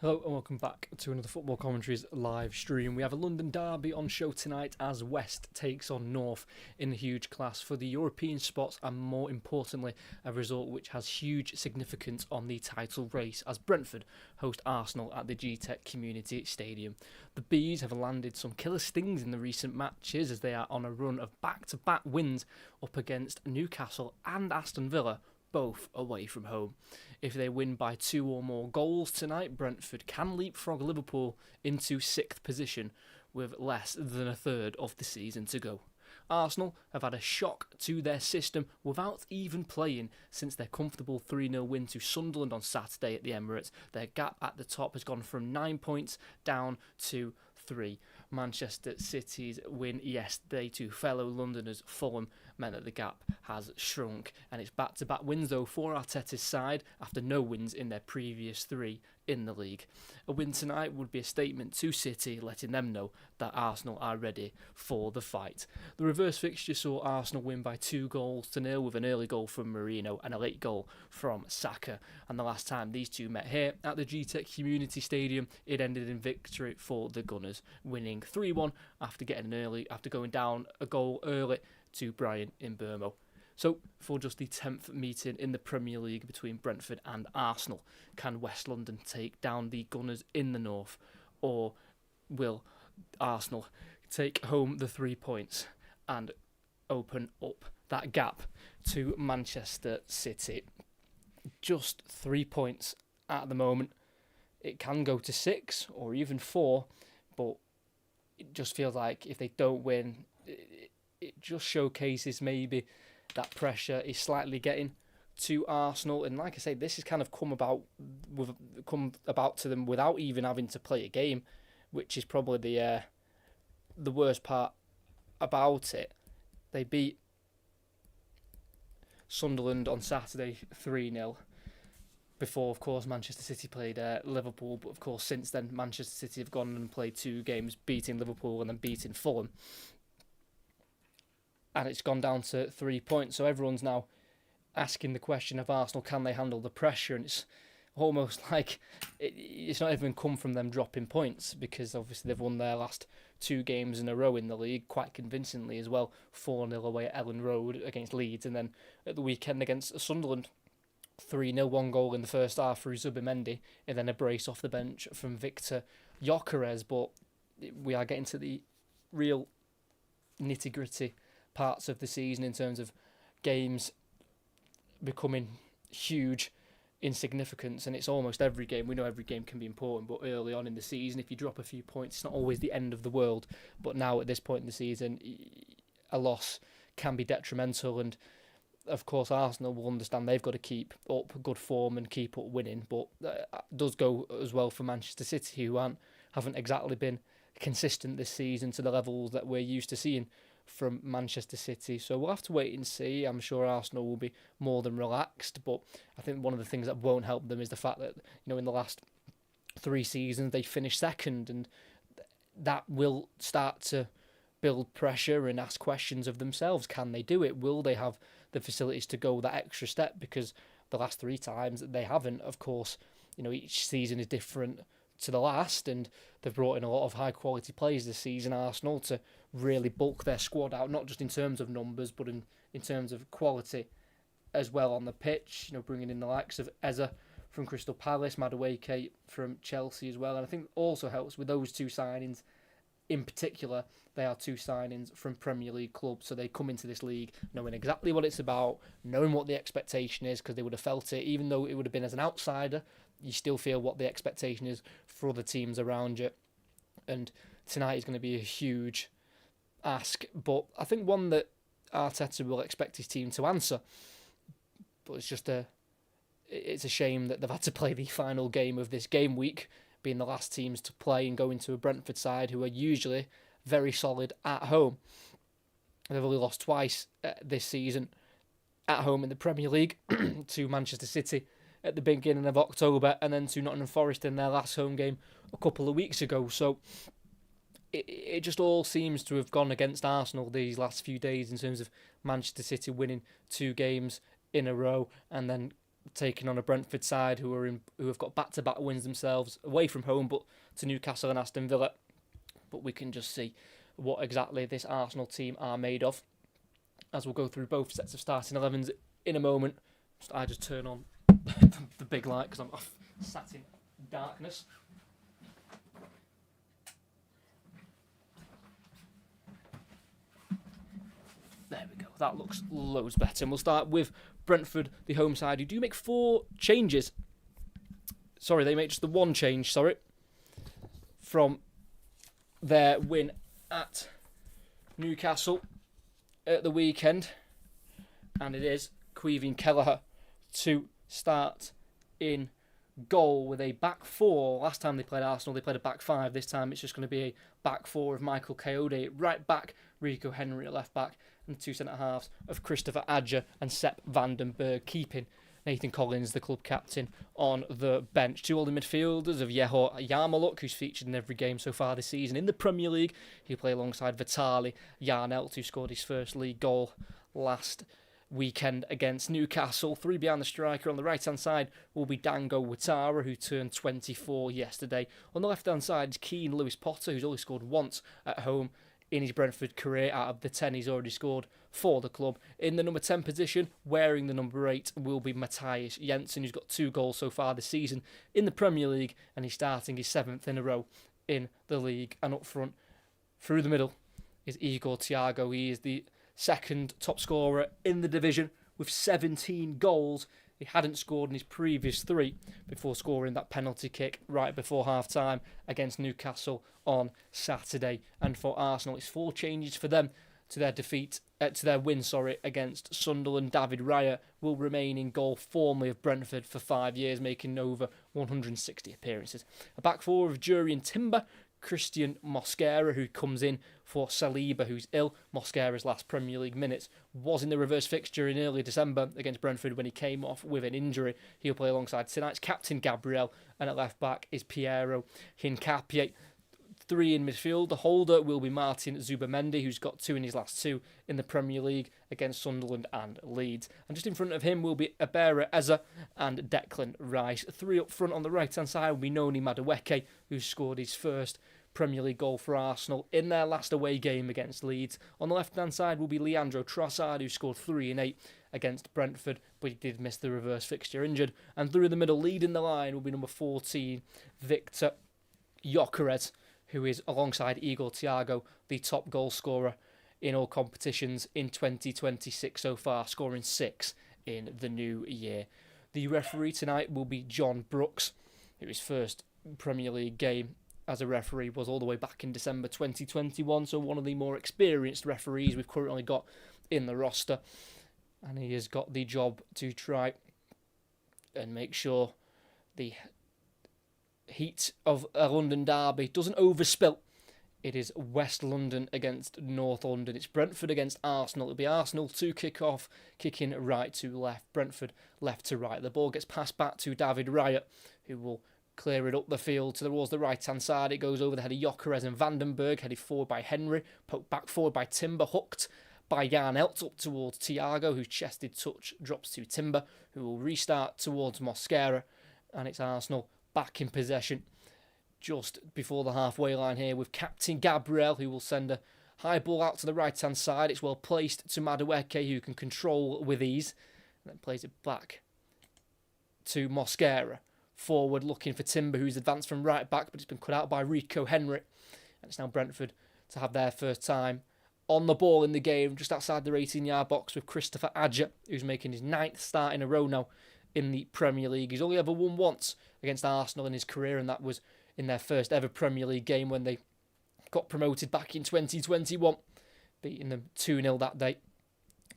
Hello and welcome back to another Football Commentaries live stream. We have a London derby on show tonight as West takes on North in the huge clash for the European spots, and more importantly a result which has huge significance on the title race as Brentford host Arsenal at the G-Tech Community Stadium. The Bees have landed some killer stings in the recent matches as they are on a run of back-to-back wins up against Newcastle and Aston Villa, both away from home. If they win by 2 or more goals tonight, Brentford can leapfrog Liverpool into 6th position with less than a third of the season to go. Arsenal have had a shock to their system without even playing since their comfortable 3-0 win to Sunderland on Saturday at the Emirates. Their gap at the top has gone from 9 points down to 3. Manchester City's win yesterday to fellow Londoners Fulham meant that the gap has shrunk, and it's back-to-back wins though for Arteta's side after no wins in their previous 3 in the league. A win tonight would be a statement to City, letting them know that Arsenal are ready for the fight. The reverse fixture saw Arsenal win by 2-0 with an early goal from Marino and a late goal from Saka, and the last time these two met here at the G-Tech Community Stadium, it ended in victory for the Gunners, winning 3-1 after going down a goal early to Brian in Burmo. So, for just the 10th meeting in the Premier League between Brentford and Arsenal, can West London take down the Gunners in the north, or will Arsenal take home the 3 points and open up that gap to Manchester City? Just 3 points at the moment. It can go to 6 or even 4, but it just feels like if they don't win, it just showcases maybe that pressure is slightly getting to Arsenal. And like I say, this has kind of come about to them without even having to play a game, which is probably the worst part about it. They beat Sunderland on Saturday 3-0. Before, of course, Manchester City played Liverpool, but of course since then Manchester City have gone and played 2 games, beating Liverpool and then beating Fulham. And it's gone down to 3 points. So everyone's now asking the question of Arsenal, can they handle the pressure? And it's almost like it's not even come from them dropping points, because obviously they've won their last 2 games in a row in the league quite convincingly as well. 4-0 away at Ellen Road against Leeds, and then at the weekend against Sunderland, 3-0, 1 goal in the first half through Zubimendi, and then a brace off the bench from Victor Gyökeres. But we are getting to the real nitty-gritty parts of the season in terms of games becoming huge in significance, and it's almost every game. We know every game can be important, but early on in the season, if you drop a few points, it's not always the end of the world. But now at this point in the season, a loss can be detrimental, and of course Arsenal will understand they've got to keep up good form and keep up winning, but it does go as well for Manchester City, who haven't exactly been consistent this season to the levels that we're used to seeing from Manchester City. So we'll have to wait and see. I'm sure Arsenal will be more than relaxed, but I think one of the things that won't help them is the fact that, in the last 3 seasons they finished second, and that will start to build pressure and ask questions of themselves. Can they do it? Will they have the facilities to go that extra step? Because the last 3 times they haven't. Of course, each season is different to the last, and they've brought in a lot of high quality players this season, Arsenal, to really bulk their squad out, not just in terms of numbers but in terms of quality as well on the pitch. Bringing in the likes of Eze from Crystal Palace, Madueke from Chelsea as well, and I think also helps with those 2 signings in particular. They are 2 signings from Premier League clubs, so they come into this league knowing exactly what it's about, knowing what the expectation is, because they would have felt it. Even though it would have been as an outsider, you still feel what the expectation is for other teams around you. And tonight is going to be a huge ask, but I think one that Arteta will expect his team to answer. But it's a shame that they've had to play the final game of this game week, being the last teams to play and go into a Brentford side who are usually very solid at home. They've only lost twice this season at home in the Premier League to Manchester City at the beginning of October, and then to Nottingham Forest in their last home game a couple of weeks ago. So it just all seems to have gone against Arsenal these last few days in terms of Manchester City winning 2 games in a row and then taking on a Brentford side who have got back-to-back wins themselves away from home, but to Newcastle and Aston Villa. But we can just see what exactly this Arsenal team are made of, as we'll go through both sets of starting 11s in a moment. I just turn on the big light because I'm sat in darkness. There we go. That looks loads better. And we'll start with Brentford, the home side, who do make 4 changes. Sorry, they make just the 1 change, from their win at Newcastle at the weekend. And it is Caoimhín Kelleher to start in goal with a back 4. Last time they played Arsenal, they played a back 5. This time it's just going to be a back 4 of Michael Kayode at right back, Rico Henry at left back, and 2 centre-halves of Christopher Adja and Sepp van den Berg, keeping Nathan Collins, the club captain, on the bench. 2 older midfielders of Yehor Yarmouk, who's featured in every game so far this season in the Premier League. He'll play alongside Vitaly Yarnelt, who scored his first league goal last weekend against Newcastle. 3 behind the striker. On the right-hand side will be Dango Ouattara, who turned 24 yesterday. On the left-hand side is Keane Lewis Potter, who's only scored once at home in his Brentford career out of the 10 he's already scored for the club. In the number 10 position, wearing the number 8, will be Matthias Jensen, who's got 2 goals so far this season in the Premier League, and he's starting his 7th in a row in the league. And up front, through the middle, is Igor Thiago. He is the second top scorer in the division with 17 goals. He hadn't scored in his previous 3 before scoring that penalty kick right before half-time against Newcastle on Saturday. And for Arsenal, it's 4 changes for them to their win against Sunderland. David Raya will remain in goal formally of Brentford for 5 years, making over 160 appearances. A back 4 of Jurriën Timber, Christian Mosquera, who comes in for Saliba, who's ill. Mosquera's last Premier League minutes was in the reverse fixture in early December against Brentford when he came off with an injury. He'll play alongside tonight's captain Gabriel, and at left back is Piero Hincapié. 3 in midfield. The holder will be Martin Zubamendi, who's got 2 in his last 2 in the Premier League against Sunderland and Leeds. And just in front of him will be Abera Eza and Declan Rice. 3 up front on the right-hand side will be Noni Madueke, who scored his first Premier League goal for Arsenal in their last away game against Leeds. On the left-hand side will be Leandro Trossard, who scored 3 in 8 against Brentford, but he did miss the reverse fixture injured. And through the middle, leading the line, will be number 14, Victor Gyökeres, who is, alongside Igor Thiago, the top goal scorer in all competitions in 2026 so far, scoring 6 in the new year. The referee tonight will be John Brooks, who his first Premier League game as a referee was all the way back in December 2021, so one of the more experienced referees we've currently got in the roster. And he has got the job to try and make sure the heat of a London derby doesn't overspill. It is West London against North London. It's Brentford against Arsenal. It'll be Arsenal to kick off, kicking right to left, Brentford left to right. The ball gets passed back to David Raya, who will clear it up the field towards the right-hand side. It goes over the head of Gyökeres and van den Berg, headed forward by Henry, poked back forward by Timber, hooked by Yarnelt up towards Thiago, whose chested touch drops to Timber, who will restart towards Mosquera, and it's Arsenal back in possession just before the halfway line here with captain Gabriel, who will send a high ball out to the right-hand side. It's well placed to Madueke, who can control with ease, and then plays it back to Mosquera. Forward looking for Timber, who's advanced from right back, but it's been cut out by Rico Henry. And it's now Brentford to have their first time on the ball in the game, just outside their 18-yard box with Christopher Adja, who's making his 9th start in a row now in the Premier League. He's only ever won once against Arsenal in his career, and that was in their first ever Premier League game when they got promoted back in 2021, beating them 2-0 that day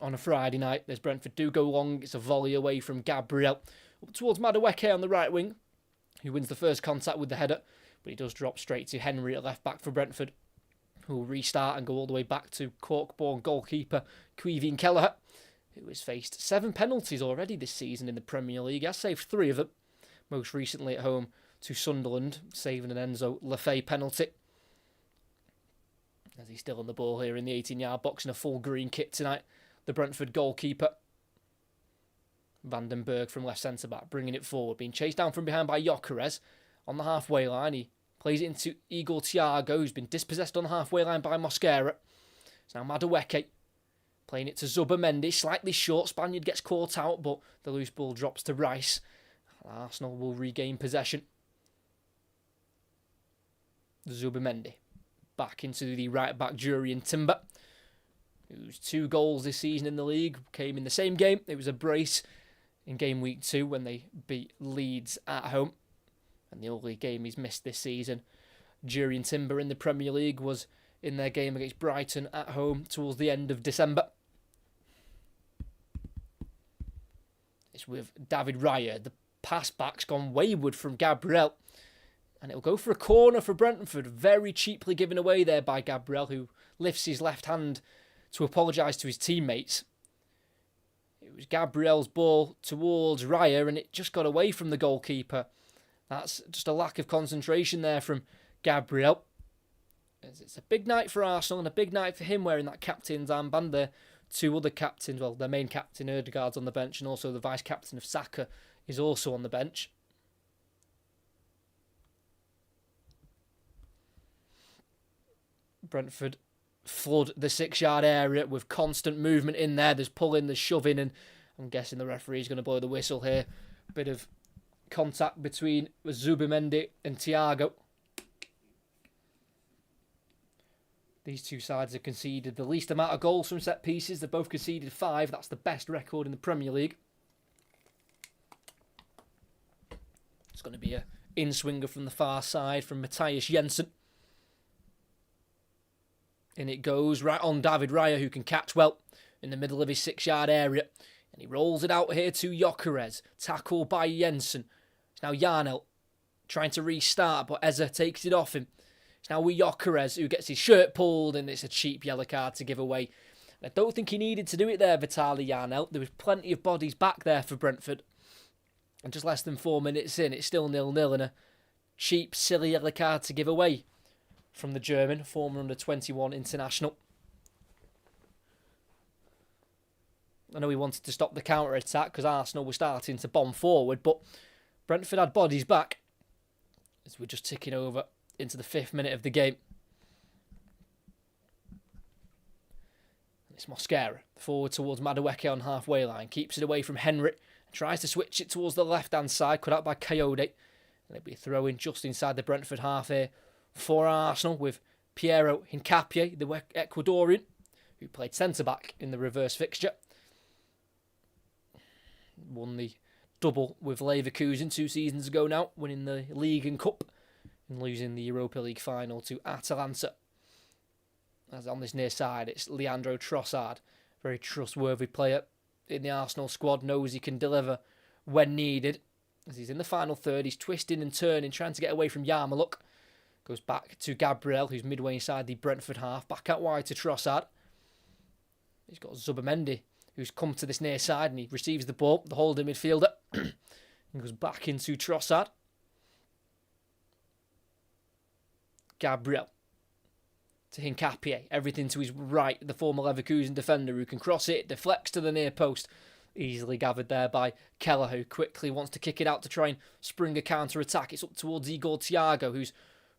on a Friday night. As Brentford do go long, it's a volley away from Gabriel up towards Madueke on the right wing, who wins the first contact with the header, but he does drop straight to Henry at left back for Brentford, who will restart and go all the way back to Cork-born goalkeeper Caoimhín Kelleher, who has faced 7 penalties already this season in the Premier League. He has saved 3 of them, most recently at home to Sunderland, saving an Enzo Lafay penalty. As he's still on the ball here in the 18-yard box in a full green kit tonight, the Brentford goalkeeper. Vandenberg from left centre-back, bringing it forward, being chased down from behind by Gyökeres on the halfway line. He plays it into Igor Thiago, who's been dispossessed on the halfway line by Mosquera. It's now Madueke playing it to Zubimendi, slightly short. Spaniard gets caught out, but the loose ball drops to Rice. Arsenal will regain possession. Zubimendi back into the right-back Jurrien Timber, whose 2 goals this season in the league came in the same game. It was a brace in game week 2 when they beat Leeds at home. And the only game he's missed this season, Jurrien Timber in the Premier League, was in their game against Brighton at home towards the end of December. It's with David Raya. The pass back's gone wayward from Gabriel. And it'll go for a corner for Brentford. Very cheaply given away there by Gabriel, who lifts his left hand to apologise to his teammates. It was Gabriel's ball towards Raya, and it just got away from the goalkeeper. That's just a lack of concentration there from Gabriel. It's a big night for Arsenal and a big night for him wearing that captain's armband. The 2 other captains, well, their main captain, Ødegaard's on the bench, and also the vice-captain of Saka is also on the bench. Brentford flood the 6-yard area with constant movement in there. There's pulling, there's shoving, and I'm guessing the referee's going to blow the whistle here. Bit of contact between Zubimendi and Thiago. These 2 sides have conceded the least amount of goals from set pieces. They've both conceded 5. That's the best record in the Premier League. It's going to be a in-swinger from the far side from Matthias Jensen. In it goes, right on David Raya, who can catch well in the middle of his 6-yard area. And he rolls it out here to Gyökeres. Tackled by Jensen. It's now Yarnell trying to restart, but Eze takes it off him. It's now with Gyökeres, who gets his shirt pulled, and it's a cheap yellow card to give away. And I don't think he needed to do it there, Vitaly Yarnell. There was plenty of bodies back there for Brentford. And just less than 4 minutes in, it's still 0-0, and a cheap, silly yellow card to give away from the German, former under-21 international. I know he wanted to stop the counter-attack because Arsenal were starting to bomb forward, but Brentford had bodies back as we're just ticking over into the 5th minute of the game. And it's Mosquera, forward towards Madueke on halfway line, keeps it away from Henry, and tries to switch it towards the left-hand side, cut out by Coyote. And it'll be a throw-in just inside the Brentford half here for Arsenal with Piero Hincapié, the Ecuadorian, who played centre-back in the reverse fixture. Won the double with Leverkusen 2 seasons ago now, winning the League and Cup and losing the Europa League final to Atalanta. As on this near side, it's Leandro Trossard, very trustworthy player in the Arsenal squad, knows he can deliver when needed. As he's in the final third, he's twisting and turning, trying to get away from Yarmouk. Goes back to Gabriel, who's midway inside the Brentford half, back out wide to Trossard. He's got Zubimendi, who's come to this near side, and he receives the ball, the holding midfielder, and goes back into Trossard. Gabriel to Hincapié, everything to his right, the former Leverkusen defender who can cross it, deflects to the near post, easily gathered there by Keller, who quickly wants to kick it out to try and spring a counter-attack. It's up towards Igor Thiago, who's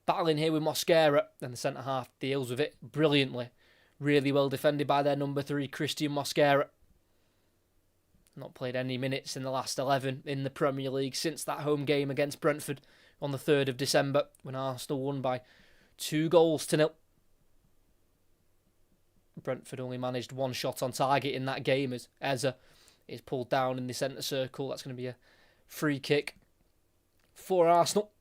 battling here with Mosquera, and the centre-half deals with it brilliantly. Really well defended by their number 3, Christian Mosquera. Not played any minutes in the last 11 in the Premier League since that home game against Brentford on the 3rd of December, when Arsenal won by 2-0. Brentford only managed 1 shot on target in that game as Eze is pulled down in the centre circle. That's going to be a free kick for Arsenal.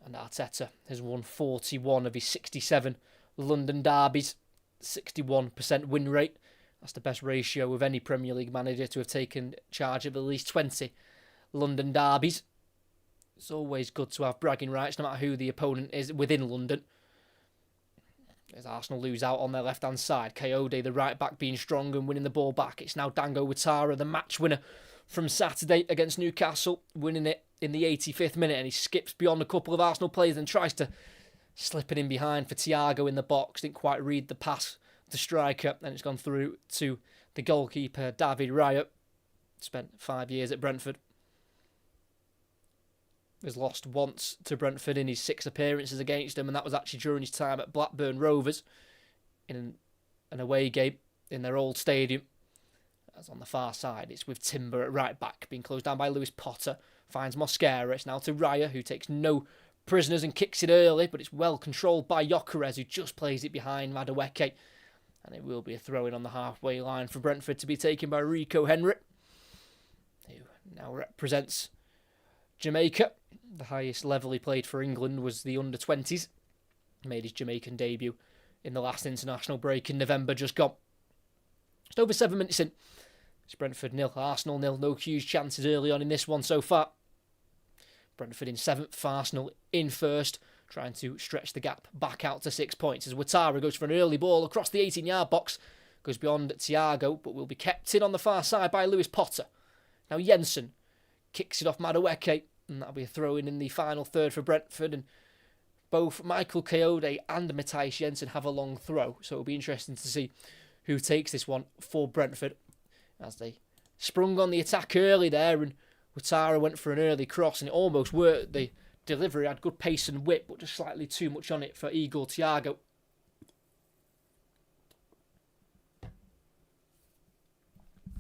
And Arteta has won 41 of his 67 London derbies, 61% win rate. That's the best ratio of any Premier League manager to have taken charge of at least 20 London derbies. It's always good to have bragging rights, no matter who the opponent is within London. As Arsenal lose out on their left-hand side, Coyote, the right-back, being strong and winning the ball back. It's now Dango Ouattara, the match winner from Saturday against Newcastle, winning it in the 85th minute, and he skips beyond a couple of Arsenal players and tries to slip it in behind for Thiago in the box. Didn't quite read the pass to striker, and it's gone through to The goalkeeper, David Raya, spent 5 years at Brentford. Has lost once to Brentford in his 6 appearances against them, and that was actually during his time at Blackburn Rovers in an away game in their old stadium. As on the far side, it's with Timber at right back, being closed down by Lewis Potter. Finds Mosquera. It's now to Raya, who takes no prisoners and kicks it early, but it's well controlled by Gyökeres, who just plays it behind Madueke. And it will be a throw-in on the halfway line for Brentford to be taken by Rico Henry, who now represents Jamaica. The highest level he played for England was the under-20s. Made his Jamaican debut in the last international break in November just gone. Just over 7 minutes in. It's Brentford 0, Arsenal 0. No huge chances early on in this one so far. Brentford in 7th, Arsenal in 1st, trying to stretch the gap back out to 6 points. As Ouattara goes for an early ball across the 18-yard box. Goes beyond Thiago, but will be kept in on the far side by Lewis Potter. Now Jensen kicks it off Madueke, and that'll be a throw-in in the final third for Brentford. And both Michael Kayode and Matthias Jensen have a long throw, so it'll be interesting to see who takes this one for Brentford, as they sprung on the attack early there, and Ouattara went for an early cross, and it almost worked. The delivery had good pace and whip, but just slightly too much on it for Igor Thiago.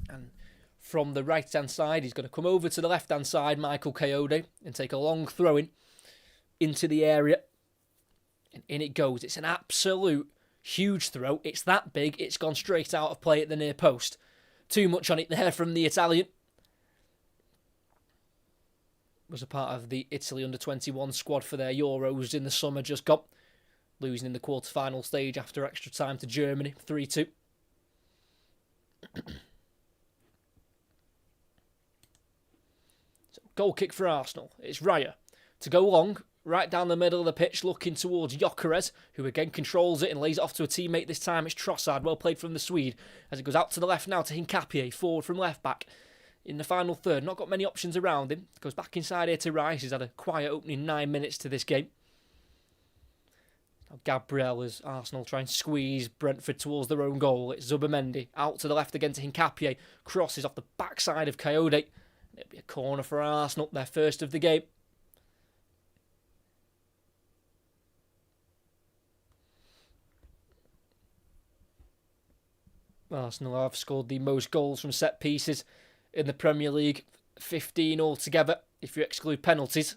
And from the right-hand side, he's going to come over to the left-hand side, Michael Kayode, and take a long throw-in into the area. And in it goes. It's an absolute huge throw. It's that big, it's gone straight out of play at the near post. Too much on it there from the Italian. Was a part of the Italy under-21 squad for their Euros in the summer just gone. Losing in the quarter-final stage after extra time to Germany, 3-2. So, goal kick for Arsenal. It's Raya to go long, right down the middle of the pitch, looking towards Gyökeres, who again controls it and lays it off to a teammate this time. It's Trossard, well played from the Swede, as it goes out to the left now to Hincapié, forward from left back. In the final third, not got many options around him. Goes back inside here to Rice. He's had a quiet opening 9 minutes to this game. Now Gabriel, as Arsenal try and squeeze Brentford towards their own goal. It's Zubimendi out to the left again to Hincapié. Crosses off the backside of Kayode. It'll be a corner for Arsenal, their first of the game. Arsenal have scored the most goals from set pieces in the Premier League, 15 altogether if you exclude penalties,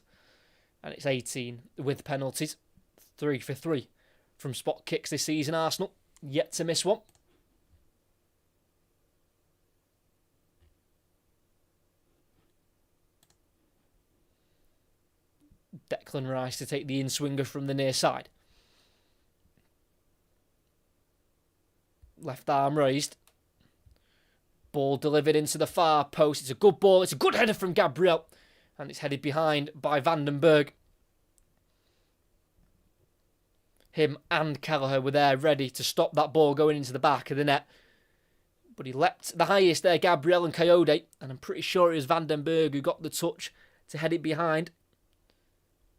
and it's 18 with penalties. 3 for 3 from spot kicks this season. Arsenal yet to miss one. Declan Rice to take the in-swinger from the near side. Left arm raised. Ball delivered into the far post. It's a good ball. It's a good header from Gabriel. And it's headed behind by Vandenberg. Him and Kelleher were there ready to stop that ball going into the back of the net. But he leapt the highest there, Gabriel and Kayode. And I'm pretty sure it was Vandenberg who got the touch to head it behind.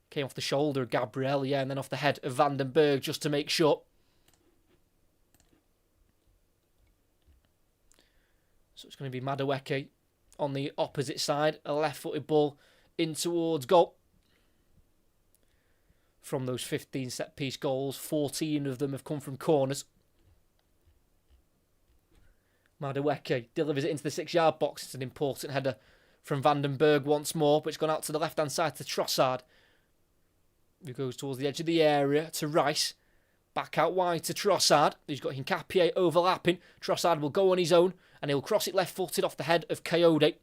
Came off the shoulder of Gabriel, yeah, and then off the head of Vandenberg just to make sure. So it's going to be Madueke on the opposite side. A left-footed ball in towards goal. From those 15 set-piece goals, 14 of them have come from corners. Madueke delivers it into the 6-yard box. It's an important header from Vandenberg once more, but it's gone out to the left-hand side to Trossard, who goes towards the edge of the area to Rice. Back out wide to Trossard, who's got Hincapié overlapping. Trossard will go on his own, and he'll cross it left-footed off the head of Kayode.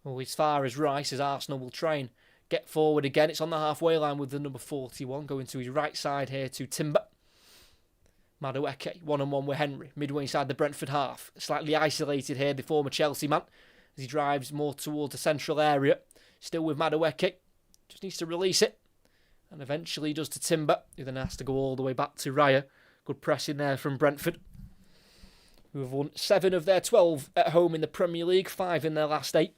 Well, as far as Rice, as Arsenal will try and get forward again. It's on the halfway line with the number 41, going to his right side here to Timber. Madueke, one-on-one with Henry, midway inside the Brentford half. Slightly isolated here, the former Chelsea man, as he drives more towards the central area. Still with Madueke, just needs to release it. And eventually he does to Timber, who then has to go all the way back to Raya. Good pressing there from Brentford, who have won 7 of their 12 at home in the Premier League, 5 in their last 8.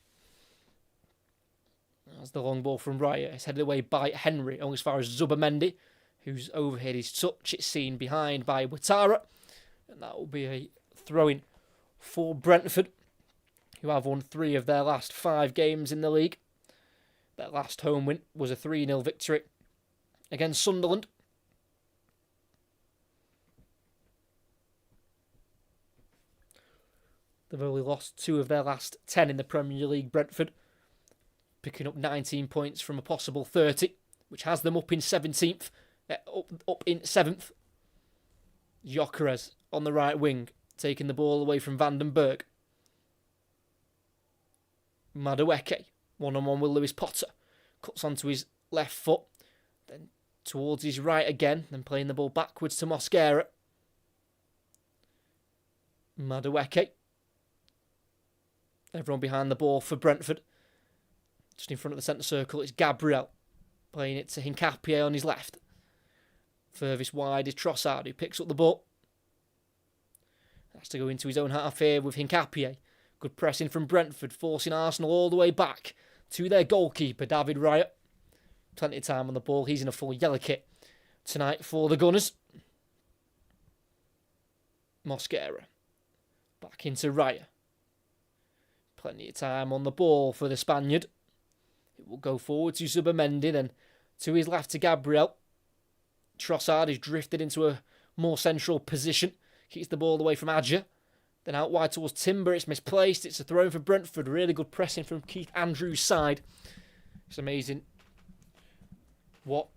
That's the long ball from Raya. It's headed away by Henry, only as far as Zubimendi, who's overhead his touch. It's seen behind by Ouattara, and that will be a throw-in for Brentford, who have won 3 of their last 5 games in the league. Their last home win was a 3-0 victory against Sunderland. They've only lost 2 of their last 10 in the Premier League, Brentford, picking up 19 points from a possible 30, which has them up in 17th, up in 7th. Gyökeres on the right wing, taking the ball away from Van den Berg. Madueke, one-on-one with Lewis Potter, cuts onto his left foot, then towards his right again, then playing the ball backwards to Mosquera. Madueke. Everyone behind the ball for Brentford. Just in front of the centre circle, it's Gabriel, playing it to Hincapié on his left. Furthest wide is Trossard, who picks up the ball. Has to go into his own half here with Hincapié. Good pressing from Brentford, forcing Arsenal all the way back to their goalkeeper, David Raya. Plenty of time on the ball. He's in a full yellow kit tonight for the Gunners. Mosquera. Back into Raya. Plenty of time on the ball for the Spaniard. It will go forward to Zubimendi, then to his left to Gabriel. Trossard is drifted into a more central position. Keeps the ball away from Adja. Then out wide towards Timber. It's misplaced. It's a throw for Brentford. Really good pressing from Keith Andrews' side. It's amazing what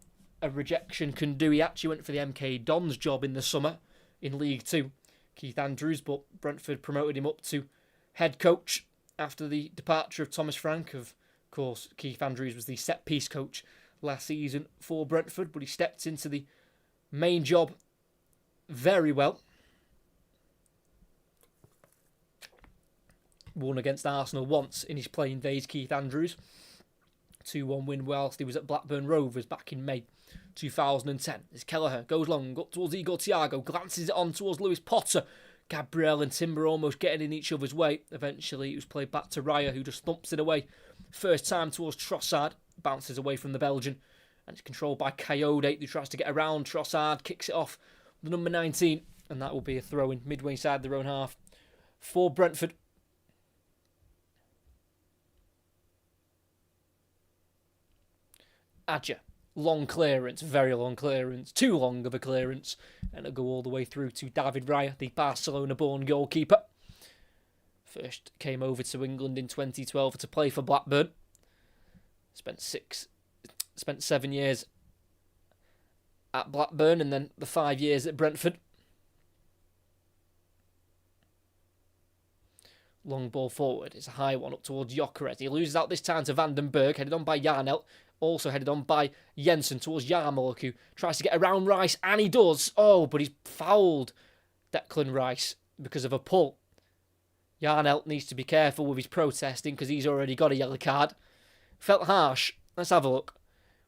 a rejection can do. He actually went for the MK Dons job in the summer in League 2. Keith Andrews, but Brentford promoted him up to head coach after the departure of Thomas Frank. Of course, Keith Andrews was the set-piece coach last season for Brentford, but he stepped into the main job very well. Won against Arsenal once in his playing days, Keith Andrews. 2-1 win whilst he was at Blackburn Rovers back in May 2010. As Kelleher goes long, up towards Igor Thiago, glances it on towards Lewis Potter. Gabriel and Timber almost getting in each other's way. Eventually, it was played back to Raya, who just thumps it away. First time towards Trossard, bounces away from the Belgian, and it's controlled by Coyote, who tries to get around Trossard, kicks it off the number 19, and that will be a throw-in midway inside their own half for Brentford. Adja, long clearance, very long clearance, too long of a clearance, and it'll go all the way through to David Raya, the Barcelona-born goalkeeper. First came over to England in 2012 to play for Blackburn. Spent 7 years at Blackburn and then the 5 years at Brentford. Long ball forward. It's a high one up towards Gyökeres. He loses out this time to Van den Berg, headed on by Yarnell. Also headed on by Jensen towards Yarmolic, who tries to get around Rice, and he does. Oh, but he's fouled Declan Rice because of a pull. Yarnell needs to be careful with his protesting because he's already got a yellow card. Felt harsh. Let's have a look.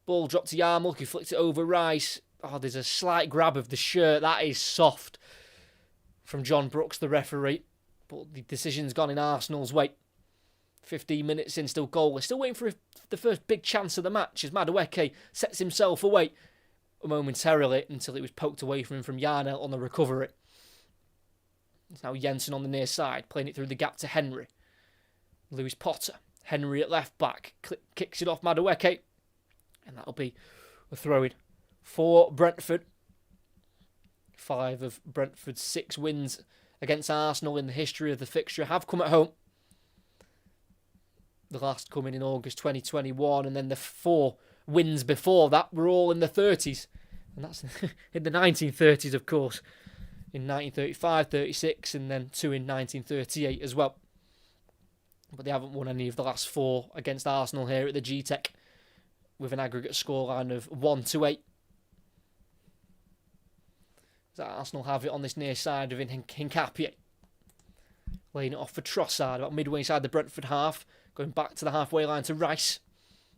Ball dropped to Yarmolic, who flicked it over Rice. Oh, there's a slight grab of the shirt. That is soft from John Brooks, the referee. But the decision's gone in Arsenal's way. 15 minutes in, still goalless. Still waiting for the first big chance of the match as Madueke sets himself away momentarily until it was poked away from him from Yarnell on the recovery. It's now Jensen on the near side, playing it through the gap to Henry. Lewis Potter. Henry at left back. Kicks it off Madueke. And that'll be a throw-in for Brentford. 5 of Brentford's 6 wins against Arsenal in the history of the fixture have come at home. The last coming in August 2021, and then the 4 wins before that were all in the 30s. And that's in the 1930s, of course. In 1935, 36, and then 2 in 1938 as well. But they haven't won any of the last 4 against Arsenal here at the G-Tech, with an aggregate scoreline of 1-8. So Arsenal have it on this near side of Hincapié. Laying it off for Trossard, about midway inside the Brentford half. Going back to the halfway line to Rice.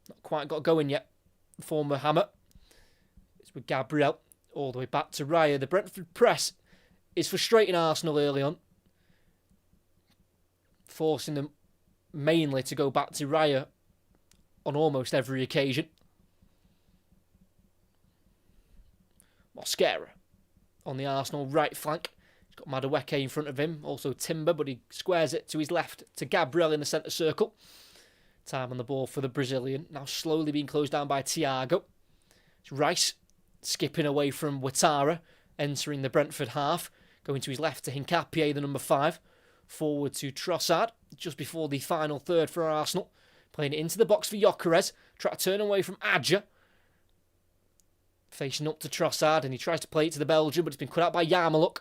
Not quite got going yet. Former Hammer. It's with Gabriel. All the way back to Raya. The Brentford press is frustrating Arsenal early on. Forcing them mainly to go back to Raya on almost every occasion. Mosquera on the Arsenal right flank. He's got Madueke in front of him, also Timber, but he squares it to his left to Gabriel in the centre circle. Time on the ball for the Brazilian, now slowly being closed down by Thiago. It's Rice skipping away from Ouattara, entering the Brentford half, going to his left to Hincapié, the number 5. Forward to Trossard, just before the final third for Arsenal. Playing it into the box for Gyökeres. Try to turn away from Adja. Facing up to Trossard, and he tries to play it to the Belgian, but it's been cut out by Yarmouk,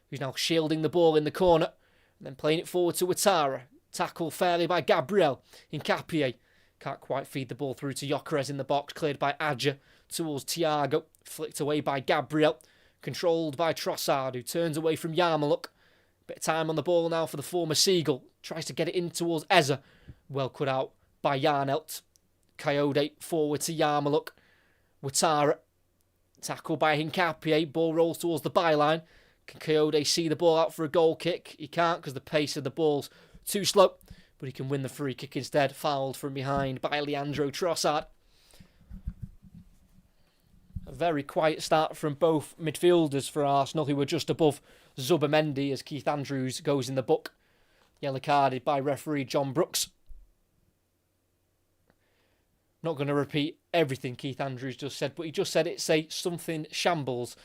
who's now shielding the ball in the corner. And then playing it forward to Ouattara. Tackle fairly by Gabriel. Hincapié can't quite feed the ball through to Gyökeres in the box. Cleared by Adja towards Thiago. Flicked away by Gabriel. Controlled by Trossard, who turns away from Yarmouk. Bit of time on the ball now for the former Seagull. Tries to get it in towards Eza. Well cut out by Yarnelt. Coyote forward to Yarmouk. Ouattara. Tackle by Hincapié. Ball rolls towards the byline. Can Coyote see the ball out for a goal kick? He can't because the pace of the ball's too slow. But he can win the free kick instead. Fouled from behind by Leandro Trossard. A very quiet start from both midfielders for Arsenal, who were just above Zubimendi as Keith Andrews goes in the book. Yellow carded by referee John Brooks. Not going to repeat everything Keith Andrews just said, but he just said it's a something shambles.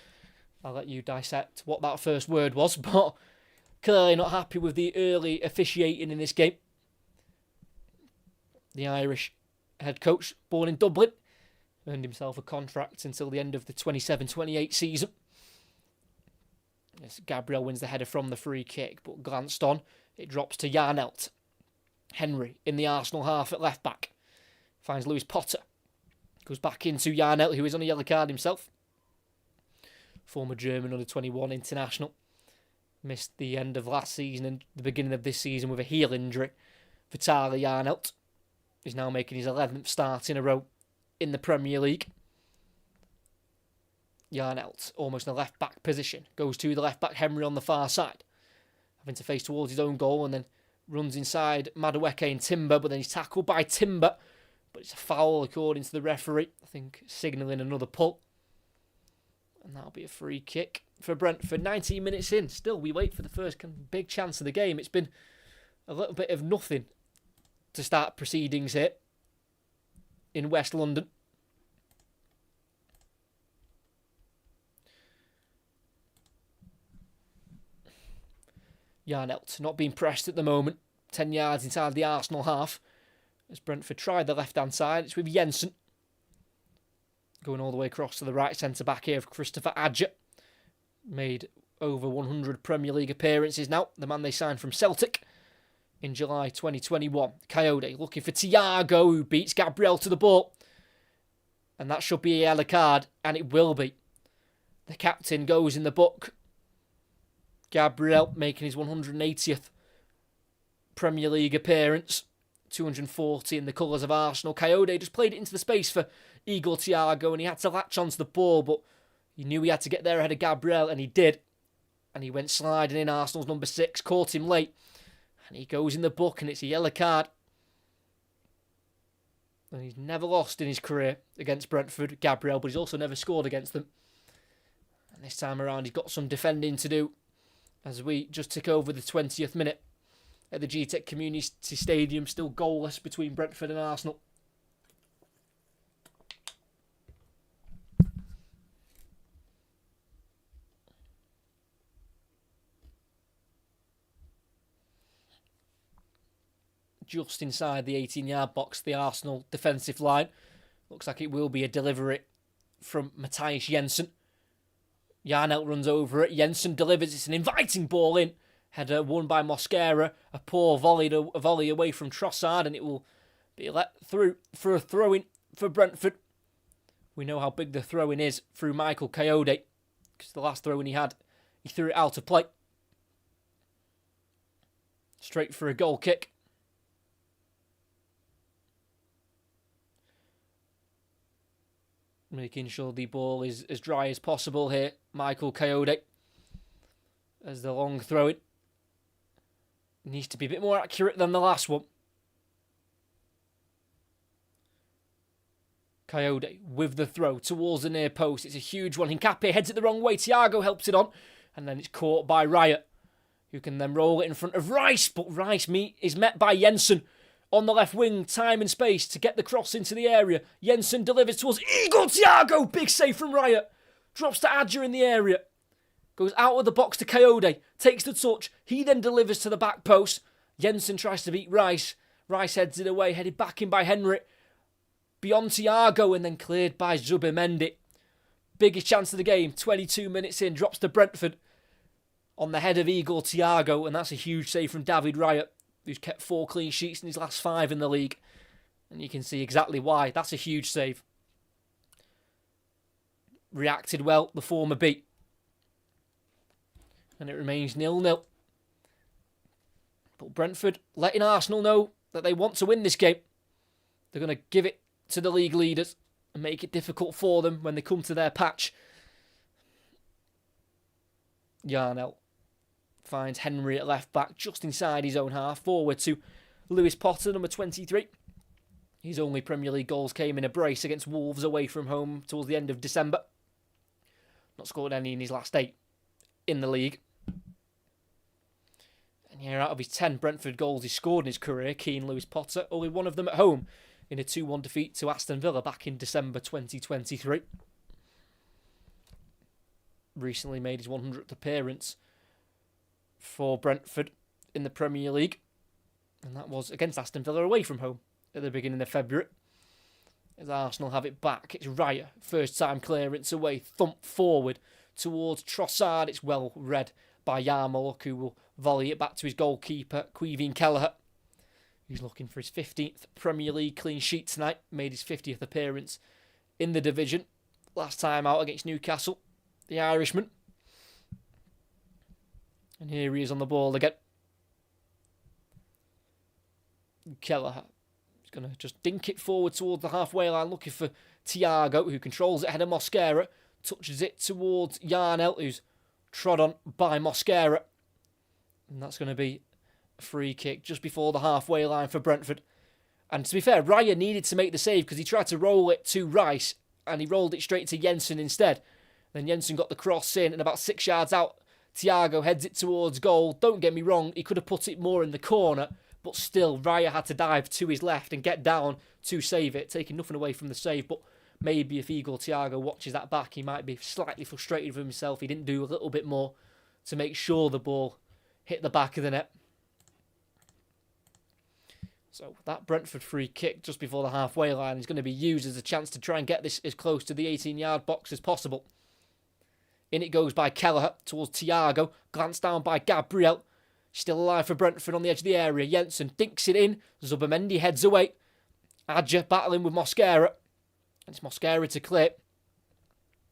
I'll let you dissect what that first word was, but clearly not happy with the early officiating in this game. The Irish head coach, born in Dublin, earned himself a contract until the end of the 27-28 season. Yes, Gabriel wins the header from the free kick, but glanced on, it drops to Yarnelt. Henry in the Arsenal half at left back. Finds Lewis Potter. Goes back into Yarnelt, who is on a yellow card himself. Former German under-21 international. Missed the end of last season and the beginning of this season with a heel injury. Vitaly Yarnelt is now making his 11th start in a row in the Premier League. Yarnelt, almost in the left-back position, goes to the left-back Henry on the far side, having to face towards his own goal, and then runs inside Madueke and Timber, but then he's tackled by Timber, but it's a foul according to the referee, I think signalling another pull, and that'll be a free kick for Brentford. 19 minutes in, still we wait for the first big chance of the game. It's been a little bit of nothing to start proceedings here in West London. Yarnelt not being pressed at the moment. 10 yards inside the Arsenal half. As Brentford tried the left-hand side, it's with Jensen. Going all the way across to the right centre-back here of Christopher Adja. Made over 100 Premier League appearances now. The man they signed from Celtic in July 2021. Coyote looking for Thiago, who beats Gabriel to the ball. And that should be a yellow card, and it will be. The captain goes in the book. Gabriel making his 180th Premier League appearance. 240 in the colours of Arsenal. Coyote just played it into the space for Igor Thiago, and he had to latch onto the ball, but he knew he had to get there ahead of Gabriel, and he did. And he went sliding in. Arsenal's number 6 caught him late, and he goes in the book, and it's a yellow card. And he's never lost in his career against Brentford, Gabriel, but he's also never scored against them. And this time around, he's got some defending to do as we just tick over the 20th minute at the GTEC Community Stadium, still goalless between Brentford and Arsenal. Just inside the 18-yard box, the Arsenal defensive line. Looks like it will be a delivery from Matthias Jensen. Yarnelt runs over it. Jensen delivers. It's an inviting ball in. Header won by Mosquera. A poor volley away from Trossard, and it will be let through for a throw-in for Brentford. We know how big the throw-in is through Michael Coyote, because the last throw-in he had, he threw it out of play. Straight for a goal kick. Making sure the ball is as dry as possible here. Michael Coyote as the long throw-in. Needs to be a bit more accurate than the last one. Coyote with the throw towards the near post. It's a huge one. Hincapié heads it the wrong way. Thiago helps it on. And then it's caught by Riot, who can then roll it in front of Rice. But Rice is met by Jensen on the left wing. Time and space to get the cross into the area. Jensen delivers towards Igor Thiago. Big save from Riot. Drops to Adja in the area. Goes out of the box to Coyote. Takes the touch. He then delivers to the back post. Jensen tries to beat Rice. Rice heads it away. Headed back in by Henry. Beyond Thiago and then cleared by Zubimendi. Biggest chance of the game. 22 minutes in. Drops to Brentford. On the head of Igor Thiago. And that's a huge save from David Riot, who's kept 4 clean sheets in his last 5 in the league. And you can see exactly why. That's a huge save. Reacted well. The former beat. And it remains 0-0. But Brentford letting Arsenal know that they want to win this game. They're going to give it to the league leaders and make it difficult for them when they come to their patch. Yarnell finds Henry at left back, just inside his own half. Forward to Lewis Potter, number 23. His only Premier League goals came in a brace against Wolves away from home towards the end of December. Not scored any in his last 8 in the league. And here, out of his 10 Brentford goals he scored in his career, Keane Lewis Potter, only one of them at home in a 2-1 defeat to Aston Villa back in December 2023. Recently made his 100th appearance for Brentford in the Premier League. And that was against Aston Villa away from home at the beginning of February. As Arsenal have it back, it's Raya. First time clearance away, thump forward towards Trossard. It's well read by Yarmoluk, who will volley it back to his goalkeeper, Queeveen Kelleher. He's looking for his 15th Premier League clean sheet tonight. Made his 50th appearance in the division. Last time out against Newcastle, the Irishman. And here he is on the ball again. Kelleher is going to just dink it forward towards the halfway line, looking for Thiago, who controls it ahead of Mosquera. Touches it towards Yarnell, who's trod on by Mosquera. And that's going to be a free kick just before the halfway line for Brentford. And to be fair, Raya needed to make the save because he tried to roll it to Rice and he rolled it straight to Jensen instead. Then Jensen got the cross in and about 6 yards out, Thiago heads it towards goal. Don't get me wrong, he could have put it more in the corner, but still, Raya had to dive to his left and get down to save it, taking nothing away from the save. But maybe if Igor Thiago watches that back, he might be slightly frustrated with himself. He didn't do a little bit more to make sure the ball hit the back of the net. So that Brentford free kick just before the halfway line is going to be used as a chance to try and get this as close to the 18-yard box as possible. In it goes by Kelleher towards Thiago. Glanced down by Gabriel. Still alive for Brentford on the edge of the area. Jensen dinks it in. Zubimendi heads away. Adja battling with Mosquera. It's Mosquera to clear.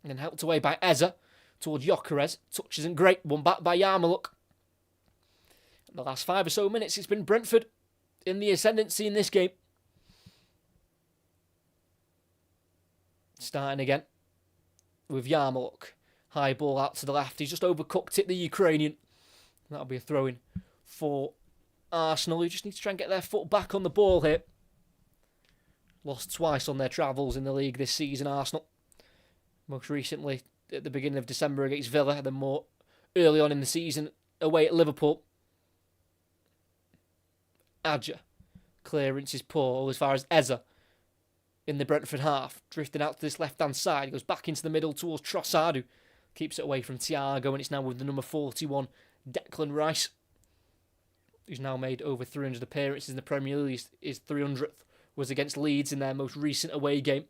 And then helped away by Eza towards Gyökeres. Touch isn't great. Won back by Yarmoluk. In the last 5 or so minutes, it's been Brentford in the ascendancy in this game. Starting again with Yarmoluk. High ball out to the left. He's just overcooked it, the Ukrainian. That'll be a throw-in for Arsenal, who just need to try and get their foot back on the ball here. Lost twice on their travels in the league this season, Arsenal. Most recently at the beginning of December against Villa, and then more early on in the season away at Liverpool. Adja. Clearance is poor as far as Eza in the Brentford half. Drifting out to this left-hand side. He goes back into the middle towards Trossard, who keeps it away from Thiago, and it's now with the number 41, Declan Rice, who's now made over 300 appearances in the Premier League. His 300th was against Leeds in their most recent away game.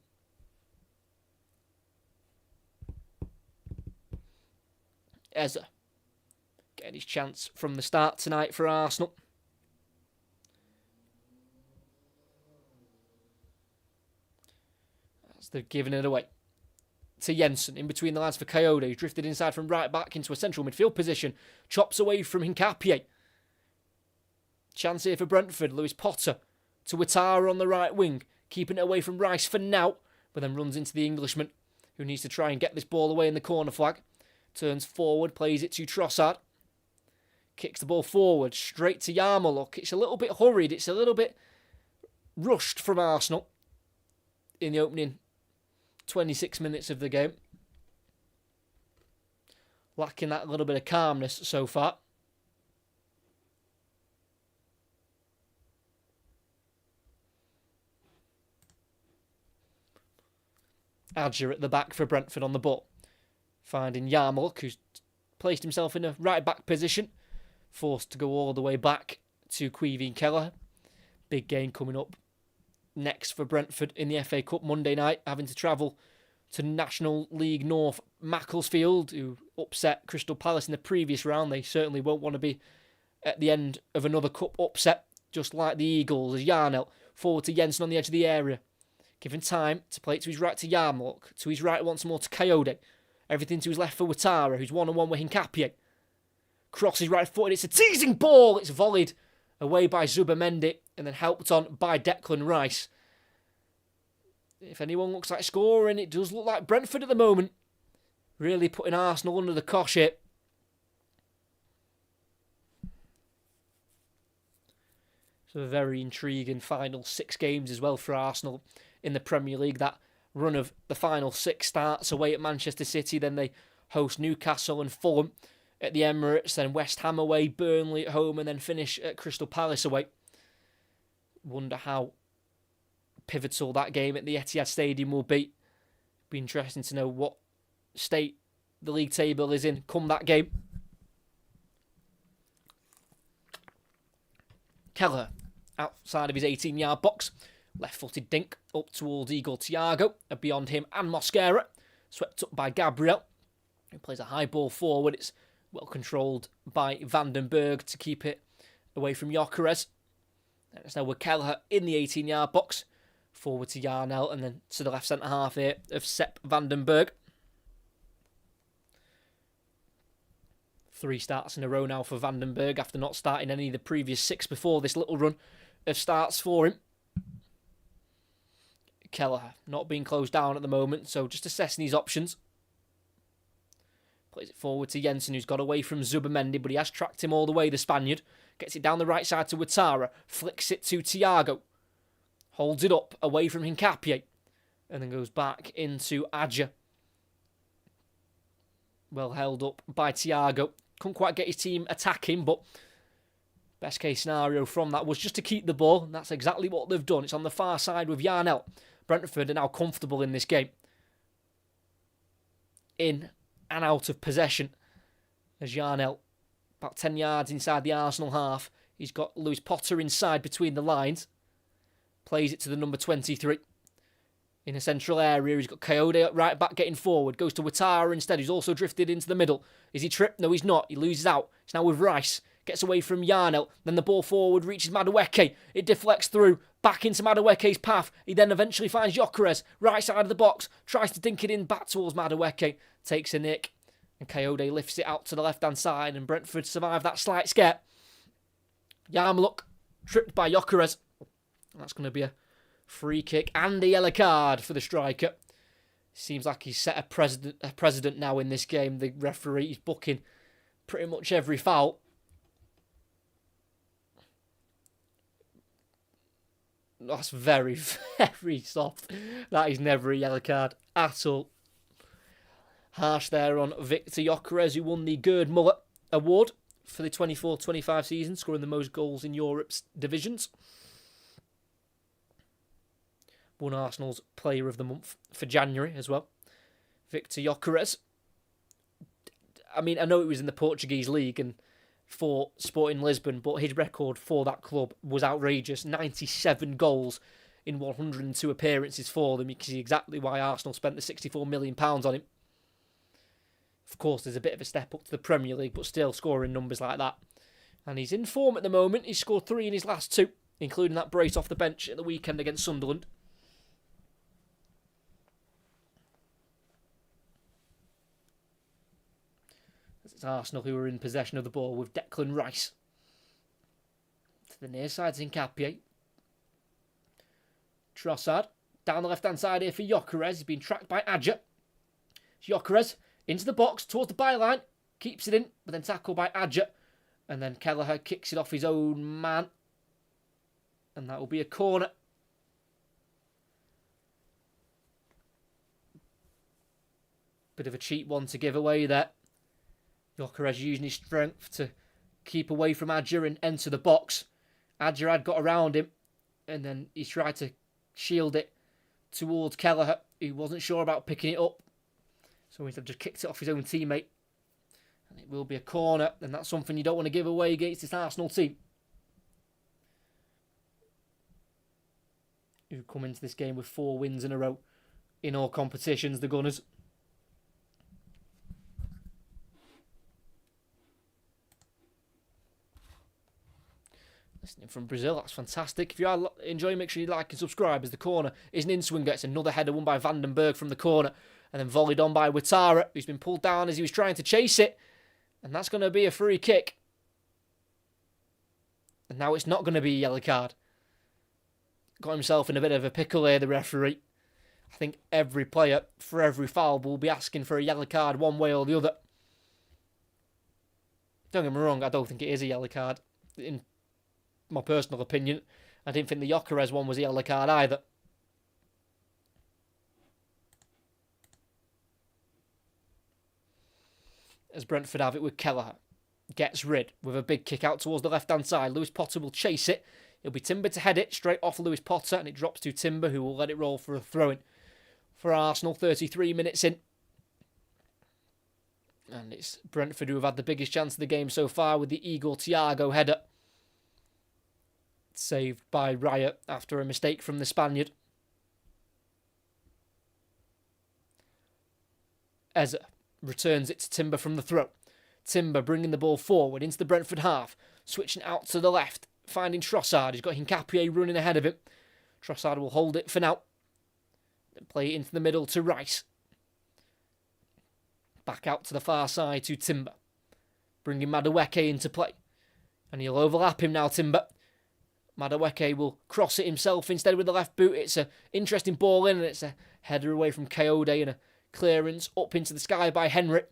Eza getting his chance from the start tonight for Arsenal. As they're giving it away to Jensen, in between the lines for Coyote, who drifted inside from right back into a central midfield position, chops away from Hincapié. Chance here for Brentford, Lewis Potter to Ouattara on the right wing, keeping it away from Rice for now, but then runs into the Englishman, who needs to try and get this ball away in the corner flag. Turns forward, plays it to Trossard, kicks the ball forward, straight to Yarmoluk. It's a little bit hurried, it's a little bit rushed from Arsenal in the opening 26 minutes of the game. lacking that little bit of calmness so far. Adja at the back for Brentford on the ball. Finding Yarmulke, who's placed himself in a right-back position. Forced to go all the way back to Queeveen Kelleher. Big game coming up next for Brentford in the FA Cup Monday night, having to travel to National League North Macclesfield, who upset Crystal Palace in the previous round. They certainly won't want to be at the end of another cup upset, just like the Eagles, as Yarnell forward to Jensen on the edge of the area. Given time to play it to his right to Yarmulke, to his right once more to Coyote. Everything to his left for Ouattara, who's one-on-one with Hincapié. Crosses right footed, it's a teasing ball, it's volleyed away by Zubamendi and then helped on by Declan Rice. If anyone looks like scoring, it does look like Brentford at the moment. Really putting Arsenal under the cosh here. So a very intriguing final 6 games as well for Arsenal in the Premier League. That run of the final 6 starts away at Manchester City, then they host Newcastle and Fulham at the Emirates, then West Ham away, Burnley at home, and then finish at Crystal Palace away. Wonder how pivotal that game at the Etihad Stadium will be. Be interesting to know what state the league table is in come that game. Kelleher outside of his 18-yard box. Left-footed dink up towards Igor Thiago. And beyond him and Mosquera. Swept up by Gabriel, who plays a high ball forward. It's well controlled by Vandenberg to keep it away from Gyökeres. It's now with Kelleher in the 18-yard box. Forward to Yarnell and then to the left centre-half here of Sepp Vandenberg. 3 starts in a row now for Vandenberg after not starting any of the previous 6 before this little run of starts for him. Kelleher not being closed down at the moment, so just assessing his options. Plays it forward to Jensen, who's got away from Zubamendi, but he has tracked him all the way, the Spaniard. Gets it down the right side to Ouattara, flicks it to Thiago. Holds it up away from Hincapié, and then goes back into Adja. Well held up by Thiago. Couldn't quite get his team attacking, but best case scenario from that was just to keep the ball, and that's exactly what they've done. It's on the far side with Yarnell. Brentford are now comfortable in this game. In and out of possession. As Yarnell, about 10 yards inside the Arsenal half. He's got Lewis Potter inside between the lines. Plays it to the number 23. In a central area, he's got Coyote at right back getting forward. Goes to Ouattara instead, who's also drifted into the middle. Is he tripped? No, he's not. He loses out. It's now with Rice. Gets away from Yarnell. Then the ball forward reaches Madueke. It deflects through. Back into Madueke's path. He then eventually finds Gyökeres. Right side of the box. Tries to dink it in back towards Madueke. Takes a nick. And Coyote lifts it out to the left-hand side. And Brentford survive that slight scare. Yarmulke tripped by Gyökeres. That's going to be a free kick and a yellow card for the striker. Seems like he's set a precedent now in this game. The referee is booking pretty much every foul. That's very, very soft. That is never a yellow card at all. Harsh there on Victor Gyökeres, who won the Gerd Muller Award for the 24-25 season, scoring the most goals in Europe's divisions. Won Arsenal's Player of the Month for January as well. Victor Gyökeres. I mean, I know it was in the Portuguese league and for Sporting Lisbon, but his record for that club was outrageous. 97 goals in 102 appearances for them. You can see exactly why Arsenal spent the £64 million on him. Of course, there's a bit of a step up to the Premier League, but still scoring numbers like that. And he's in form at the moment. He's scored 3 in his last 2, including that brace off the bench at the weekend against Sunderland. It's Arsenal who are in possession of the ball with Declan Rice. To the near side, Hincapié. Trossard. Down the left-hand side here for Gyökeres. He's been tracked by Adja. Gyökeres into the box, towards the byline. Keeps it in, but then tackled by Adja. And then Kelleher kicks it off his own man. And that will be a corner. Bit of a cheap one to give away there. Gyökeres using his strength to keep away from Adja and enter the box. Adja had got around him, and then he tried to shield it towards Kelleher, who wasn't sure about picking it up. So he's just kicked it off his own teammate. And it will be a corner, and that's something you don't want to give away against this Arsenal team, who come into this game with 4 wins in a row in all competitions, the Gunners. Listening from Brazil, that's fantastic. If you are enjoying, make sure you like and subscribe, as the corner is an in-swinger. It's another header won by Vandenberg from the corner, and then volleyed on by Ouattara, who's been pulled down as he was trying to chase it. And that's going to be a free kick. And now it's not going to be a yellow card. Got himself in a bit of a pickle here, the referee. I think every player, for every foul, will be asking for a yellow card one way or the other. Don't get me wrong, I don't think it is a yellow card. In my personal opinion, I didn't think the Gyökeres one was a yellow card either. As Brentford have it with Kelleher. Gets rid with a big kick out towards the left-hand side. Lewis Potter will chase it. It'll be Timber to head it straight off Lewis Potter, and it drops to Timber, who will let it roll for a throw-in for Arsenal. 33 minutes in. And it's Brentford who have had the biggest chance of the game so far with the Igor Thiago header. Saved by Raya after a mistake from the Spaniard. Eze returns it to Timber from the throw. Timber bringing the ball forward into the Brentford half. Switching out to the left. Finding Trossard. He's got Hincapié running ahead of him. Trossard will hold it for now. Then play it into the middle to Rice. Back out to the far side to Timber. Bringing Madueke into play. And he'll overlap him now, Timber. Madueke will cross it himself instead with the left boot. It's an interesting ball in, and it's a header away from Kayode and a clearance up into the sky by Henry.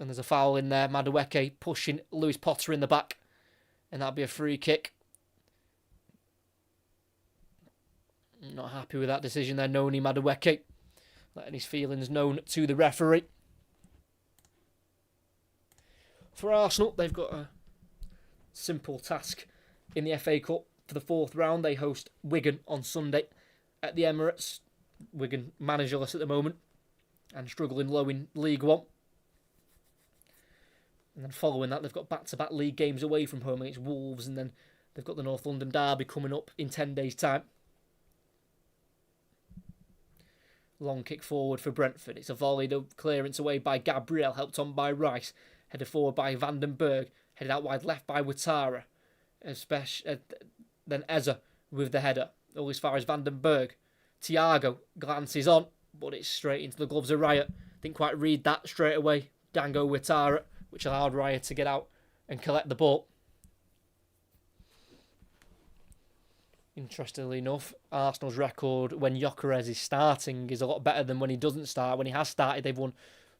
And there's a foul in there. Madueke pushing Lewis Potter in the back. And that'll be a free kick. Not happy with that decision there, Noni Madueke. Letting his feelings known to the referee. For Arsenal, they've got a simple task in the FA Cup for the 4th round. They host Wigan on Sunday at the Emirates. Wigan managerless at the moment and struggling low in League One. And then following that, they've got back-to-back league games away from home against Wolves, and then they've got the North London derby coming up in 10 days' time. Long kick forward for Brentford. It's a volleyed clearance away by Gabriel, helped on by Rice. Headed forward by Vandenberg. Headed out wide left by Ouattara. Then Eze with the header. All as far as Vandenberg. Thiago glances on, but it's straight into the gloves of Raya. Didn't quite read that straight away. Dango Ouattara, which allowed Raya to get out and collect the ball. Interestingly enough, Arsenal's record when Gyökeres is starting is a lot better than when he doesn't start. When he has started, they've won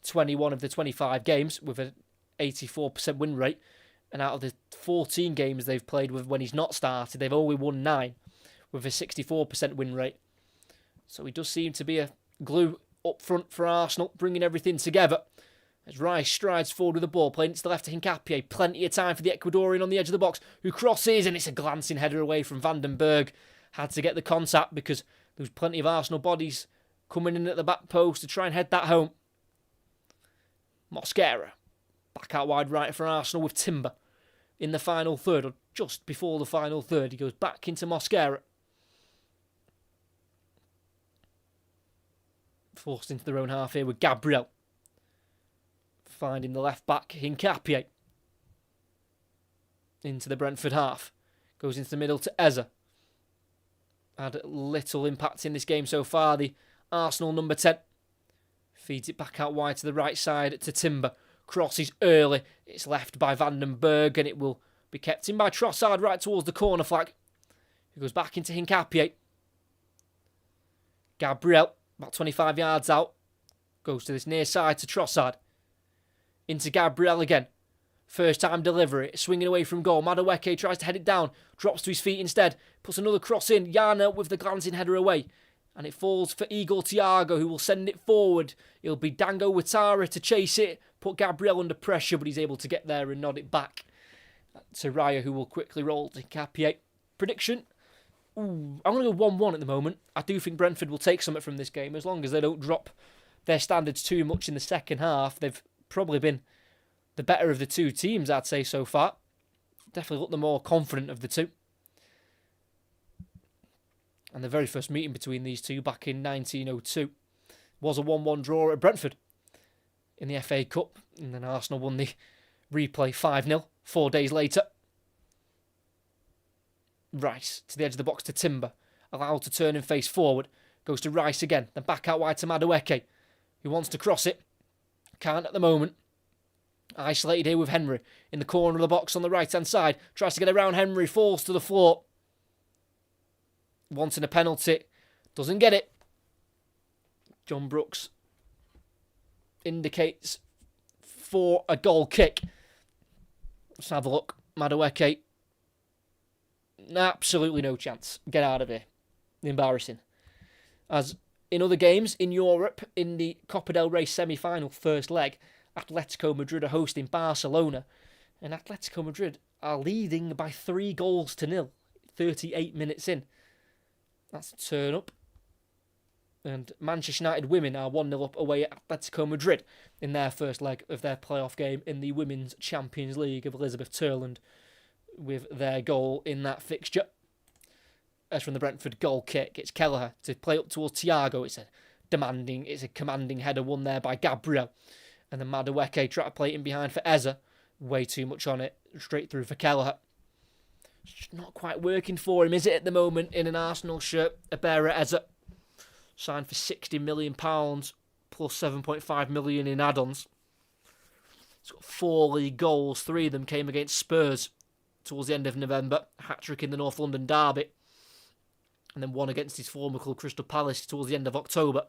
21 of the 25 games with an 84% win rate. And out of the 14 games they've played with when he's not started, they've only won 9 with a 64% win rate. So he does seem to be a glue up front for Arsenal, bringing everything together. As Rice strides forward with the ball, playing it to the left to Hincapié. Plenty of time for the Ecuadorian on the edge of the box, who crosses, and it's a glancing header away from Vandenberg. Had to get the contact because there was plenty of Arsenal bodies coming in at the back post to try and head that home. Mosquera, back out wide right for Arsenal with Timber. In the final third, or just before the final third, he goes back into Mosquera. Forced into their own half here with Gabriel. Finding the left back, Hincapié. Into the Brentford half. Goes into the middle to Eze. Had little impact in this game so far. The Arsenal number 10. Feeds it back out wide to the right side to Timber. Crosses early. It's left by Vandenberg, and it will be kept in by Trossard right towards the corner flag. He goes back into Hincapié. Gabriel, about 25 yards out. Goes to this near side to Trossard. Into Gabriel again. First time delivery. Swinging away from goal. Madueke tries to head it down. Drops to his feet instead. Puts another cross in. Yana with the glancing header away. And it falls for Igor Thiago, who will send it forward. It'll be Dango Ouattara to chase it, put Gabriel under pressure, but he's able to get there and nod it back to Raya, who will quickly roll to Hincapié. Prediction? I'm going to go 1-1 at the moment. I do think Brentford will take something from this game, as long as they don't drop their standards too much in the second half. They've probably been the better of the two teams, I'd say, so far. Definitely look the more confident of the two. And the very first meeting between these two back in 1902 was a 1-1 draw at Brentford in the FA Cup. And then Arsenal won the replay 5-0 4 days later. Rice to the edge of the box to Timber. Allowed to turn and face forward. Goes to Rice again. Then back out wide to Madueke, who wants to cross it. Can't at the moment. Isolated here with Henry in the corner of the box on the right-hand side. Tries to get around Henry. Falls to the floor. Wanting a penalty. Doesn't get it. John Brooks indicates for a goal kick. Let's have a look. Madueke. Absolutely no chance. Get out of here. Embarrassing. As in other games in Europe, in the Copa del Rey semi-final first leg, Atletico Madrid are hosting Barcelona. And Atletico Madrid are leading by 3-0 38 minutes in. That's a turn up. And Manchester United women are 1-0 up away at Atletico Madrid in their first leg of their playoff game in the Women's Champions League of Elizabeth Turland, with their goal in that fixture. As from the Brentford goal kick, it's Kelleher to play up towards Thiago. It's a commanding header won there by Gabriel. And then Madueke try to play it in behind for Eza. Way too much on it. Straight through for Kelleher. It's not quite working for him, is it, at the moment, in an Arsenal shirt? Abera Eza, signed for £60 million plus 7.5 million in add-ons. He's got 4 league goals. 3 of them came against Spurs towards the end of November. Hat-trick in the North London derby. And then 1 against his former club, Crystal Palace, towards the end of October.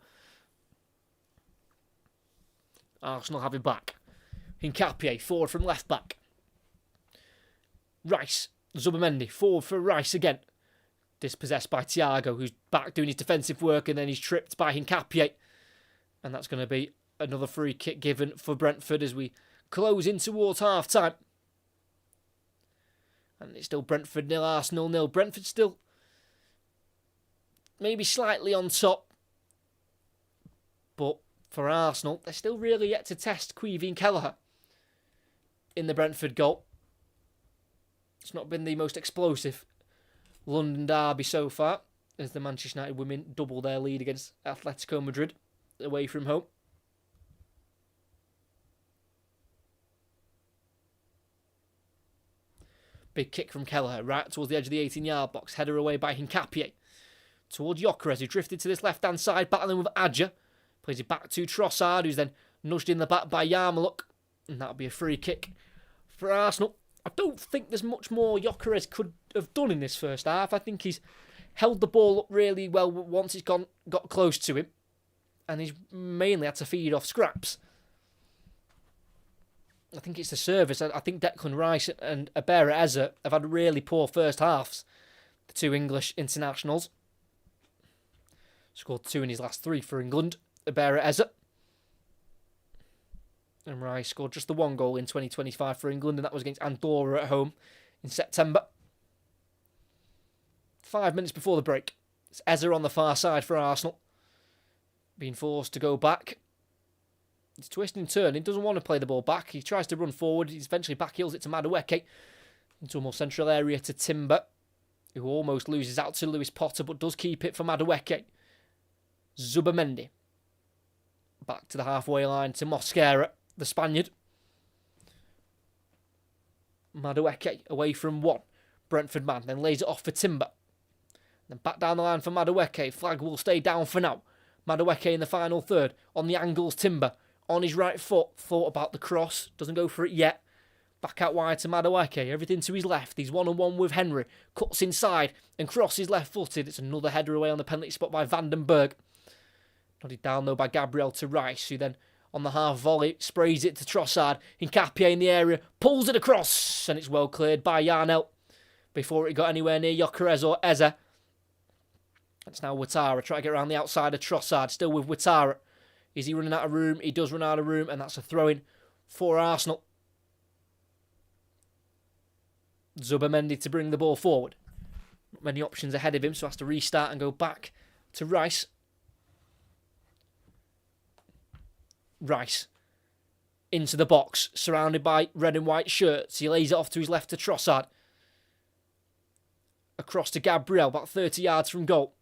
Arsenal have him back. Hincapié, forward from left back. Rice. Zubamendi, forward for Rice again. Dispossessed by Thiago, who's back doing his defensive work, and then he's tripped by Hincapié. And that's going to be another free kick given for Brentford as we close in towards half-time. And it's still Brentford 0, Arsenal 0. Brentford still maybe slightly on top. But for Arsenal, they're still really yet to test Caoimhín Kelleher in the Brentford goal. It's not been the most explosive London derby so far, as the Manchester United women double their lead against Atletico Madrid away from home. Big kick from Kelleher, right towards the edge of the 18-yard box. Header away by Hincapié. Towards Gyökeres, who drifted to this left-hand side, battling with Adja. Plays it back to Trossard, who's then nudged in the back by Yarmouk. And that'll be a free kick for Arsenal. I don't think there's much more Gyökeres could have done in this first half. I think he's held the ball up really well once it's got close to him. And he's mainly had to feed off scraps. I think it's the service. I think Declan Rice and Abera Eza have had really poor first halves. The 2 English internationals. Scored 2 in his last 3 for England. Abera Eza. And Rice scored just the 1 goal in 2025 for England, and that was against Andorra at home in September. 5 minutes before the break. It's Eza on the far side for Arsenal. Being forced to go back. He's twisting and turning. Doesn't want to play the ball back. He tries to run forward. He's eventually backheels it to Madueke. Into a more central area to Timber, who almost loses out to Lewis Potter, but does keep it for Madueke. Zubamendi. Back to the halfway line to Mosquera, the Spaniard. Madueke away from 1. Brentford man. Then lays it off for Timber. Then back down the line for Madueke. Flag will stay down for now. Madueke in the final third. On the angles, Timber. On his right foot. Thought about the cross. Doesn't go for it yet. Back out wide to Madueke. Everything to his left. He's 1-on-1 with Henry. Cuts inside and crosses left-footed. It's another header away on the penalty spot by Vandenberg. Nodded down though by Gabriel to Rice, who then on the half volley sprays it to Trossard. Hincapié in the area. Pulls it across. And it's well cleared by Yarnell before it got anywhere near Gyökeres or Eza. It's now Ouattara trying to get around the outside of Trossard. Still with Ouattara. Is he running out of room? He does run out of room, and that's a throw-in for Arsenal. Zubimendi to bring the ball forward. Not many options ahead of him, so has to restart and go back to Rice. Rice into the box, surrounded by red and white shirts. He lays it off to his left to Trossard. Across to Gabriel, about 30 yards from goal.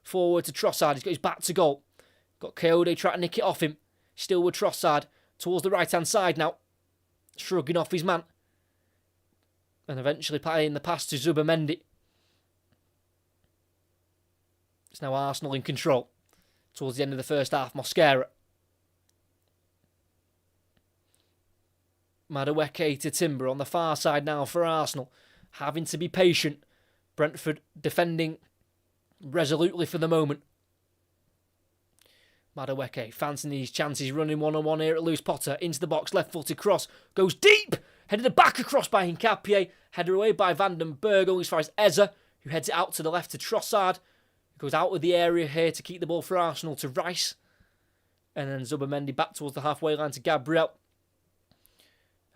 Forward to Trossard, he's got his back to goal. Got Coyote trying to nick it off him. Still with Trossard, towards the right-hand side now. Shrugging off his man. And eventually playing the pass to Zubimendi. It's now Arsenal in control. Towards the end of the first half, Mosquera. Madueke to Timber on the far side now for Arsenal. Having to be patient. Brentford defending resolutely for the moment. Madueke fancying these chances, running one-on-one here at Lewis Potter. Into the box, left-footed cross. Goes deep! Headed the back across by Hincapié. Headed away by Van den Berg, only as far as Eza, who heads it out to the left to Trossard. Goes out of the area here to keep the ball for Arsenal to Rice. And then Zubimendi back towards the halfway line to Gabriel.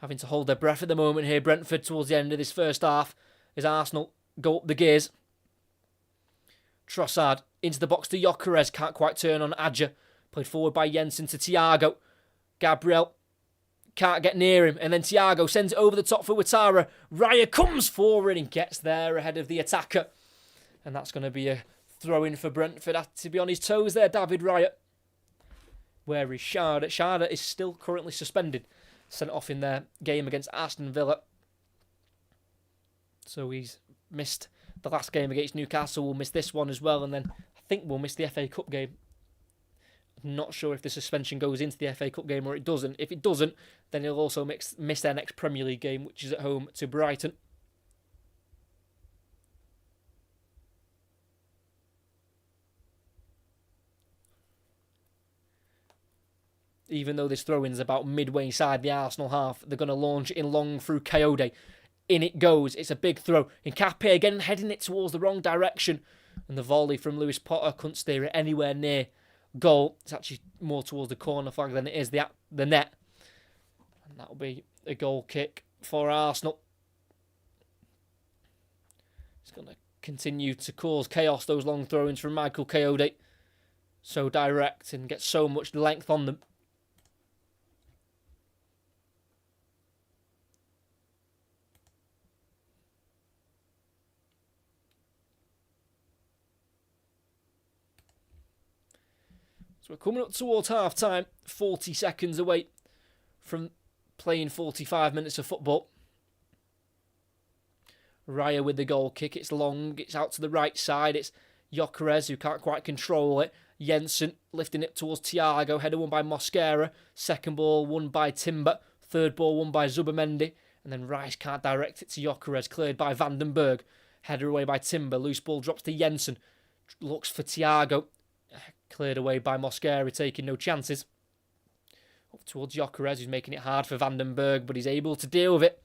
Having to hold their breath at the moment here, Brentford, towards the end of this first half, as Arsenal go up the gears. Trossard into the box to Gyökeres, can't quite turn on Adja. Played forward by Jensen to Thiago. Gabriel can't get near him, and then Thiago sends it over the top for Ouattara. Raya comes forward and gets there ahead of the attacker. And that's going to be a throw-in for Brentford. Had to be on his toes there, David Raya. Where is Schade? Schade is still currently suspended. Sent off in their game against Aston Villa. So he's missed the last game against Newcastle. We'll miss this one as well. And then I think we'll miss the FA Cup game. I'm not sure if the suspension goes into the FA Cup game or it doesn't. If it doesn't, then he'll also miss their next Premier League game, which is at home to Brighton. Even though this throw-in's about midway inside the Arsenal half, they're going to launch it in long through Coyote. In it goes. It's a big throw. Hincapié again heading it towards the wrong direction. And the volley from Lewis Potter couldn't steer it anywhere near goal. It's actually more towards the corner flag than it is the net. And that'll be a goal kick for Arsenal. It's going to continue to cause chaos, those long throw-ins from Michael Coyote. So direct and get so much length on them. So we're coming up towards half-time, 40 seconds away from playing 45 minutes of football. Raya with the goal kick. It's long. It's out to the right side. It's Gyökeres who can't quite control it. Jensen lifting it towards Thiago. Header won by Mosquera. Second ball won by Timber. Third ball won by Zubimendi. And then Rice can't direct it to Gyökeres. Cleared by Van den Berg. Header away by Timber. Loose ball drops to Jensen. Looks for Thiago. Cleared away by Mosquera, taking no chances. Up towards Gyökeres, who's making it hard for Van den Berg, but he's able to deal with it.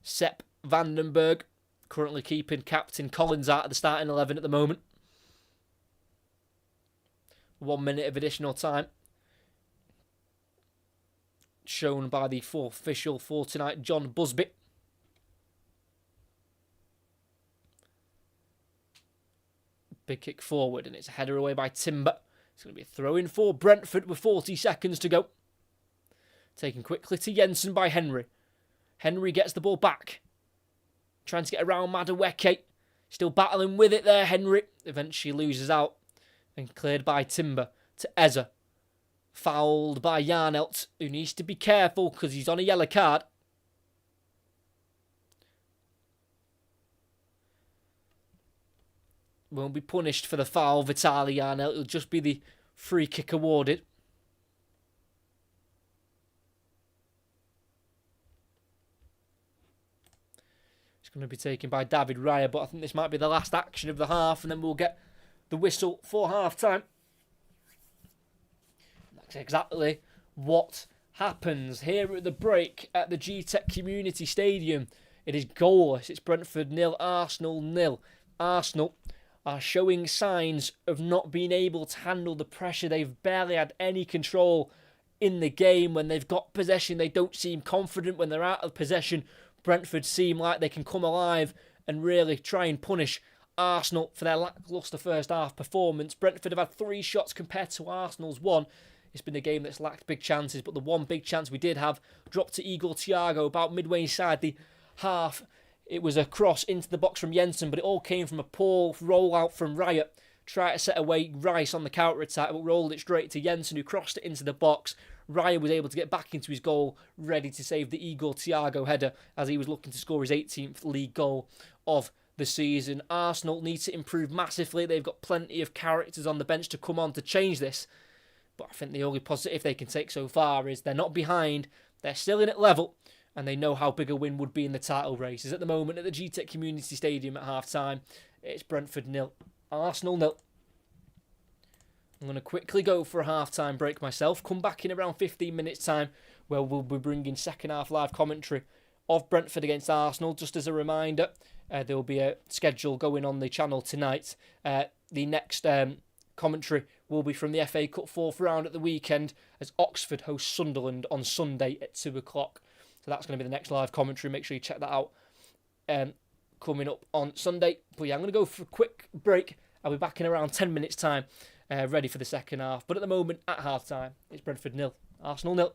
Sepp Van den Berg, currently keeping captain Collins out of the starting 11 at the moment. 1 minute of additional time. Shown by the fourth official for tonight, John Busby. Big kick forward, and it's a header away by Timber. It's going to be a throw-in for Brentford with 40 seconds to go. Taken quickly to Jensen by Henry. Henry gets the ball back. Trying to get around Madueke. Still battling with it there, Henry. Eventually loses out. And cleared by Timber to Eza. Fouled by Yarnelt, who needs to be careful because he's on a yellow card. Won't be punished for the foul, Vitaly Yarnelt. It'll just be the free kick awarded. It's going to be taken by David Raya, but I think this might be the last action of the half, and then we'll get the whistle for half-time. That's exactly what happens here at the break at the G-Tech Community Stadium. It is goalless. It's Brentford 0, Arsenal 0. Arsenal are showing signs of not being able to handle the pressure. They've barely had any control in the game. When they've got possession, they don't seem confident. When they're out of possession, Brentford seem like they can come alive and really try and punish Arsenal for their lacklustre first half performance. Brentford have had 3 shots compared to Arsenal's 1. It's been a game that's lacked big chances, but the one big chance we did have dropped to Igor Thiago about midway inside the half. It was a cross into the box from Jensen, but it all came from a poor rollout from Riot. Tried to set away Rice on the counter-attack, but rolled it straight to Jensen, who crossed it into the box. Raya was able to get back into his goal, ready to save the Igor Thiago header as he was looking to score his 18th league goal of the season. Arsenal need to improve massively. They've got plenty of characters on the bench to come on to change this. But I think the only positive they can take so far is they're not behind, they're still in at level, and they know how big a win would be in the title races. At the moment, at the GTEC Community Stadium at half-time, it's Brentford 0, Arsenal 0. I'm going to quickly go for a half-time break myself, come back in around 15 minutes' time, where we'll be bringing second-half live commentary of Brentford against Arsenal. Just as a reminder, there will be a schedule going on the channel tonight. The next commentary will be from the FA Cup 4th round at the weekend as Oxford host Sunderland on Sunday at 2 o'clock. So that's going to be the next live commentary. Make sure you check that out coming up on Sunday. But yeah, I'm going to go for a quick break. I'll be back in around 10 minutes' time, ready for the second half. But at the moment, at half-time, it's Brentford 0, Arsenal 0.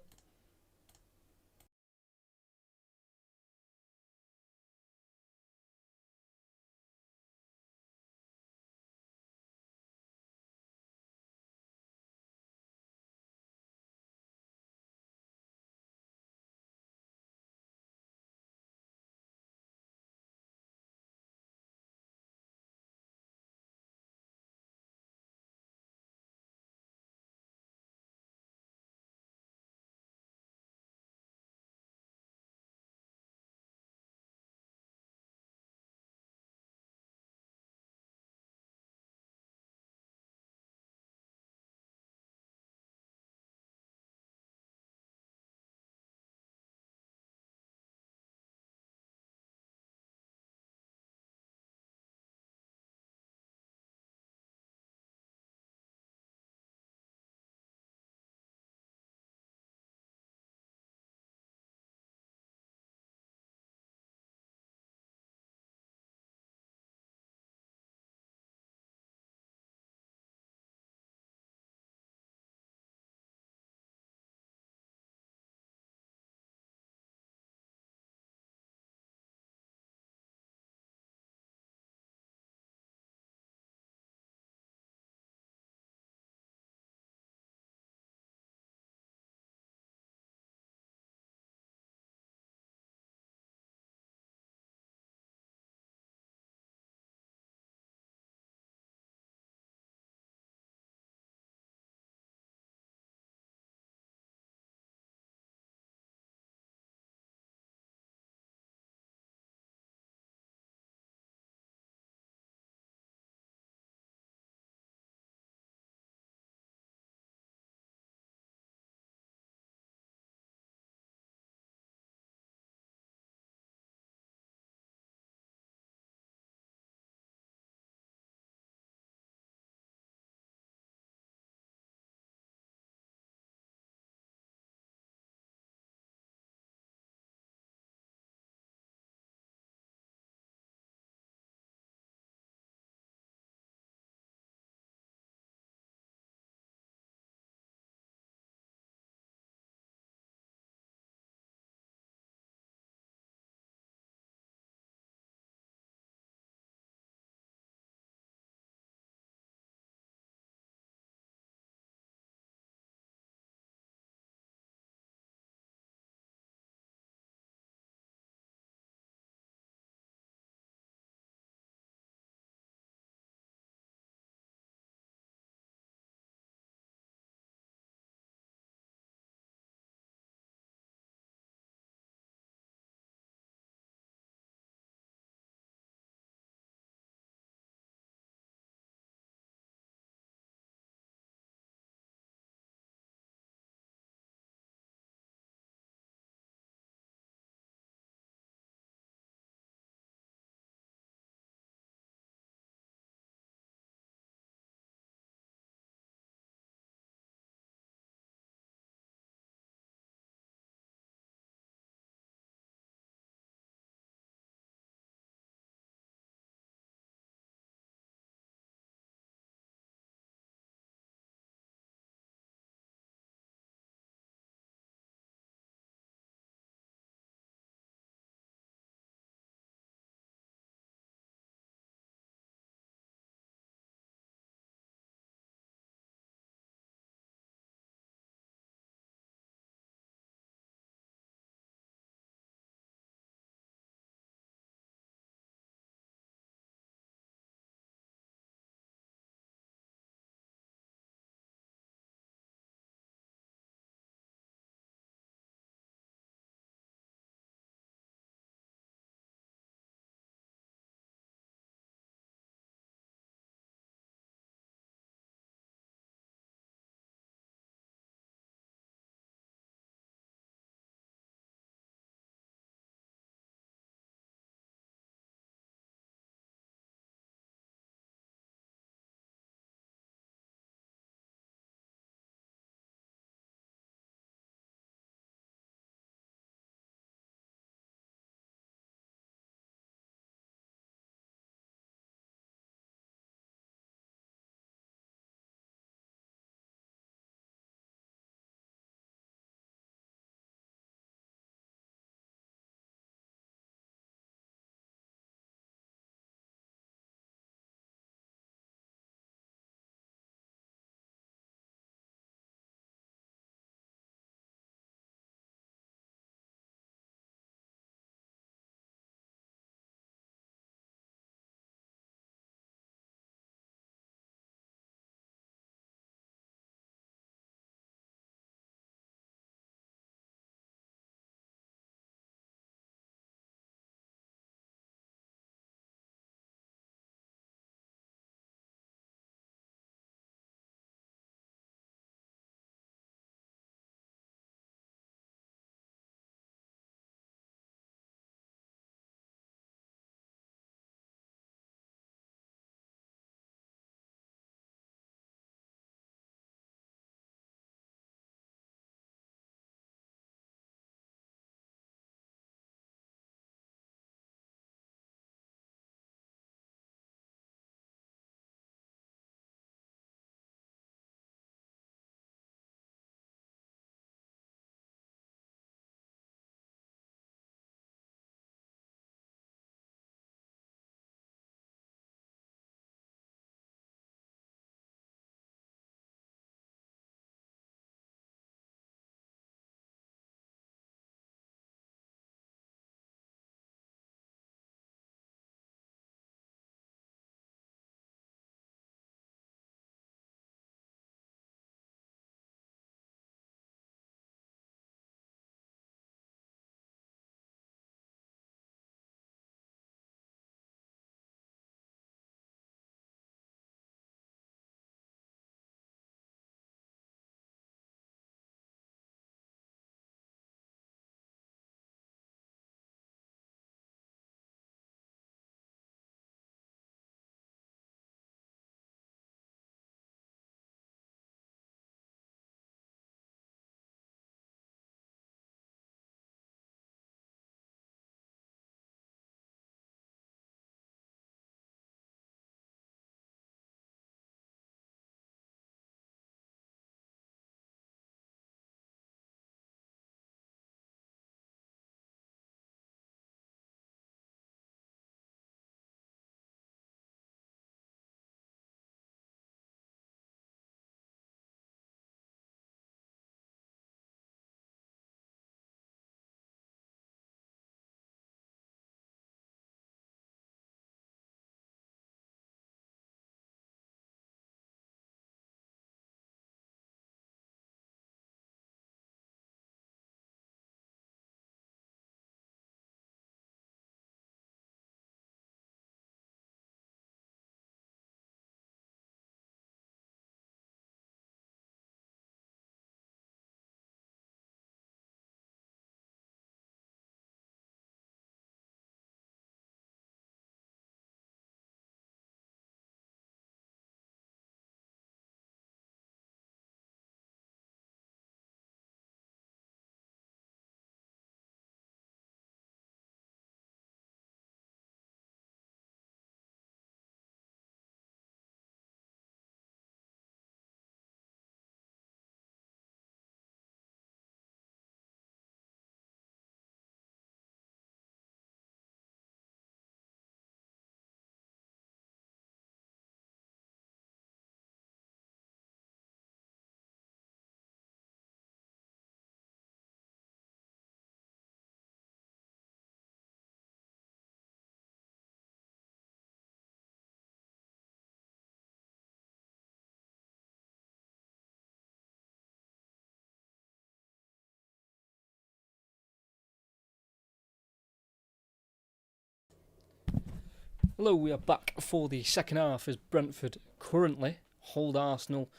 Hello, we are back for the second half as Brentford currently hold Arsenal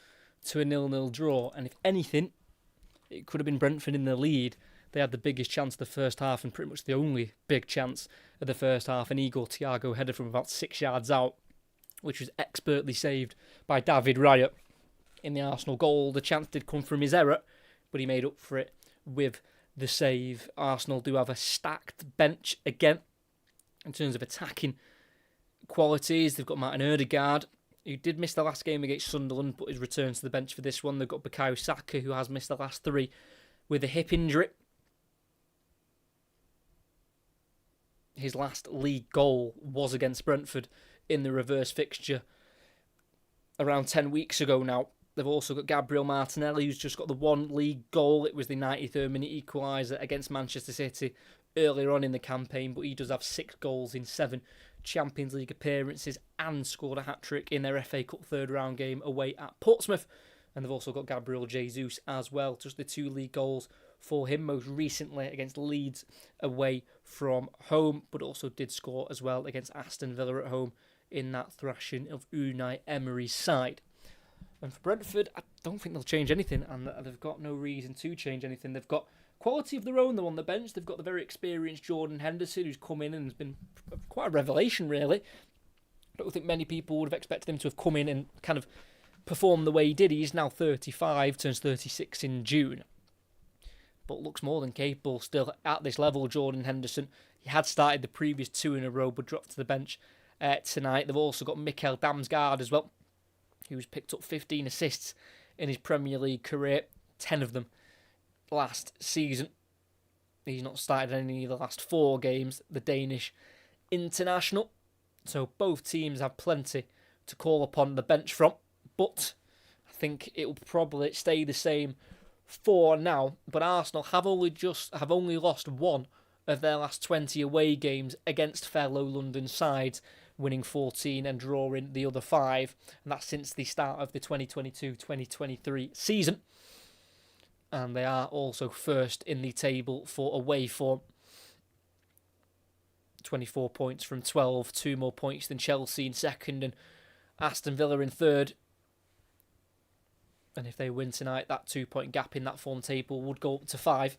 to a 0-0 draw. And if anything, it could have been Brentford in the lead. They had the biggest chance of the first half and pretty much the only big chance of the first half. An Igor Thiago header from about 6 yards out, which was expertly saved by David Raya in the Arsenal goal. The chance did come from his error, but he made up for it with the save. Arsenal do have a stacked bench again in terms of attacking qualities. They've got Martin Odegaard, who did miss the last game against Sunderland, but is returned to the bench for this one. They've got Bukayo Saka, who has missed the last 3 with a hip injury. His last league goal was against Brentford in the reverse fixture around 10 weeks ago now. They've also got Gabriel Martinelli, who's just got the 1 league goal. It was the 93rd minute equaliser against Manchester City earlier on in the campaign, but he does have 6 goals in 7 Champions League appearances and scored a hat-trick in their FA Cup third round game away at Portsmouth. And they've also got Gabriel Jesus as well, just the 2 league goals for him, most recently against Leeds away from home, but also did score as well against Aston Villa at home in that thrashing of Unai Emery's side. And for Brentford, I don't think they'll change anything, and they've got no reason to change anything. They've got quality of their own, though, on the bench. They've got the very experienced Jordan Henderson, who's come in and has been quite a revelation, really. I don't think many people would have expected him to have come in and kind of performed the way he did. He's now 35, turns 36 in June, but looks more than capable still at this level. Jordan Henderson, he had started the previous 2 in a row, but dropped to the bench tonight. They've also got Mikkel Damsgaard as well, who's picked up 15 assists in his Premier League career, 10 of them last season. He's not started any of the last 4 games, the Danish international. So both teams have plenty to call upon the bench from, but I think it will probably stay the same for now. But Arsenal have only lost 1 of their last 20 away games against fellow London sides, winning 14 and drawing the other 5, and that's since the start of the 2022-2023 season. And they are also first in the table for away form. 24 points from 12, 2 more points than Chelsea in second and Aston Villa in third. And if they win tonight, that 2-point gap in that form table would go up to 5.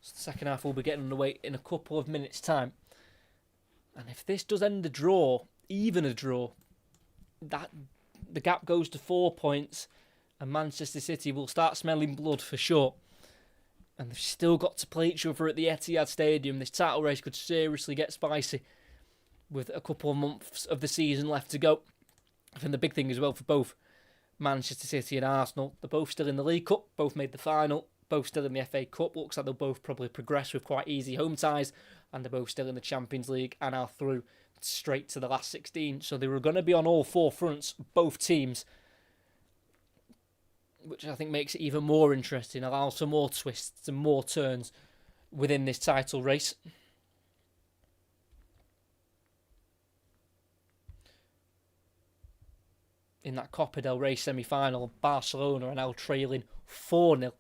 So the second half will be getting underway in a couple of minutes' time. And if this does end a draw, even a draw, that the gap goes to 4 points and Manchester City will start smelling blood for sure. And they've still got to play each other at the Etihad Stadium. This title race could seriously get spicy with a couple of months of the season left to go. I think the big thing as well for both Manchester City and Arsenal, they're both still in the League Cup, both made the final, both still in the FA Cup. Looks like they'll both probably progress with quite easy home ties, and they're both still in the Champions League and are through straight to the last 16. So they were going to be on all 4 fronts, both teams, which I think makes it even more interesting, allows some more twists and more turns within this title race. In that Copa del Rey semi-final, Barcelona are now trailing 4-0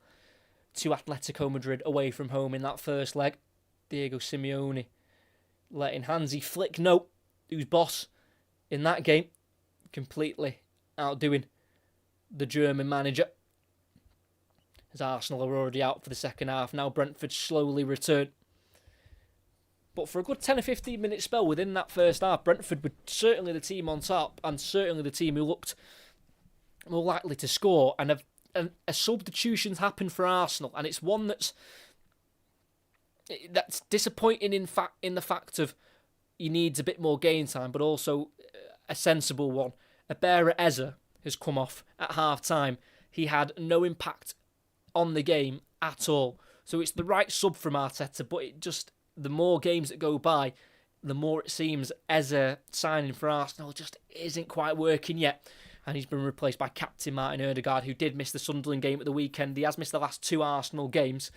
to Atletico Madrid away from home in that first leg. Diego Simeone letting Hansi Flick know who's boss in that game, completely outdoing the German manager. As Arsenal are already out for the second half, now Brentford slowly return. But for a good 10 or 15 minute spell within that first half, Brentford were certainly the team on top and certainly the team who looked more likely to score. And a substitution's happened for Arsenal, and it's one that's disappointing in the fact of he needs a bit more game time, but also a sensible one. Abera Eze has come off at half time. He had no impact on the game at all. So it's the right sub from Arteta, but the more games that go by, the more it seems Eze signing for Arsenal just isn't quite working yet. And he's been replaced by captain Martin Odegaard, who did miss the Sunderland game at the weekend. He has missed the last 2 Arsenal games,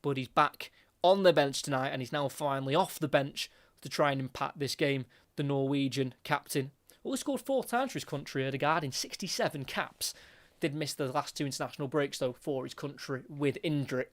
but he's back on the bench tonight, and he's now finally off the bench to try and impact this game. The Norwegian captain, only scored 4 times for his country, Ødegaard, in 67 caps. Did miss the last 2 international breaks, though, for his country with injury.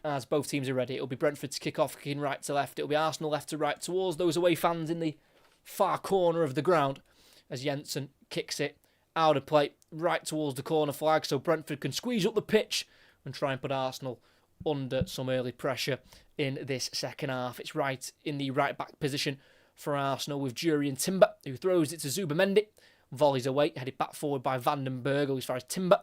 As both teams are ready, it'll be Brentford to kick off, kicking right to left. It'll be Arsenal left to right towards those away fans in the far corner of the ground, as Jensen kicks it out of play right towards the corner flag, so Brentford can squeeze up the pitch and try and put Arsenal under some early pressure in this second half. It's right in the right back position for Arsenal with Jurien Timber, who throws it to Zubamendi. Volleys away, headed back forward by Vandenberg as far as Timber.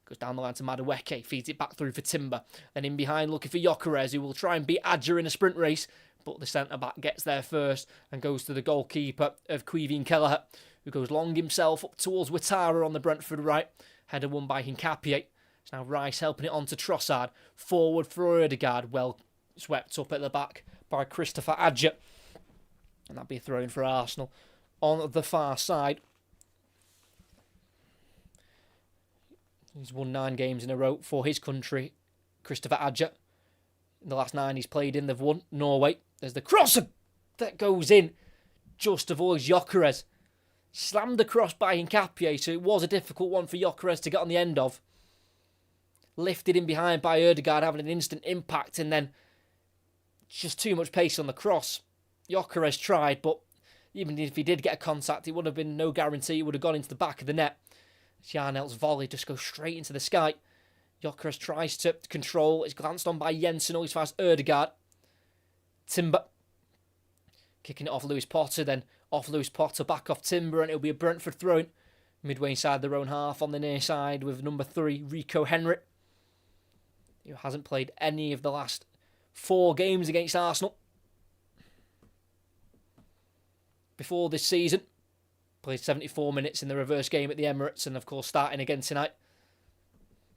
Goes down the line to Madueke, feeds it back through for Timber. Then in behind looking for Gyökeres, who will try and beat Adja in a sprint race, but the centre-back gets there first and goes to the goalkeeper of Quivin Kelleher, who goes long himself up towards Ouattara on the Brentford right. Header won by Hincapié. It's now Rice helping it on to Trossard. Forward for Ødegaard, well swept up at the back by Christopher Adja. And that'll be a throw-in for Arsenal on the far side. He's won 9 games in a row for his country, Christopher Adja. In the last 9 he's played in, they've won. Norway, there's the cross that goes in. Just avoids Gyökeres. Slammed across by Hincapié, so it was a difficult one for Gyökeres to get on the end of. Lifted in behind by Ødegaard, having an instant impact, and then just too much pace on the cross. Gyökeres tried, but even if he did get a contact, it would have been no guarantee it would have gone into the back of the net. Jarnel's volley just goes straight into the sky. Gyökeres tries to control. It's glanced on by Jensen, as far as Ødegaard. Timber. Kicking it off Lewis Potter, then off Lewis Potter, back off Timber, and it'll be a Brentford throw-in. Midway inside their own half on the near side with number 3, Rico Henry, who hasn't played any of the last 4 games against Arsenal before this season. Played 74 minutes in the reverse game at the Emirates, and of course starting again tonight.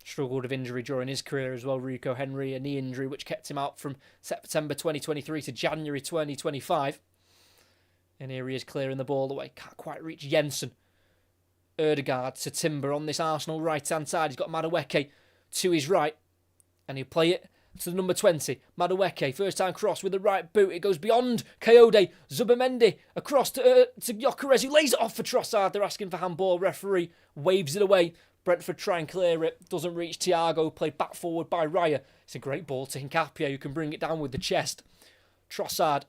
Struggled with injury during his career as well, Rico Henry, a knee injury which kept him out from September 2023 to January 2025. And here he is clearing the ball away. Can't quite reach Jensen. Ødegaard to Timber on this Arsenal right-hand side. He's got Madueke to his right. And he'll play it to the number 20. Madueke, first time cross with the right boot. It goes beyond Kayode. Zubamendi across to Gyökeres, who lays it off for Trossard. They're asking for handball. Referee waves it away. Brentford try and clear it. Doesn't reach Thiago. Played back forward by Raya. It's a great ball to Hincapié, who can bring it down with the chest. Trossard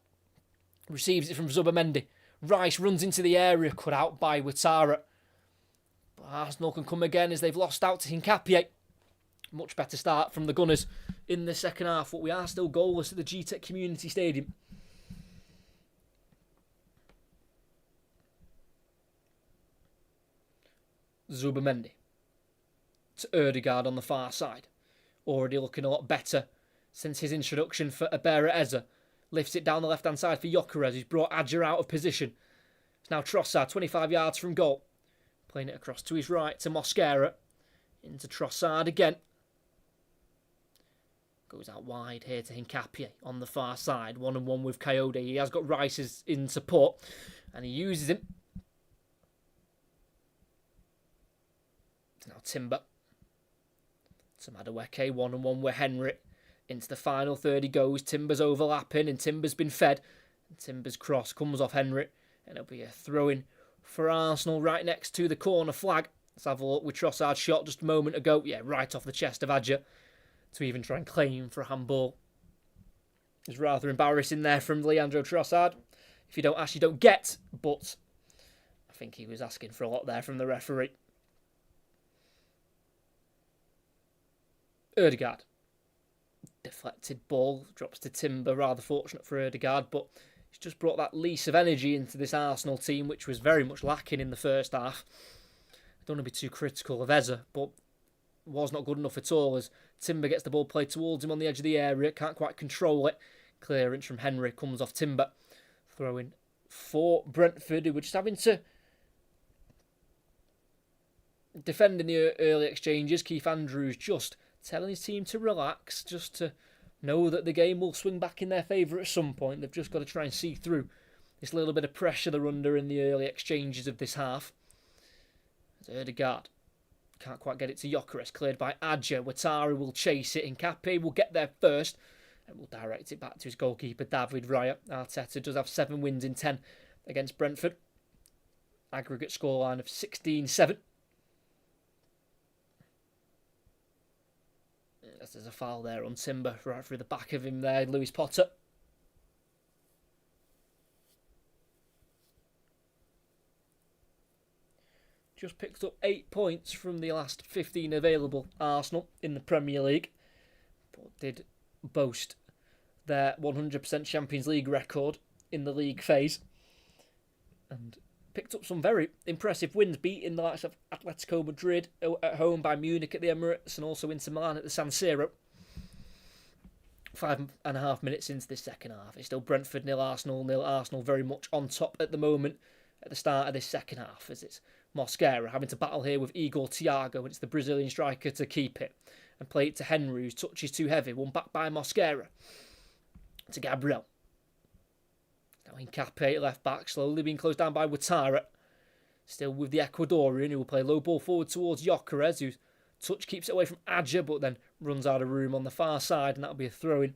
receives it from Zubamendi. Rice runs into the area, cut out by Ouattara. But Arsenal can come again as they've lost out to Hincapié. Much better start from the Gunners in the second half, but we are still goalless at the G-Tech Community Stadium. Zubamendi to Ødegaard on the far side. Already looking a lot better since his introduction for Abera Eza. Lifts it down the left-hand side for Gyökeres, who's brought Adja out of position. It's now Trossard, 25 yards from goal. Playing it across to his right to Mosquera. Into Trossard again. Goes out wide here to Hincapié on the far side. 1-on-1 with Kayode. He has got Rice in support. And he uses him. It's now Timber. To Madueke. 1-on-1 with Henry. Into the final third he goes. Timber's overlapping and Timber's been fed. And Timber's cross comes off Henry. And it'll be a throw-in for Arsenal right next to the corner flag. Let's have a look with Trossard's shot just a moment ago. Yeah, right off the chest of Adja. To even try and claim for a handball. It's rather embarrassing there from Leandro Trossard. If you don't ask, you don't get. But I think he was asking for a lot there from the referee. Ødegaard. Deflected ball. Drops to Timber. Rather fortunate for Ødegaard. But he's just brought that lease of energy into this Arsenal team, which was very much lacking in the first half. I don't want to be too critical of Eza, but was not good enough at all as Timber gets the ball played towards him on the edge of the area. Can't quite control it. Clearance from Henry comes off Timber. Throwing for Brentford, who were just having to defend in the early exchanges. Keith Andrews just telling his team to relax, just to know that the game will swing back in their favour at some point. They've just got to try and see through this little bit of pressure they're under in the early exchanges of this half. Ødegaard can't quite get it to Gyökeres, cleared by Adja. Ouattara will chase it. Hincapié will get there first, And we'll direct it back to his goalkeeper, David Raya. Arteta does have 7 wins in 10 against Brentford. Aggregate scoreline of 16-7. As there's a foul there on Timber, right through the back of him there, Lewis Potter. Just picked up 8 points from the last 15 available, Arsenal, in the Premier League. But did boast their 100% Champions League record in the league phase. And picked up some very impressive wins, beating the likes of Atletico Madrid at home, by Munich at the Emirates, and also Inter Milan at the San Siro. 5.5 minutes into this second half. It's still Brentford 0, Arsenal 0. Arsenal very much on top at the moment at the start of this second half, as it's Mosquera having to battle here with Igor Thiago, and it's the Brazilian striker to keep it and play it to Henry, whose touch is too heavy. One back by Mosquera to Gabriel. Now Hincapié, left back, slowly being closed down by Ouattara. Still with the Ecuadorian, who will play low ball forward towards Gyökeres, whose touch keeps it away from Adja, but then runs out of room on the far side, and that'll be a throw-in.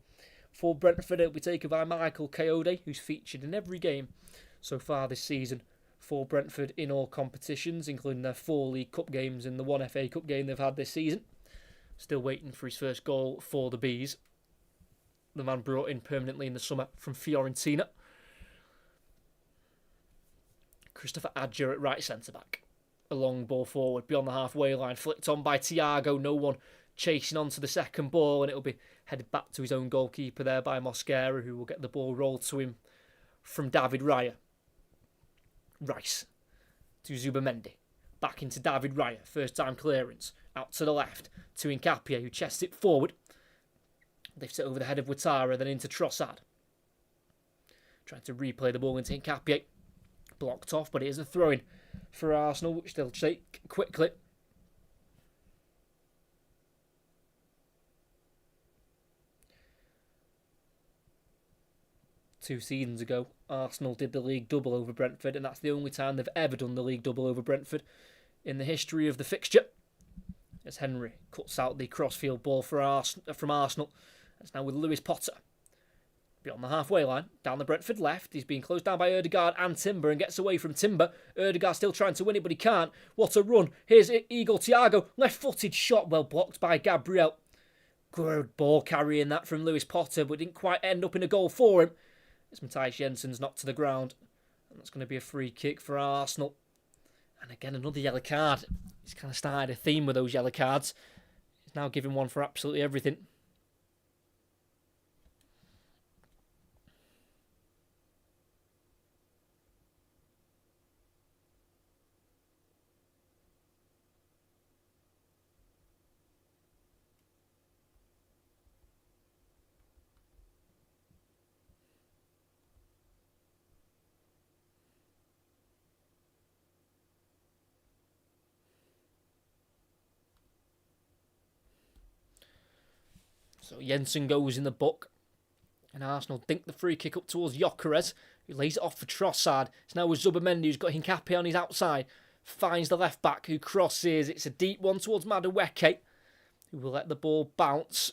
For Brentford, it'll be taken by Michael Kayode, who's featured in every game so far this season for Brentford in all competitions, including their 4 League Cup games and the 1 FA Cup game they've had this season. Still waiting for his first goal for the Bees. The man brought in permanently in the summer from Fiorentina. Christopher Adja at right centre-back. A long ball forward beyond the halfway line, flicked on by Thiago. No one chasing on to the second ball, and it'll be headed back to his own goalkeeper there by Mosquera, who will get the ball rolled to him from David Raya. Rice to Zubamendi. Back into David Raya. First time clearance. Out to the left to Hincapié, who chests it forward. Lifts it over the head of Ouattara, then into Trossard. Trying to replay the ball into Hincapié. Blocked off, but it is a throw-in for Arsenal, which they'll take quickly. Two seasons ago, Arsenal did the league double over Brentford, and that's the only time they've ever done the league double over Brentford in the history of the fixture. As Henry cuts out the crossfield ball from Arsenal. It's now with Lewis Potter. Beyond the halfway line, down the Brentford left. He's being closed down by Ødegaard and Timber, and gets away from Timber. Ødegaard still trying to win it, but he can't. What a run. Here's Igor Thiago. Left-footed shot, well blocked by Gabriel. Good ball carrying that from Lewis Potter, but didn't quite end up in a goal for him. It's Matthijs Jensen's knocked to the ground. And that's going to be a free kick for Arsenal. And again, another yellow card. He's kind of started a theme with those yellow cards. He's now giving one for absolutely everything. So Jensen goes in the book. And Arsenal dink the free kick up towards Gyökeres, who lays it off for Trossard. It's now with Zubamendi, who's got Hincapié on his outside. Finds the left back, who crosses. It's a deep one towards Madueke, who will let the ball bounce.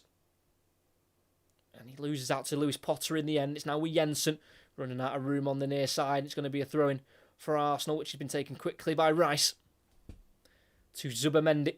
And he loses out to Lewis Potter in the end. It's now with Jensen, running out of room on the near side. It's going to be a throw-in for Arsenal, which has been taken quickly by Rice. To Zubamendi.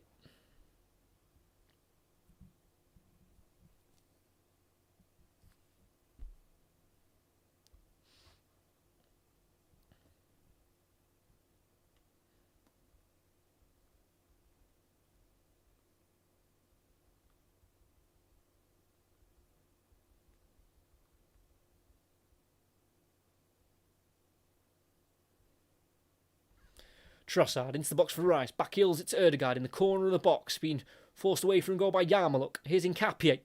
Trossard into the box for Rice. Back heels it to Ødegaard in the corner of the box. Being forced away from goal by Yarmouk. Here's Hincapié.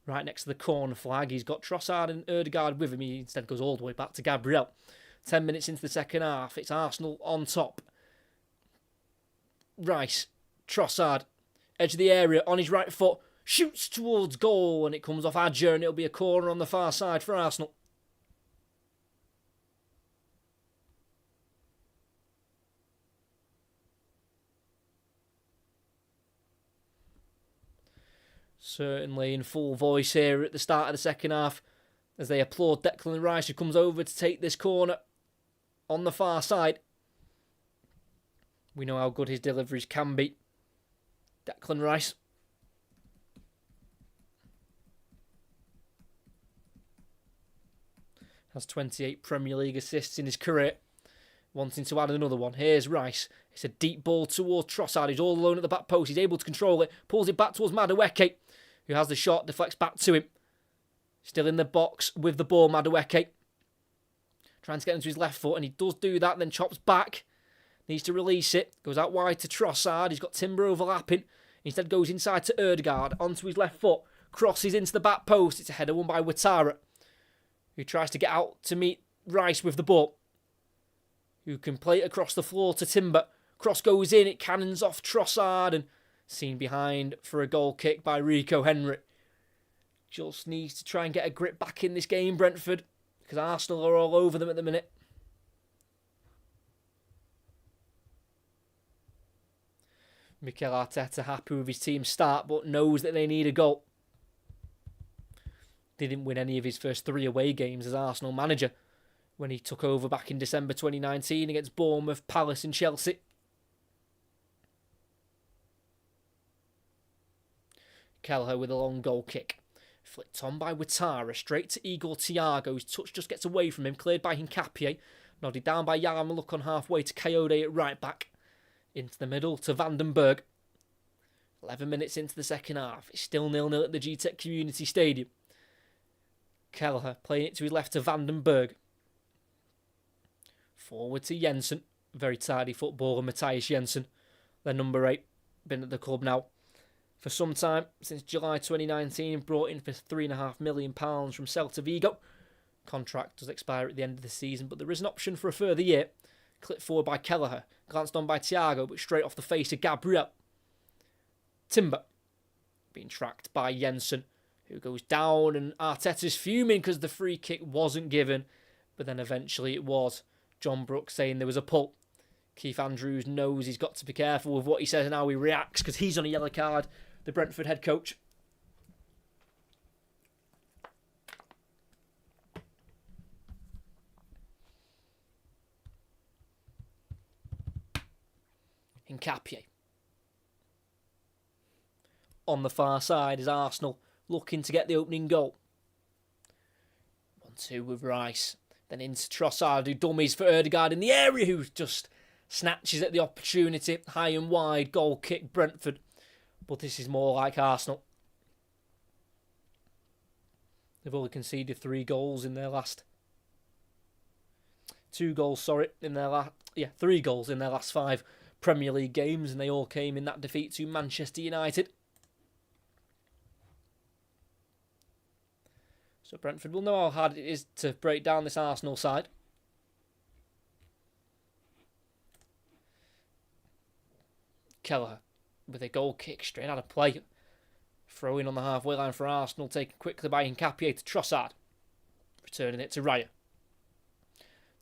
Right next to the corner flag. He's got Trossard and Ødegaard with him. He instead goes all the way back to Gabriel. 10 minutes into the second half. It's Arsenal on top. Rice. Trossard. Edge of the area on his right foot. Shoots towards goal, and it comes off Adja, and it'll be a corner on the far side for Arsenal. Certainly in full voice here at the start of the second half as they applaud Declan Rice, who comes over to take this corner on the far side. We know how good his deliveries can be. Declan Rice. Has 28 Premier League assists in his career. Wanting to add another one. Here's Rice. It's a deep ball towards Trossard. He's all alone at the back post. He's able to control it. Pulls it back towards Madueke, who has the shot. Deflects back to him. Still in the box with the ball, Madueke. Trying to get into his left foot, and he does do that, then chops back. Needs to release it. Goes out wide to Trossard. He's got Timber overlapping. Instead goes inside to Ødegaard. Onto his left foot. Crosses into the back post. It's a header won by Ouattara, who tries to get out to meet Rice with the ball, who can play it across the floor to Timber. Cross goes in. It cannons off Trossard and seen behind for a goal kick by Rico Henry. Just needs to try and get a grip back in this game, Brentford, because Arsenal are all over them at the minute. Mikel Arteta happy with his team's start, but knows that they need a goal. Didn't win any of his first 3 away games as Arsenal manager when he took over back in December 2019 against Bournemouth, Palace and Chelsea. Kelleher with a long goal kick. Flicked on by Ouattara, straight to Igor Thiago. His touch just gets away from him, cleared by Hincapié. Nodded down by Yarmouk on halfway to Coyote at right back. Into the middle to Vandenberg. 11 minutes into the second half. It's still 0-0 at the G-Tech Community Stadium. Kelleher playing it to his left to Vandenberg. Forward to Jensen. Very tidy footballer, Matthias Jensen. Their number 8. Been at the club now for some time, since July 2019, brought in for £3.5 million from Celta Vigo. Contract does expire at the end of the season, but there is an option for a further year. Clipped forward by Kelleher, glanced on by Thiago, but straight off the face of Gabriel. Timber being tracked by Jensen, who goes down, and Arteta's fuming because the free kick wasn't given, but then eventually it was. John Brooks saying there was a pull. Keith Andrews knows he's got to be careful with what he says and how he reacts because he's on a yellow card, the Brentford head coach. Hincapié. On the far side is Arsenal looking to get the opening goal. 1-2 with Rice. Then into Trossard, who dummies for Ødegaard in the area, who just snatches at the opportunity. High and wide, goal kick, Brentford. But this is more like Arsenal. They've only conceded 3 goals in their last... 2 goals, sorry, in their last... 3 goals in their last 5 Premier League games, and they all came in that defeat to Manchester United. So Brentford will know how hard it is to break down this Arsenal side. Kelleher with a goal kick straight out of play. Throw in on the halfway line for Arsenal, taken quickly by Hincapié to Trossard. Returning it to Raya.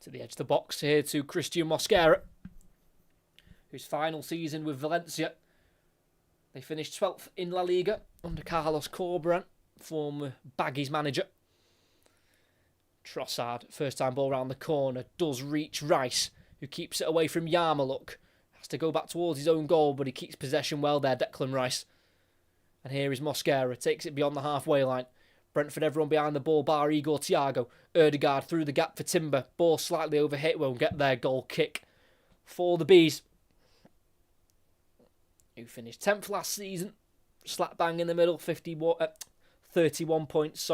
To the edge of the box here to Christian Mosquera, whose final season with Valencia. They finished 12th in La Liga under Carlos Corberán, former Baggies manager. Trossard, first time ball round the corner, does reach Rice, who keeps it away from Yarmouk. Has to go back towards his own goal, but he keeps possession well there, Declan Rice. And here is Mosquera, takes it beyond the halfway line. Brentford, everyone behind the ball, bar Igor Thiago. Ødegaard through the gap for Timber. Ball slightly overhit, won't get their goal kick for the Bees, who finished 10th last season. Slap bang in the middle, 31 points,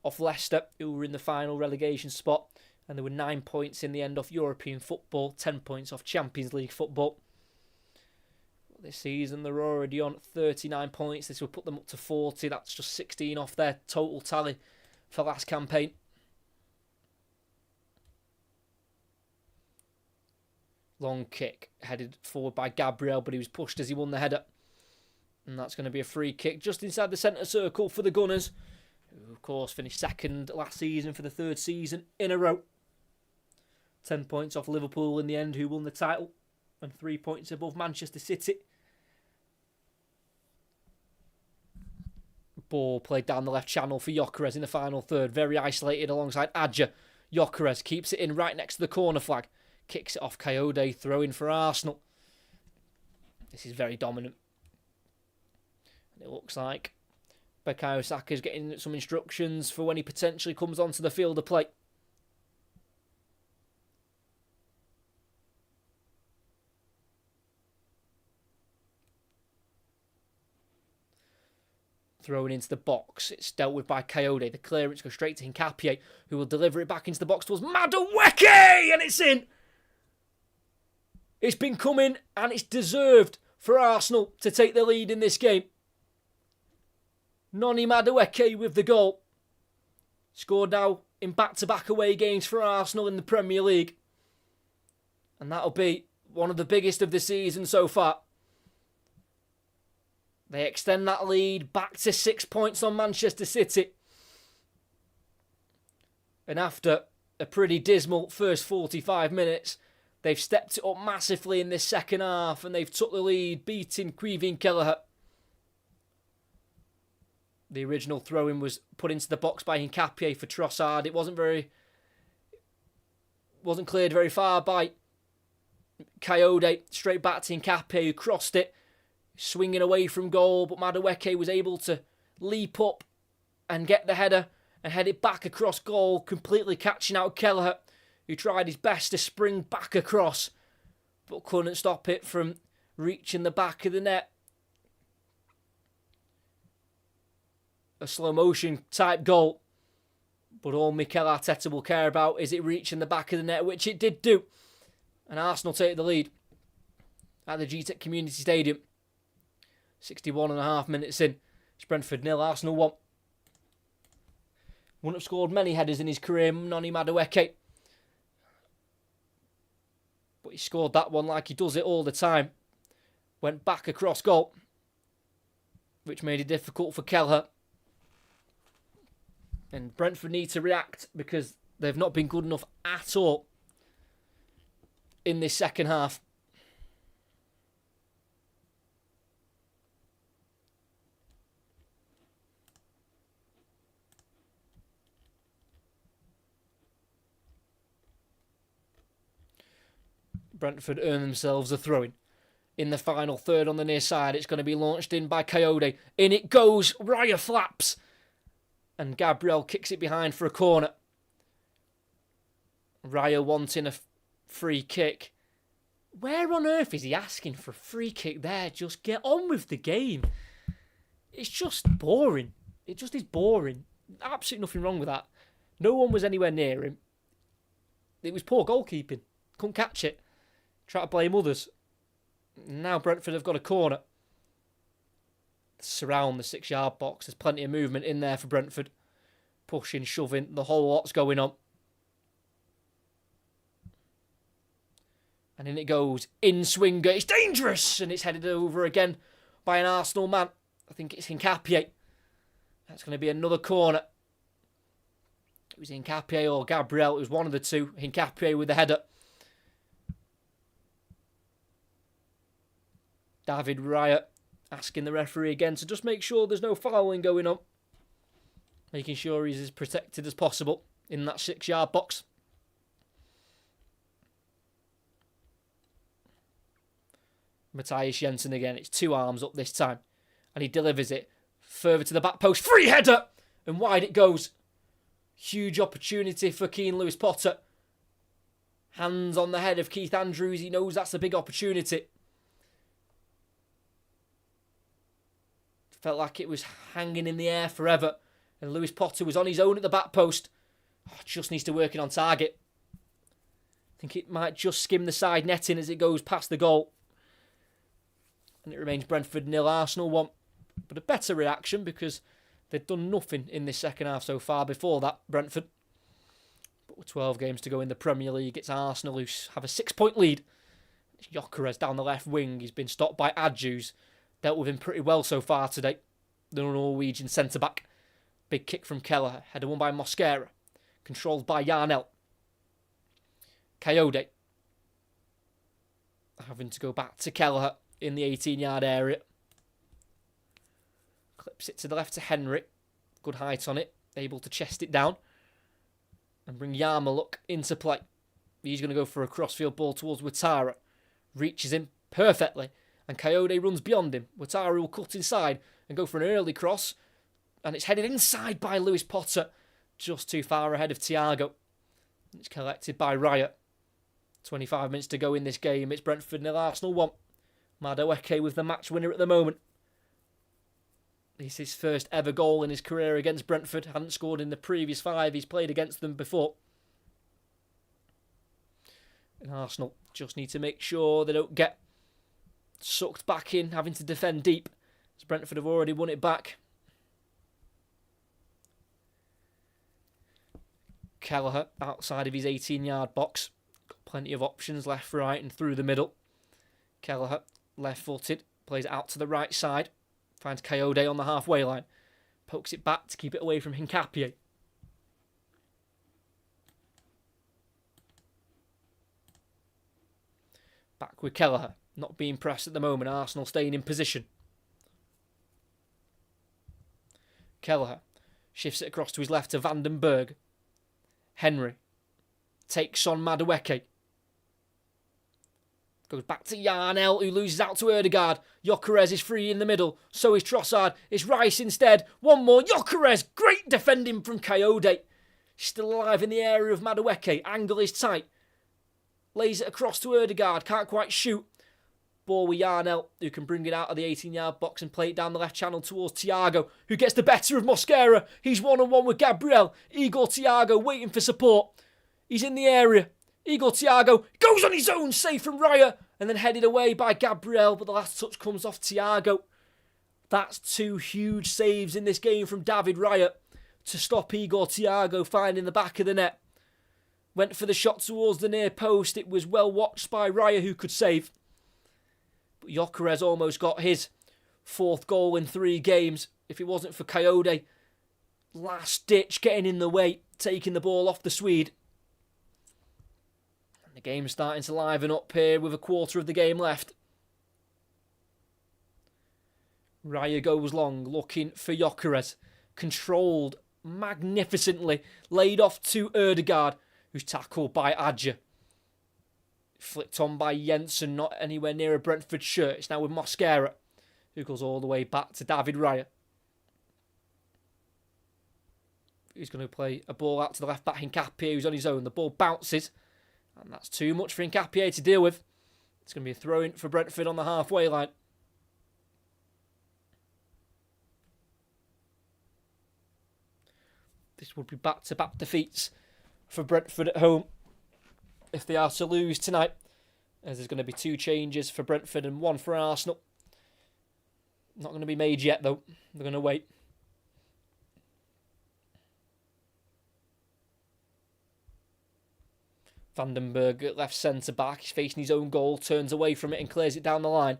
off Leicester, who were in the final relegation spot. And there were 9 points in the end off European football, 10 points off Champions League football. This season, they're already on 39 points. This will put them up to 40. That's just 16 off their total tally for last campaign. Long kick, headed forward by Gabriel, but he was pushed as he won the header. And that's going to be a free kick just inside the centre circle for the Gunners, who, of course, finished second last season for the 3rd season in a row. 10 points off Liverpool in the end, who won the title, and 3 points above Manchester City. Ball played down the left channel for Gyökeres in the final third. Very isolated alongside Adja. Gyökeres keeps it in right next to the corner flag. Kicks it off Coyote, throw in for Arsenal. This is very dominant. And it looks like Bukayo Saka's getting some instructions for when he potentially comes onto the field of play. Thrown into the box. It's dealt with by Coyote. The clearance goes straight to Hincapié, who will deliver it back into the box towards Madueke! And it's in! It's been coming and it's deserved for Arsenal to take the lead in this game. Noni Madueke with the goal. Scored now in back-to-back away games for Arsenal in the Premier League. And that'll be one of the biggest of the season so far. They extend that lead back to 6 points on Manchester City. And after a pretty dismal first 45 minutes, they've stepped it up massively in this second half and they've took the lead, beating Quevin Kelleher. The original throw-in was put into the box by Hincapié for Trossard. It wasn't cleared very far by Coyote. Straight back to Hincapié, who crossed it, swinging away from goal, but Madueke was able to leap up and get the header and head it back across goal, completely catching out Kelleher, who tried his best to spring back across, but couldn't stop it from reaching the back of the net. A slow motion type goal, but all Mikel Arteta will care about is it reaching the back of the net, which it did do. And Arsenal take the lead at the GTEC Community Stadium. 61.5 minutes in. It's Brentford 0, Arsenal 1. Wouldn't have scored many headers in his career, Noni Madueke. But he scored that one like he does it all the time. Went back across goal, which made it difficult for Kelleher. And Brentford need to react because they've not been good enough at all in this second half. Brentford earn themselves a throw-in. In the final third on the near side, it's going to be launched in by Coyote. In it goes, Raya flaps. And Gabriel kicks it behind for a corner. Raya wanting a free kick. Where on earth is he asking for a free kick there? Just get on with the game. It's just boring. It just is boring. Absolutely nothing wrong with that. No one was anywhere near him. It was poor goalkeeping. Couldn't catch it. Try to blame others. Now Brentford have got a corner. Surround the 6-yard box. There's plenty of movement in there for Brentford. Pushing, shoving, the whole lot's going on. And in it goes, in swinger. It's dangerous! And it's headed over again by an Arsenal man. I think it's Hincapié. That's going to be another corner. It was Hincapié or Gabriel. It was one of the two. Hincapié with the header. David Raya asking the referee again to just make sure there's no fouling going on. Making sure he's as protected as possible in that 6-yard box. Matthias Jensen again. It's 2 arms up this time. And he delivers it further to the back post. Free header! And wide it goes. Huge opportunity for Keane Lewis Potter. Hands on the head of Keith Andrews. He knows that's a big opportunity. Felt like it was hanging in the air forever. And Lewis Potter was on his own at the back post. Oh, just needs to work it on target. I think it might just skim the side netting as it goes past the goal. And it remains Brentford 0, Arsenal 1. But a better reaction because they've done nothing in this second half so far before that, Brentford. But with 12 games to go in the Premier League, it's Arsenal who have a 6-point lead. It's Gyökeres down the left wing. He's been stopped by Adjus. Dealt with him pretty well so far today. The Norwegian centre-back. Big kick from Kelleher. Header won by Mosquera. Controlled by Yarnell. Coyote. Having to go back to Kelleher in the 18-yard area. Clips it to the left to Henry. Good height on it. Able to chest it down. And bring Yarmulke into play. He's going to go for a crossfield ball towards Ouattara. Reaches him perfectly. And Coyote runs beyond him. Ouattara will cut inside and go for an early cross. And it's headed inside by Lewis Potter. Just too far ahead of Thiago. It's collected by Raya. 25 minutes to go in this game. It's Brentford 0, Arsenal 1. Madueke with the match winner at the moment. It's his first ever goal in his career against Brentford. Hadn't scored in the previous 5 he's played against them before. And Arsenal just need to make sure they don't get sucked back in, having to defend deep, as Brentford have already won it back. Kelleher outside of his 18-yard box. Got plenty of options, left, right and through the middle. Kelleher, left-footed, plays it out to the right side. Finds Coyote on the halfway line. Pokes it back to keep it away from Hincapié. Back with Kelleher. Not being pressed at the moment. Arsenal staying in position. Kelleher shifts it across to his left to Vandenberg. Henry takes on Madueke. Goes back to Yarnell, who loses out to Ødegaard. Gyökeres is free in the middle. So is Trossard. It's Rice instead. One more. Gyökeres. Great defending from Coyote. Still alive in the area of Madueke. Angle is tight. Lays it across to Ødegaard. Can't quite shoot. Ball with Yarnell, who can bring it out of the 18-yard box and play it down the left channel towards Thiago, who gets the better of Mosquera. He's one-on-one with Gabriel. Igor Thiago waiting for support. He's in the area. Igor Thiago goes on his own, safe from Raya, and then headed away by Gabriel, but the last touch comes off Thiago. That's 2 huge saves in this game from David Raya to stop Igor Thiago finding the back of the net. Went for the shot towards the near post. It was well watched by Raya, who could save. But Gyökeres almost got his 4th goal in 3 games. If it wasn't for Coyote, last ditch getting in the way, taking the ball off the Swede. The game's starting to liven up here with a quarter of the game left. Raya goes long, looking for Gyökeres. Controlled magnificently. Laid off to Ødegaard, who's tackled by Adja. Flicked on by Jensen, not anywhere near a Brentford shirt. It's now with Mosquera, who goes all the way back to David Raya. He's going to play a ball out to the left back, Hincapié, who's on his own. The ball bounces. And that's too much for Hincapié to deal with. It's going to be a throw-in for Brentford on the halfway line. This would be back-to-back defeats for Brentford at home if they are to lose tonight. As there's going to be 2 changes for Brentford and 1 for Arsenal. Not going to be made yet, though. They're going to wait. Vandenberg at left centre-back. He's facing his own goal, turns away from it and clears it down the line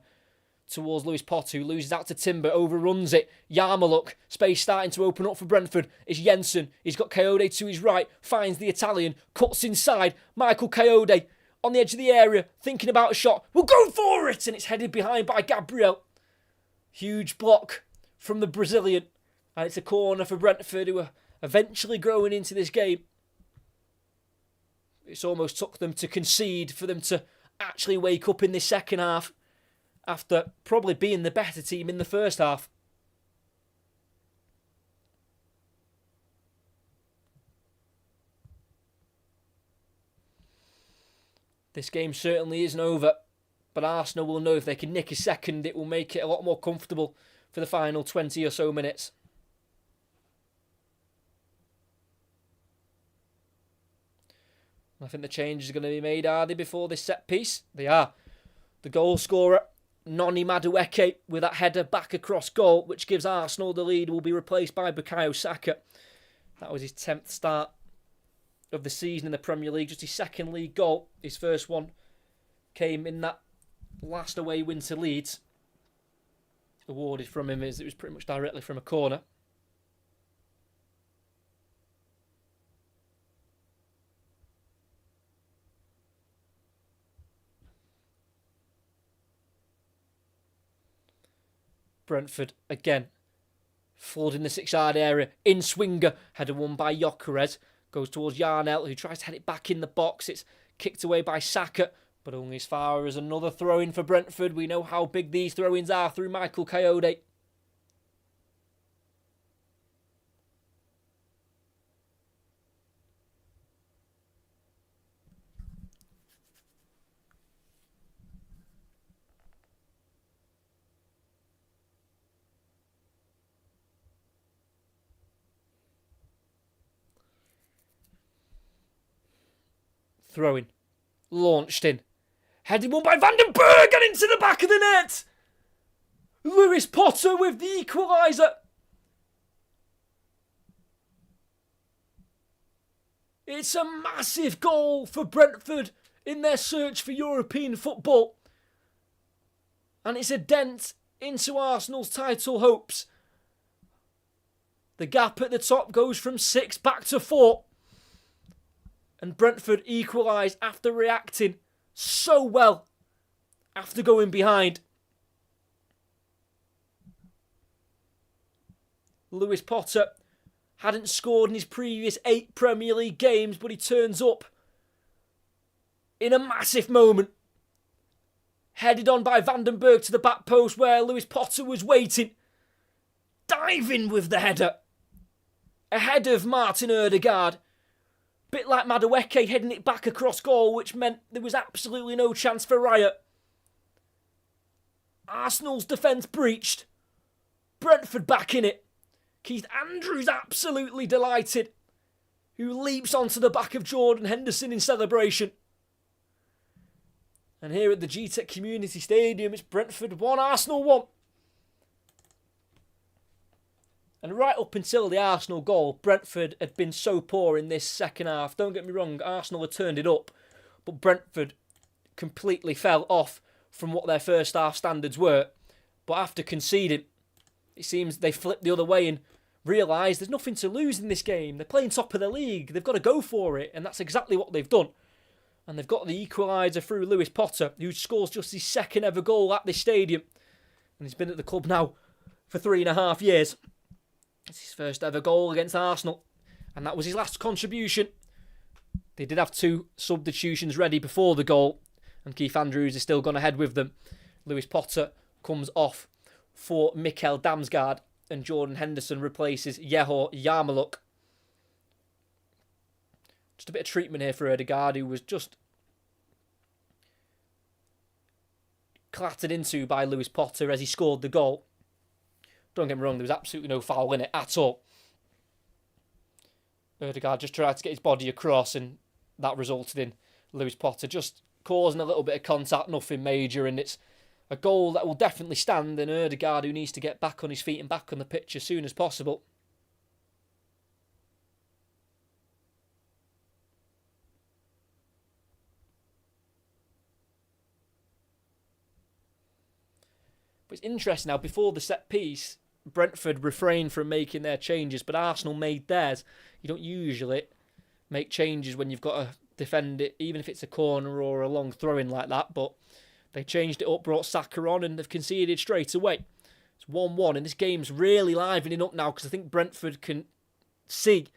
towards Lewis Potter, who loses out to Timber, overruns it. Yarmulke, space starting to open up for Brentford. It's Jensen. He's got Coyote to his right, finds the Italian, cuts inside. Michael Coyote on the edge of the area, thinking about a shot. We'll go for it! And it's headed behind by Gabriel. Huge block from the Brazilian. And it's a corner for Brentford, who are eventually growing into this game. It's almost took them to concede for them to actually wake up in this second half after probably being the better team in the first half. This game certainly isn't over, but Arsenal will know if they can nick a second, it will make it a lot more comfortable for the final 20 or so minutes. I think the changes are going to be made, are they, before this set piece? They are. The goal scorer, Noni Madueke, with that header back across goal, which gives Arsenal the lead, will be replaced by Bukayo Saka. That was his 10th start of the season in the Premier League, just his 2nd league goal. His first one came in that last away win to Leeds. Awarded from him as it was pretty much directly from a corner. Brentford, again, Flood in the 6-yard area. In swinger. Header won by Gyökeres. Goes towards Yarnell, who tries to head it back in the box. It's kicked away by Saka, but only as far as another throw-in for Brentford. We know how big these throw-ins are through Michael Coyote. Throw-in. Launched in. Headed one by Van den Berg and into the back of the net. Lewis Potter with the equaliser. It's a massive goal for Brentford in their search for European football. And it's a dent into Arsenal's title hopes. The gap at the top goes from 6 back to 4. And Brentford equalise after reacting so well after going behind. Lewis Potter hadn't scored in his previous 8 Premier League games, but he turns up in a massive moment. Headed on by Van den Berg to the back post where Lewis Potter was waiting. Diving with the header. Ahead of Martin Ødegaard. Bit like Madueke heading it back across goal, which meant there was absolutely no chance for Riot. Arsenal's defence breached. Brentford back in it. Keith Andrews absolutely delighted, who leaps onto the back of Jordan Henderson in celebration. And here at the GTEC Community Stadium, it's Brentford 1, Arsenal 1. And right up until the Arsenal goal, Brentford had been so poor in this second half. Don't get me wrong, Arsenal had turned it up, but Brentford completely fell off from what their first half standards were. But after conceding, it seems they flipped the other way and realised there's nothing to lose in this game. They're playing top of the league. They've got to go for it, and that's exactly what they've done. And they've got the equaliser through Lewis Potter, who scores just his second ever goal at this stadium. And he's been at the club now for 3.5 years. It's his first ever goal against Arsenal, and that was his last contribution. They did have 2 substitutions ready before the goal, and Keith Andrews is still gone ahead with them. Lewis Potter comes off for Mikkel Damsgaard, and Jordan Henderson replaces Yehor Yarmouk. Just a bit of treatment here for Ødegaard, who was just clattered into by Lewis Potter as he scored the goal. Don't get me wrong, there was absolutely no foul in it at all. Ødegaard just tried to get his body across, and that resulted in Lewis Potter just causing a little bit of contact, nothing major, and it's a goal that will definitely stand, and Ødegaard who needs to get back on his feet and back on the pitch as soon as possible. But it's interesting now, before the set piece, Brentford refrained from making their changes, but Arsenal made theirs. You don't usually make changes when you've got to defend it, even if it's a corner or a long throw-in like that, but they changed it up, brought Saka on, and they've conceded straight away. It's 1-1, and this game's really livening up now, because I think Brentford can see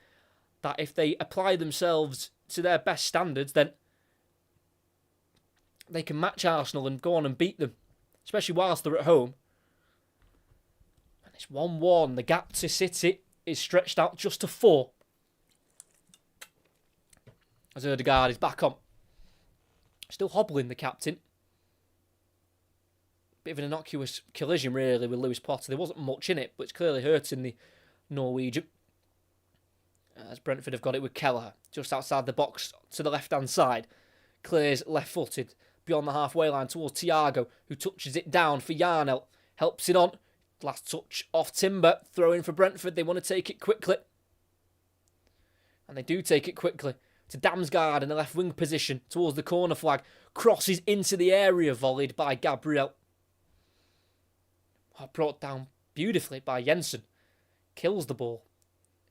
that if they apply themselves to their best standards, then they can match Arsenal and go on and beat them, especially whilst they're at home. It's 1-1. The gap to City is stretched out just to 4. As Ødegaard is back on. Still hobbling, the captain. Bit of an innocuous collision, really, with Lewis Potter. There wasn't much in it, but it's clearly hurting the Norwegian. As Brentford have got it with Kelleher, just outside the box to the left-hand side. Clears left-footed beyond the halfway line towards Thiago, who touches it down for Yarnell. Helps it on. Last touch off Timber, throw in for Brentford. They want to take it quickly. And they do take it quickly. To Damsgaard in the left wing position towards the corner flag. Crosses into the area, volleyed by Gabriel. Brought down beautifully by Jensen. Kills the ball.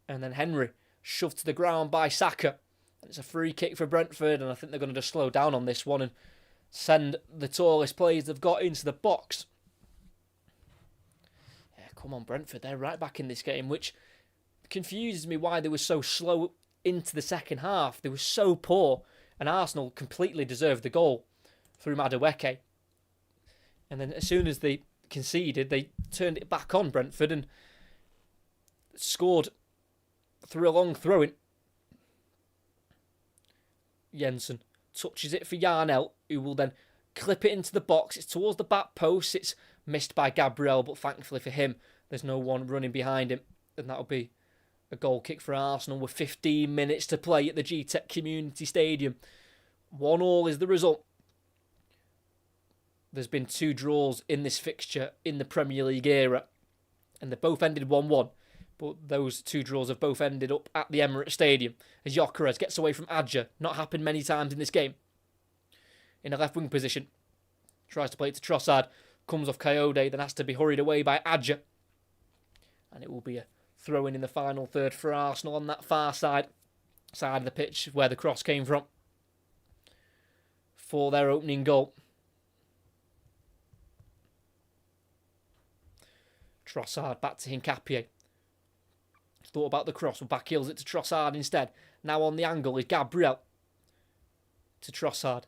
And then Henry shoved to the ground by Saka. And it's a free kick for Brentford, and I think they're going to just slow down on this one and send the tallest players they've got into the box. come on, Brentford, they're right back in this game, which confuses me why they were so slow into the second half. They were so poor, and Arsenal completely deserved the goal through Madueke. And then as soon as they conceded, they turned it back on Brentford and scored through a long throw-in. Jensen touches it for Yarnell, who will then clip it into the box. It's towards the back post. It's missed by Gabriel, but thankfully for him, there's no one running behind him. And that'll be a goal kick for Arsenal with 15 minutes to play at the G-Tech Community Stadium. 1-1 is the result. There's been 2 draws in this fixture in the Premier League era, and they both ended 1-1. But those 2 draws have both ended up at the Emirates Stadium as Gyökeres gets away from Adja. Not happened many times in this game. In a left wing position. Tries to play it to Trossard. Comes off Coyote, then has to be hurried away by Adja. And it will be a throw-in the final third for Arsenal on that far side of the pitch where the cross came from for their opening goal. Trossard back to Hincapié. Thought about the cross, but back heels it to Trossard instead. Now on the angle is Gabriel to Trossard.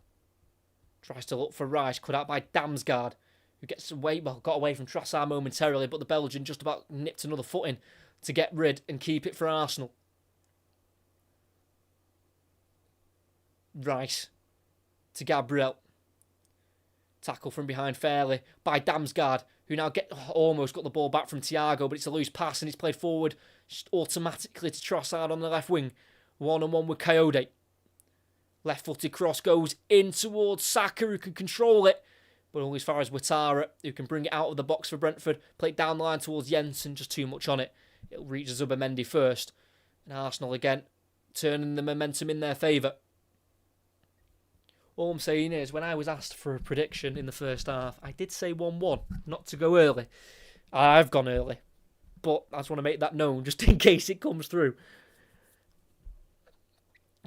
Tries to look for Rice, cut out by Damsgaard, who gets away, got away from Trossard momentarily, but the Belgian just about nipped another foot in to get rid and keep it for Arsenal. Rice to Gabriel. Tackle from behind fairly by Damsgaard, who now almost got the ball back from Thiago, but it's a loose pass and it's played forward just automatically to Trossard on the left wing. 1-on-1 with Coyote. Left-footed cross goes in towards Saka, who can control it, but only as far as Ouattara, who can bring it out of the box for Brentford. Play it down the line towards Jensen, just too much on it. It'll reach Zubimendi first. And Arsenal again, turning the momentum in their favour. All I'm saying is, when I was asked for a prediction in the first half, I did say 1-1, not to go early. I've gone early, but I just want to make that known, just in case it comes through.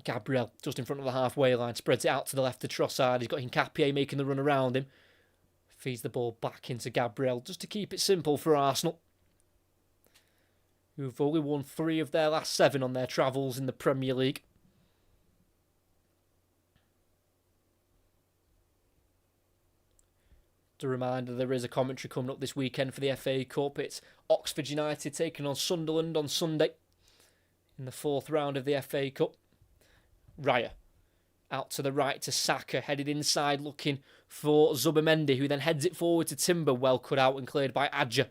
Gabriel, just in front of the halfway line, spreads it out to the left to Trossard. He's got Hincapié making the run around him. Feeds the ball back into Gabriel, just to keep it simple for Arsenal, who've only won 3 of their last 7 on their travels in the Premier League. A reminder, there is a commentary coming up this weekend for the FA Cup. It's Oxford United taking on Sunderland on Sunday in the 4th round of the FA Cup. Raya out to the right to Saka, headed inside looking for Zubimendi, who then heads it forward to Timber, well cut out and cleared by Adja,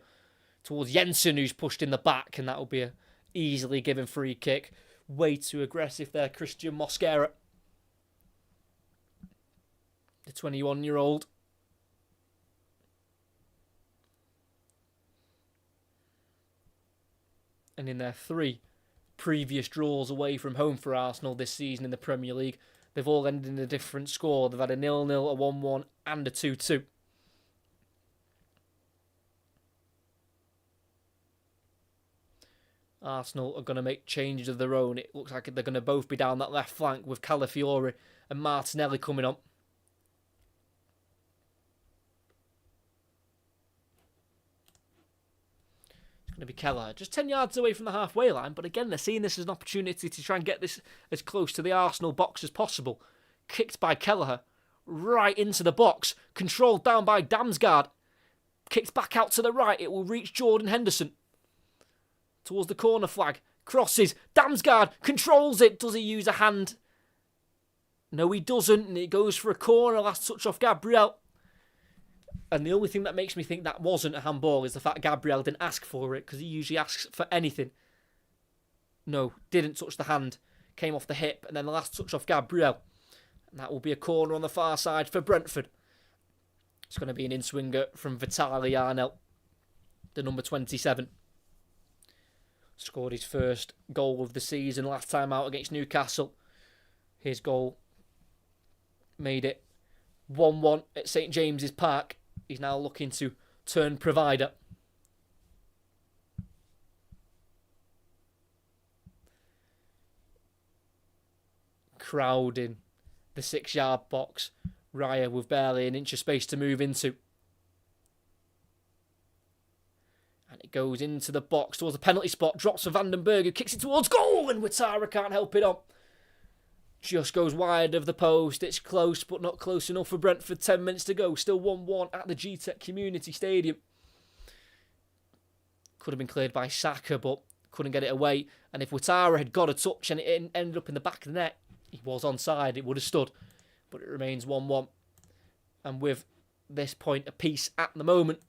towards Jensen, who's pushed in the back, and that will be a easily given free kick. Way too aggressive there, Christian Mosquera, the 21-year-old. And in their 3 previous draws away from home for Arsenal this season in the Premier League, they've all ended in a different score. They've had a 0-0, a 1-1 and a 2-2. Arsenal are going to make changes of their own. It looks like they're going to both be down that left flank with Calafiori and Martinelli coming on. Going to be Kelleher, just 10 yards away from the halfway line, but again they're seeing this as an opportunity to try and get this as close to the Arsenal box as possible. Kicked by Kelleher right into the box, controlled down by Damsgaard, kicked back out to the right. It will reach Jordan Henderson towards the corner flag, crosses, Damsgaard controls it. Does he use a hand? No, he doesn't, and it goes for a corner. Last touch off Gabriel. And the only thing that makes me think that wasn't a handball is the fact Gabriel didn't ask for it, because he usually asks for anything. No, didn't touch the hand. Came off the hip, and then the last touch off Gabriel. And that will be a corner on the far side for Brentford. It's going to be an in-swinger from Vitaly Arnell, the number 27. Scored his first goal of the season last time out against Newcastle. His goal made it 1-1 at St James's Park. He's now looking to turn provider. Crowding the 6-yard box. Raya with barely an inch of space to move into. And And it goes into the box towards the penalty spot. Drops for Vandenberg, who kicks it towards goal. And Ouattara can't help it on. Just goes wide of the post. It's close, but not close enough for Brentford. 10 minutes to go. Still 1-1 at the GTEC Community Stadium. Could have been cleared by Saka, but couldn't get it away. And if Ouattara had got a touch and it ended up in the back of the net, he was onside. It would have stood. But it remains 1-1. And with this point apiece at the moment,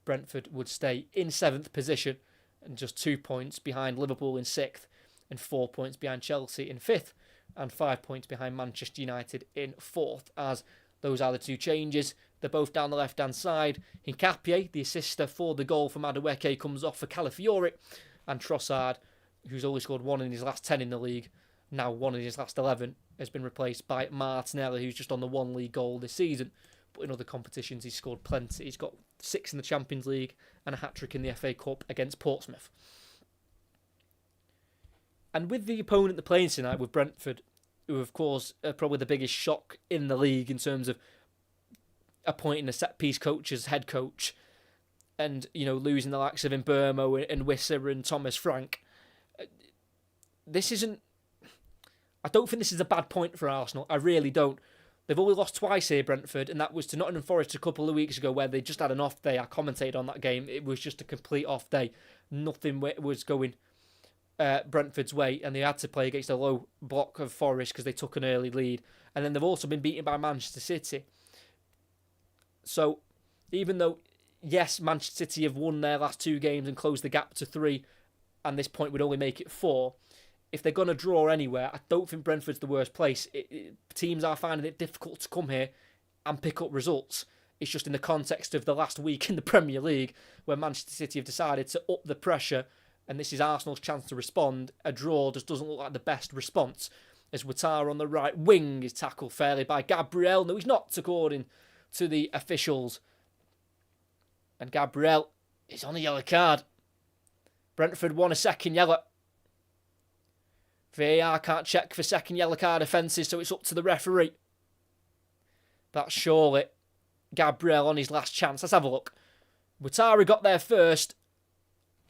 Brentford would stay in 7th position and just 2 points behind Liverpool in 6th and 4 points behind Chelsea in 5th and 5 points behind Manchester United in 4th, as those are the two changes. They're both down the left-hand side. Hincapié, the assister for the goal from Madueke, comes off for Calafiori, and Trossard, who's only scored 1 in his last 10 in the league, now 1 in his last 11, has been replaced by Martinelli, who's just on the 1 league goal this season. But in other competitions, he's scored plenty. He's got 6 in the Champions League and a hat-trick in the FA Cup against Portsmouth. And with the opponent they're playing tonight, with Brentford, who of course are probably the biggest shock in the league in terms of appointing a set-piece coach as head coach, and losing the likes of Mbeumo and Wissa and Thomas Frank, this isn't. I don't think this is a bad point for Arsenal. I really don't. They've only lost twice here, Brentford, and that was to Nottingham Forest a couple of weeks ago, where they just had an off day. I commentated on that game. It was just a complete off day. Nothing was going Brentford's way, and they had to play against a low block of Forest because they took an early lead. And then they've also been beaten by Manchester City. So, even though, yes, Manchester City have won their last 2 games and closed the gap to 3, and this point would only make it 4, if they're going to draw anywhere, I don't think Brentford's the worst place. Teams are finding it difficult to come here and pick up results. It's just in the context of the last week in the Premier League, where Manchester City have decided to up the pressure, and this is Arsenal's chance to respond. A draw just doesn't look like the best response, as Ouattara on the right wing is tackled fairly by Gabriel. No, he's not, according to the officials. And Gabriel is on a yellow card. Brentford won a second yellow. VAR can't check for second yellow card offences, so it's up to the referee. That's surely Gabriel on his last chance. Let's have a look. Ouattara got there first.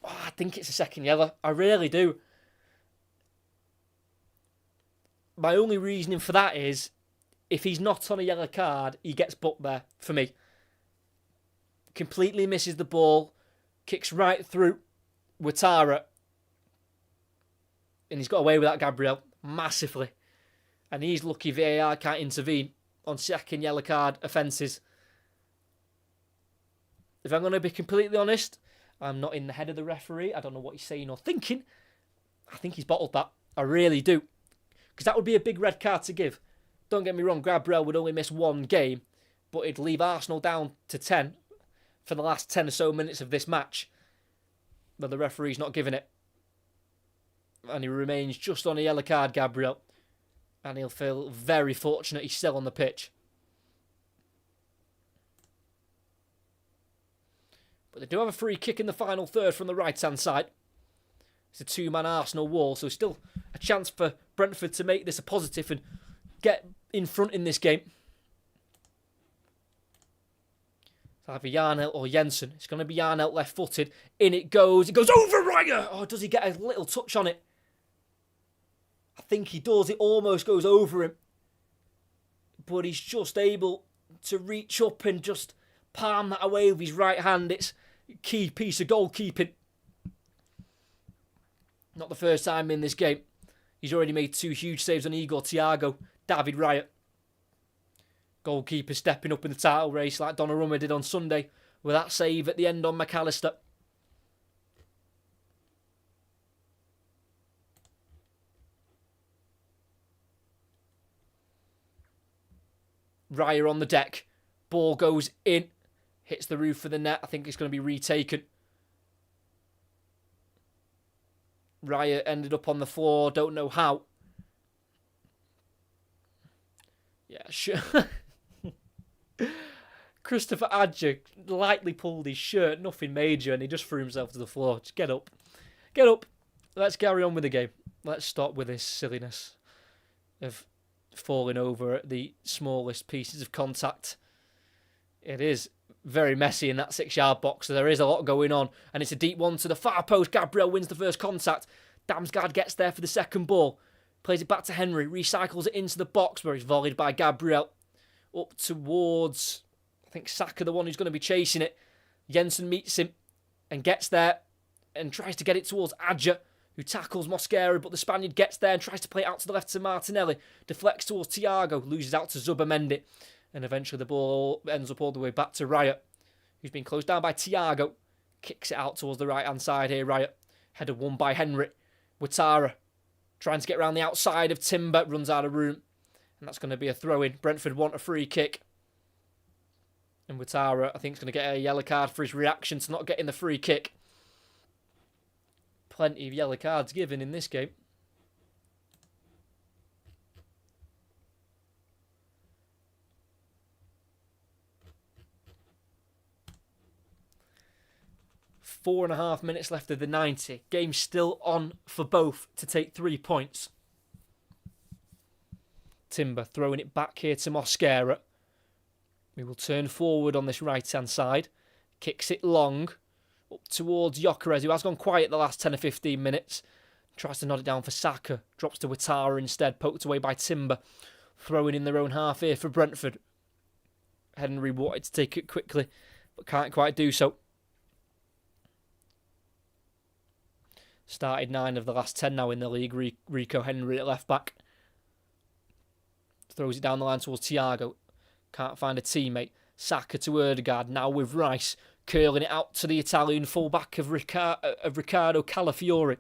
Oh, I think it's a second yellow. I really do. My only reasoning for that is, if he's not on a yellow card, he gets booked there, for me. Completely misses the ball. Kicks right through Ouattara. And he's got away with that, Gabriel, massively. And he's lucky VAR can't intervene on second yellow card offences. If I'm going to be completely honest, I'm not in the head of the referee. I don't know what he's saying or thinking. I think he's bottled that. I really do. Because that would be a big red card to give. Don't get me wrong, Gabriel would only miss 1 game, but it'd leave Arsenal down to 10 for the last 10 or so minutes of this match. But the referee's not giving it. And he remains just on a yellow card, Gabriel. And he'll feel very fortunate he's still on the pitch. But they do have a free kick in the final third from the right-hand side. It's a 2-man Arsenal wall, so still a chance for Brentford to make this a positive and get in front in this game. It's either Yarnelt or Jensen. It's going to be Yarnelt left-footed. In it goes. It goes over Raya. Oh, does he get a little touch on it? I think he does. It almost goes over him. But he's just able to reach up and just palm that away with his right hand. It's a key piece of goalkeeping. Not the first time in this game. He's already made 2 huge saves on Igor Thiago, David Raya. Goalkeeper stepping up in the title race like Donnarumma did on Sunday with that save at the end on McAllister. Raya on the deck. Ball goes in. Hits the roof of the net. I think it's going to be retaken. Raya ended up on the floor. Don't know how. Yeah, sure. Christopher Adger lightly pulled his shirt. Nothing major. And he just threw himself to the floor. Just get up. Get up. Let's carry on with the game. Let's stop with this silliness of falling over at the smallest pieces of contact. It is very messy in that 6-yard box, so there is a lot going on. And it's a deep one to the far post. Gabriel wins the first contact. Damsgaard gets there for the second ball. Plays it back to Henry. Recycles it into the box where he's volleyed by Gabriel. Up towards, I think, Saka, the one who's going to be chasing it. Jensen meets him and gets there and tries to get it towards Adja, who tackles Mosquera, but the Spaniard gets there and tries to play it out to the left to Martinelli. Deflects towards Thiago, loses out to Zubamendi. And eventually the ball ends up all the way back to Riot, who's been closed down by Thiago. Kicks it out towards the right-hand side here, Riot. Header won by Henry. Ouattara trying to get around the outside of Timber, runs out of room. And that's going to be a throw-in. Brentford want a free kick. And Ouattara, I think, is going to get a yellow card for his reaction to not getting the free kick. Plenty of yellow cards given in this game. Four and a half minutes left of the 90. Game still on for both to take 3 points. Timber throwing it back here to Mosquera. We will turn forward on this right-hand side. Kicks it long. Up towards Gyökeres, who has gone quiet the last 10 or 15 minutes. Tries to nod it down for Saka. Drops to Ouattara instead. Poked away by Timber. Throwing in their own half here for Brentford. Henry wanted to take it quickly, but can't quite do so. Started 9 of the last 10 now in the league. Rico Henry at left back. Throws it down the line towards Thiago. Can't find a teammate. Saka to Ødegaard. Now with Rice. Curling it out to the Italian fullback of Riccardo Calafiori.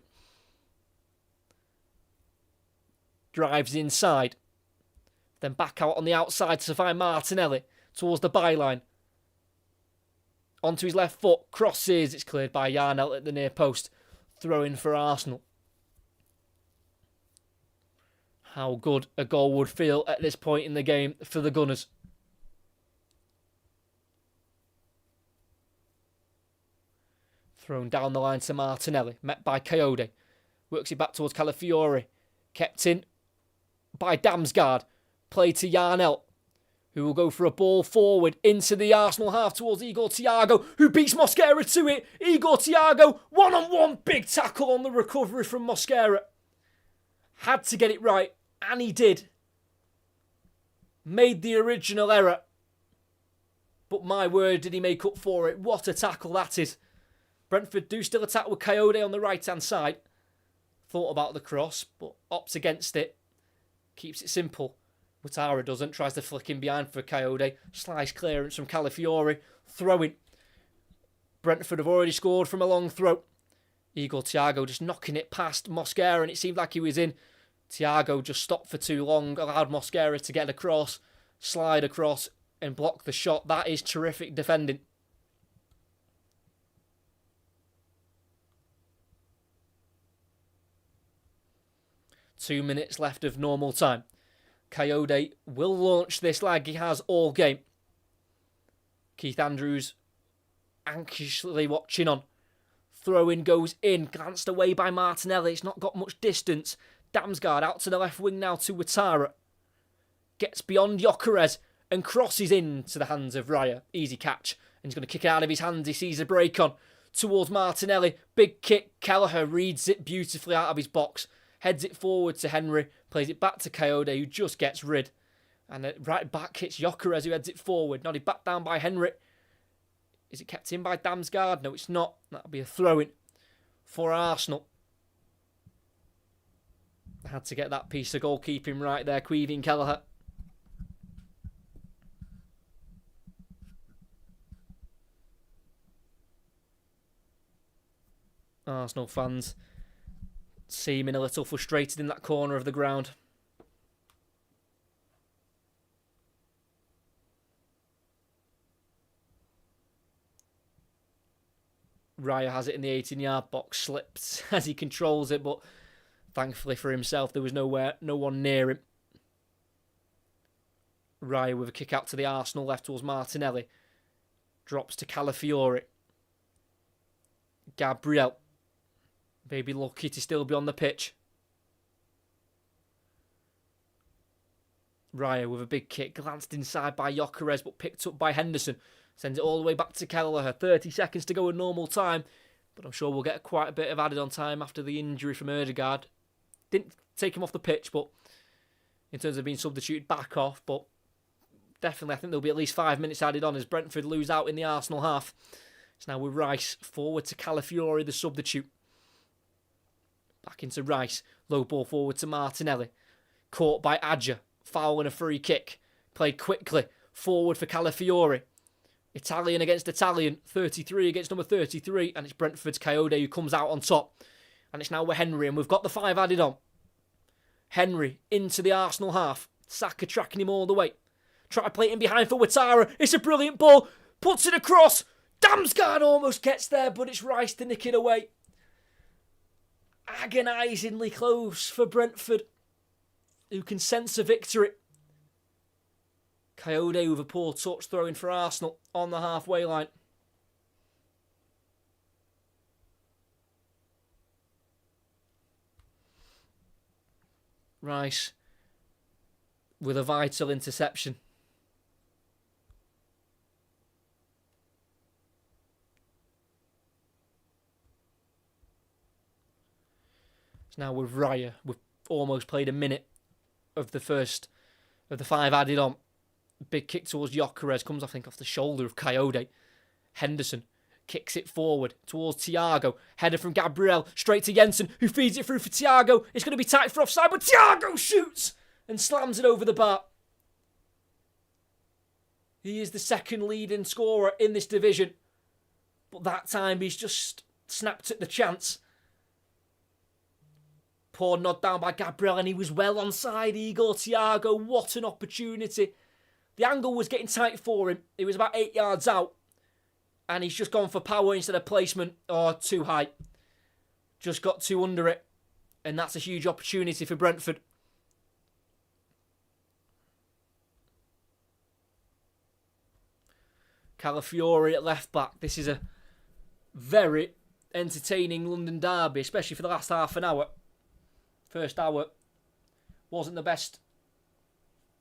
Drives inside. Then back out on the outside to find Martinelli. Towards the byline. Onto his left foot. Crosses. It's cleared by Yarnell at the near post. Throw-in for Arsenal. How good a goal would feel at this point in the game for the Gunners. Thrown down the line to Martinelli. Met by Coyote. Works it back towards Calafiori. Kept in by Damsgaard. Play to Yarnell, who will go for a ball forward into the Arsenal half towards Igor Thiago, who beats Mosquera to it. Igor Thiago, one-on-one, big tackle on the recovery from Mosquera. Had to get it right, and he did. Made the original error. But my word, did he make up for it. What a tackle that is. Brentford do still attack with Coyote on the right-hand side. Thought about the cross, but opts against it. Keeps it simple. Ouattara doesn't. Tries to flick in behind for Coyote. Slice clearance from Calafiori. Throwing. Brentford have already scored from a long throw. Igor Thiago just knocking it past Mosquera, and it seemed like he was in. Thiago just stopped for too long. Allowed Mosquera to get across. Slide across and block the shot. That is terrific defending. Two minutes left of normal time. Coyote will launch this leg. He has all game. Keith Andrews anxiously watching on. Throw-in goes in. Glanced away by Martinelli. It's not got much distance. Damsgaard out to the left wing now to Ouattara. Gets beyond Gyökeres and crosses into the hands of Raya. Easy catch. And he's going to kick it out of his hands. He sees a break on. Towards Martinelli. Big kick. Kelleher reads it beautifully out of his box. Heads it forward to Henry. Plays it back to Coyote, who just gets rid. And right back hits Gyökeres, who heads it forward. Nodded back down by Henry. Is it kept in by Damsgaard? No, it's not. That'll be a throw-in for Arsenal. Had to get that piece of goalkeeping right there, Queeving Kelleher. Arsenal fans seeming a little frustrated in that corner of the ground. Raya has it in the 18-yard box, slips as he controls it, but thankfully for himself, there was no one near him. Raya with a kick out to the Arsenal left towards Martinelli. Drops to Calafiori. Gabriel. Maybe lucky to still be on the pitch. Raya with a big kick, glanced inside by Gyökeres, but picked up by Henderson. Sends it all the way back to Kelleher. 30 seconds to go in normal time. But I'm sure we'll get quite a bit of added on time after the injury from Ødegaard. Didn't take him off the pitch, but in terms of being substituted back off. But definitely, I think there'll be at least 5 minutes added on as Brentford lose out in the Arsenal half. It's now with Rice. Forward to Calafiori, the substitute. Back into Rice. Low ball forward to Martinelli. Caught by Adja. Foul and a free kick. Played quickly. Forward for Calafiori. Italian against Italian. 33 against number 33. And it's Brentford's Coyote who comes out on top. And it's now with Henry. And we've got the 5 added on. Henry into the Arsenal half. Saka tracking him all the way. Try to play it in behind for Ouattara. It's a brilliant ball. Puts it across. Damsgaard almost gets there, but it's Rice to nick it away. Agonisingly close for Brentford, who can sense a victory. Coyote with a poor touch throwing for Arsenal on the halfway line. Rice with a vital interception. Now with Raya, we've almost played a minute of the first of the 5 added on. Big kick towards Gyökeres, comes I think off the shoulder of Coyote. Henderson kicks it forward towards Thiago. Header from Gabriel, straight to Jensen, who feeds it through for Thiago. It's going to be tight for offside, but Thiago shoots and slams it over the bar. He is the second leading scorer in this division, but that time he's just snapped at the chance. Poor nod down by Gabriel, and he was well onside. Igor Thiago, what an opportunity. The angle was getting tight for him. He was about 8 yards out. And he's just gone for power instead of placement. Oh, too high. Just got too under it. And that's a huge opportunity for Brentford. Calafiori at left back. This is a very entertaining London derby, especially for the last half an hour. First hour wasn't the best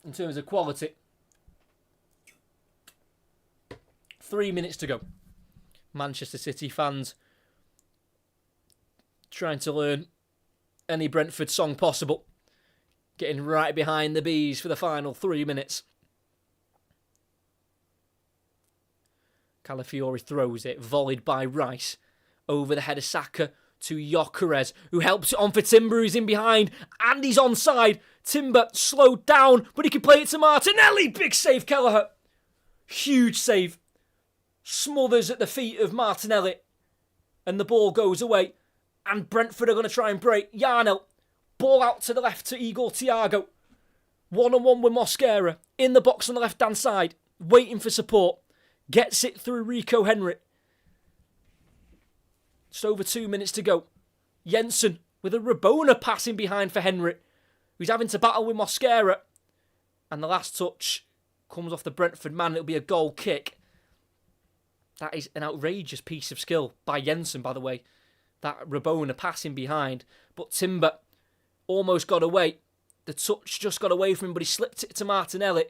in terms of quality. 3 minutes to go. Manchester City fans trying to learn any Brentford song possible. Getting right behind the bees for the final 3 minutes. Calafiori throws it, volleyed by Rice. Over the head of Saka to Gyökeres, who helps it on for Timber, who's in behind, and he's onside. Timber slowed down, but he can play it to Martinelli. Big save, Kelleher. Huge save. Smothers at the feet of Martinelli, and the ball goes away. And Brentford are going to try and break. Yarnell, ball out to the left to Igor Thiago. One-on-one with Mosquera, in the box on the left-hand side, waiting for support. Gets it through Rico Henry. Just over 2 minutes to go. Jensen with a Rabona passing behind for Henry, who's having to battle with Mosquera. And the last touch comes off the Brentford man. It'll be a goal kick. That is an outrageous piece of skill by Jensen, by the way. That Rabona passing behind. But Timber almost got away. The touch just got away from him, but he slipped it to Martinelli.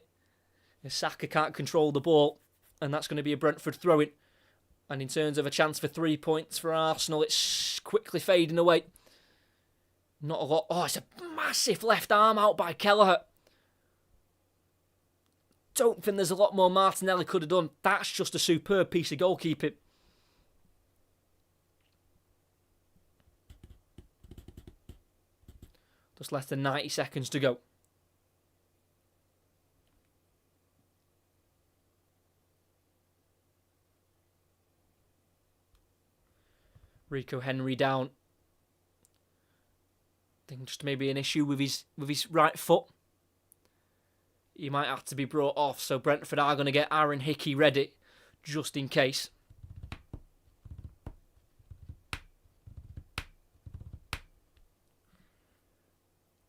Saka can't control the ball. And that's going to be a Brentford throw-in. And in terms of a chance for 3 points for Arsenal, it's quickly fading away. Not a lot. Oh, it's a massive left arm out by Kelleher. Don't think there's a lot more Martinelli could have done. That's just a superb piece of goalkeeping. Just less than 90 seconds to go. Rico Henry down. I think just maybe an issue with his right foot. He might have to be brought off, so Brentford are going to get Aaron Hickey ready, just in case.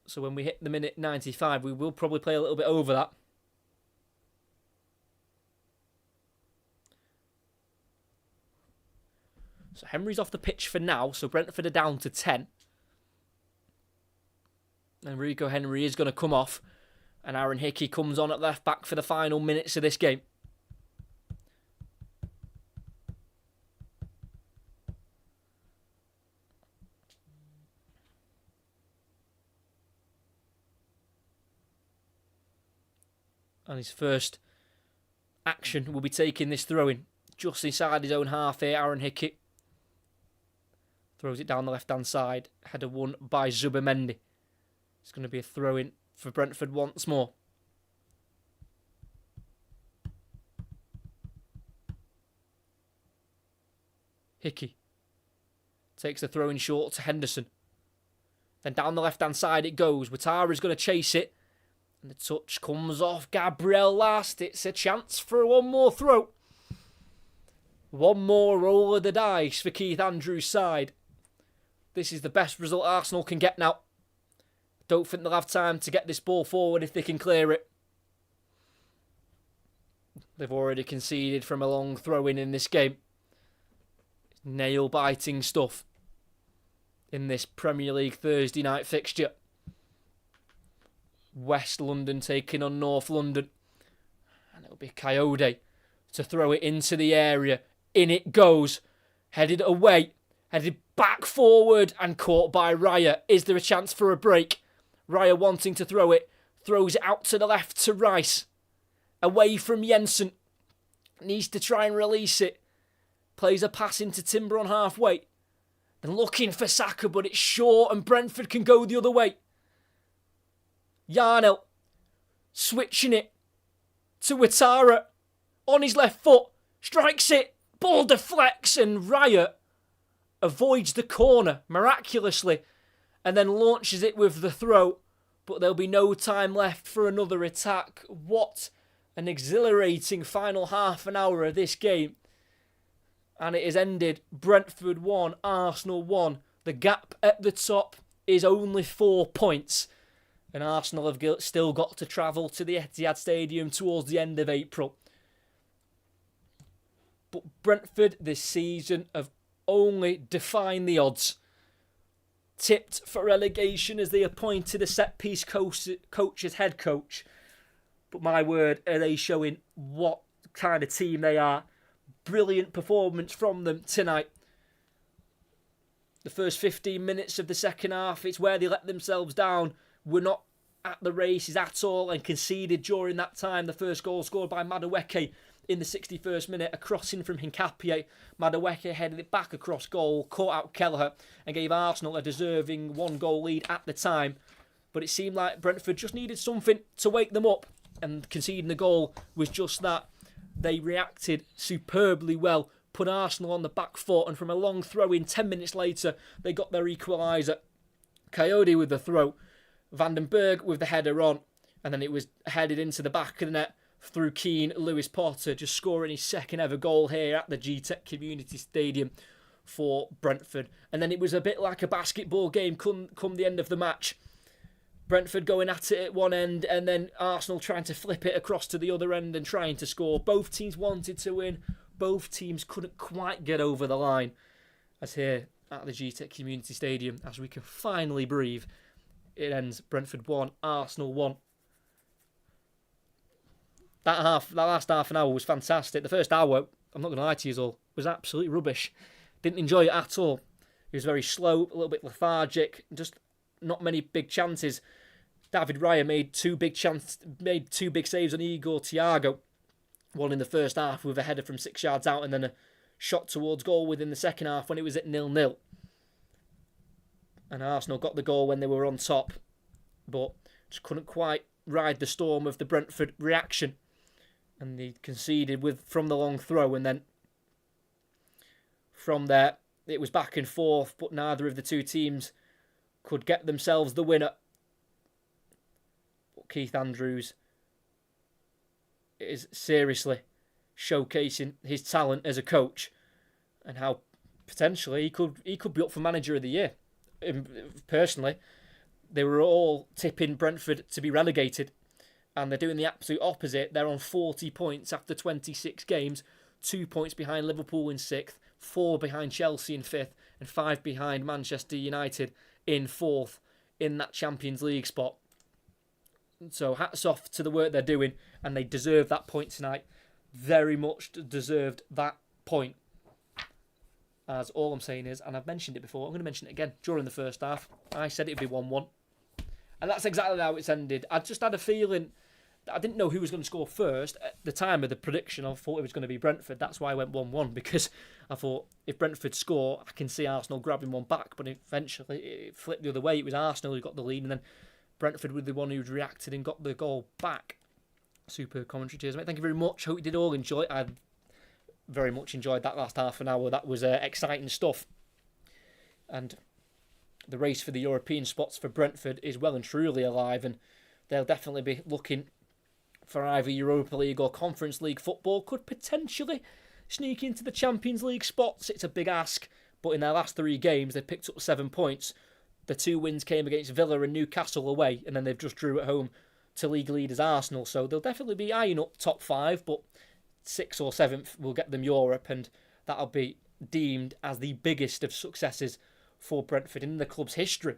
So when we hit the minute 95, we will probably play a little bit over that. So Henry's off the pitch for now, so Brentford are down to 10. And Rico Henry is going to come off. And Aaron Hickey comes on at left back for the final minutes of this game. And his first action will be taking this throw-in just inside his own half here. Aaron Hickey throws it down the left-hand side. Header won by Zubimendi. It's going to be a throw-in for Brentford once more. Hickey takes the throw-in short to Henderson. Then down the left-hand side it goes. Ouattara's going to chase it. And the touch comes off Gabriel last. It's a chance for one more throw. One more roll of the dice for Keith Andrews' side. This is the best result Arsenal can get now. Don't think they'll have time to get this ball forward if they can clear it. They've already conceded from a long throw-in in this game. Nail-biting stuff in this Premier League Thursday night fixture. West London taking on North London. And it'll be Coyote to throw it into the area. In it goes. Headed away. Headed back forward and caught by Raya. Is there a chance for a break? Raya wanting to throw it. Throws it out to the left to Rice. Away from Jensen. Needs to try and release it. Plays a pass into Timber on halfway. Then looking for Saka, but it's short and Brentford can go the other way. Yarnell switching it to Ouattara on his left foot. Strikes it. Ball deflects and Raya avoids the corner miraculously and then launches it with the throw. But there'll be no time left for another attack. What an exhilarating final half an hour of this game. And it is ended Brentford 1, Arsenal 1. The gap at the top is only 4 points. And Arsenal have still got to travel to the Etihad Stadium towards the end of April. But Brentford this season have only defined the odds. Tipped for relegation as they appointed a set-piece coach as head coach. But my word, are they showing what kind of team they are. Brilliant performance from them tonight. The first 15 minutes of the second half, it's where they let themselves down. Were not at the races at all and conceded during that time. The first goal scored by Madueke in the 61st minute. A crossing from Hincapié. Madueke headed it back across goal, caught out Kelleher and gave Arsenal a deserving 1-goal lead at the time. But it seemed like Brentford just needed something to wake them up, and conceding the goal was just that. They reacted superbly well, put Arsenal on the back foot, and from a long throw-in 10 minutes later, they got their equaliser. Coyote with the throw, Vandenberg with the header on, and then it was headed into the back of the net through Keane. Lewis Potter just scoring his second ever goal here at the GTEC Community Stadium for Brentford. And then it was a bit like a basketball game come the end of the match. Brentford going at it at one end, and then Arsenal trying to flip it across to the other end and trying to score. Both teams wanted to win. Both teams couldn't quite get over the line. As here at the GTEC Community Stadium, as we can finally breathe, it ends Brentford 1, Arsenal 1. That last half an hour was fantastic. The first hour, I'm not going to lie to you all, was absolutely rubbish. Didn't enjoy it at all. It was very slow, a little bit lethargic, just not many big chances. David Raya made two big saves on Igor Thiago. One in the first half with a header from 6 yards out, and then a shot towards goal within the second half when it was at 0-0. And Arsenal got the goal when they were on top, but just couldn't quite ride the storm of the Brentford reaction. And they conceded from the long throw, and then from there it was back and forth, but neither of the two teams could get themselves the winner. But Keith Andrews is seriously showcasing his talent as a coach and how potentially he could be up for manager of the year. Personally, they were all tipping Brentford to be relegated, and they're doing the absolute opposite. They're on 40 points after 26 games, 2 points behind Liverpool in 6th, 4 behind Chelsea in 5th, and 5 behind Manchester United in 4th in that Champions League spot. So hats off to the work they're doing, and they deserve that point tonight. Very much deserved that point. As all I'm saying is, and I've mentioned it before, I'm going to mention it again. During the first half, I said it'd be 1-1. And that's exactly how it's ended. I just had a feeling, I didn't know who was going to score first. At the time of the prediction, I thought it was going to be Brentford. That's why I went 1-1, because I thought if Brentford score, I can see Arsenal grabbing one back. But eventually it flipped the other way. It was Arsenal who got the lead, and then Brentford were the one who reacted and got the goal back. Super commentary. Cheers, mate. Thank you very much. Hope you did all enjoy it. I very much enjoyed that last half an hour. That was exciting stuff. And the race for the European spots for Brentford is well and truly alive, and they'll definitely be looking for either Europa League or Conference League football. Could potentially sneak into the Champions League spots. It's a big ask, but in their last 3 games, they've picked up 7 points. The 2 wins came against Villa and Newcastle away, and then they've just drew at home to league leaders Arsenal. So they'll definitely be eyeing up top 5, but 6th or 7th will get them Europe, and that'll be deemed as the biggest of successes for Brentford in the club's history.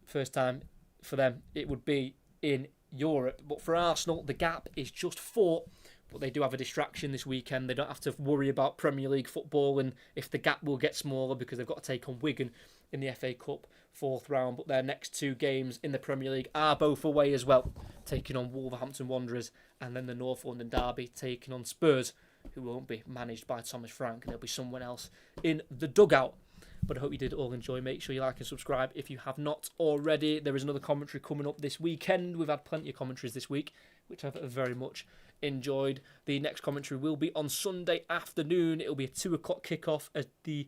First time for them it would be in Europe. But for Arsenal, the gap is just 4. But they do have a distraction this weekend. They don't have to worry about Premier League football, and if the gap will get smaller because they've got to take on Wigan in the FA Cup 4th round. But their next 2 games in the Premier League are both away as well, taking on Wolverhampton Wanderers and then the North London derby taking on Spurs, who won't be managed by Thomas Frank, and there'll be someone else in the dugout. But I hope you did all enjoy. Make sure you like and subscribe if you have not already. There is another commentary coming up this weekend. We've had plenty of commentaries this week, which I've very much enjoyed. The next commentary will be on Sunday afternoon. It'll be a 2 o'clock kickoff as the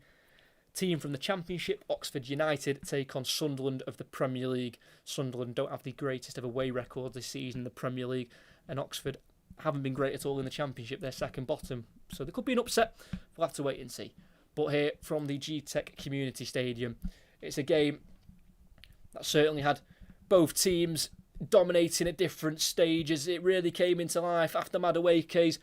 team from the Championship, Oxford United, take on Sunderland of the Premier League. Sunderland don't have the greatest of away record this season in the Premier League, and Oxford haven't been great at all in the Championship. They're second bottom, so there could be an upset. We'll have to wait and see. But here from the G-Tech Community Stadium, it's a game that certainly had both teams dominating at different stages. It really came into life after Madueke's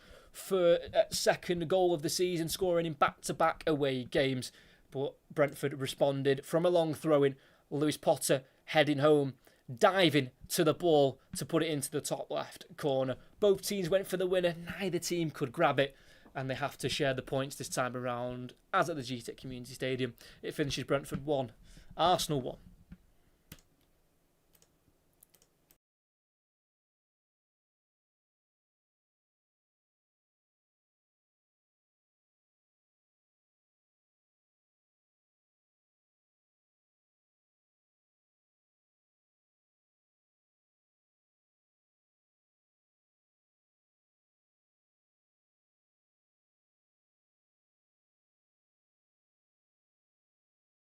second goal of the season, scoring in back-to-back away games. But Brentford responded from a long throw-in. Lewis Potter heading home, diving to the ball to put it into the top left corner. Both teams went for the winner. Neither team could grab it, and they have to share the points this time around, as at the G-Tech Community Stadium. It finishes Brentford 1, Arsenal 1.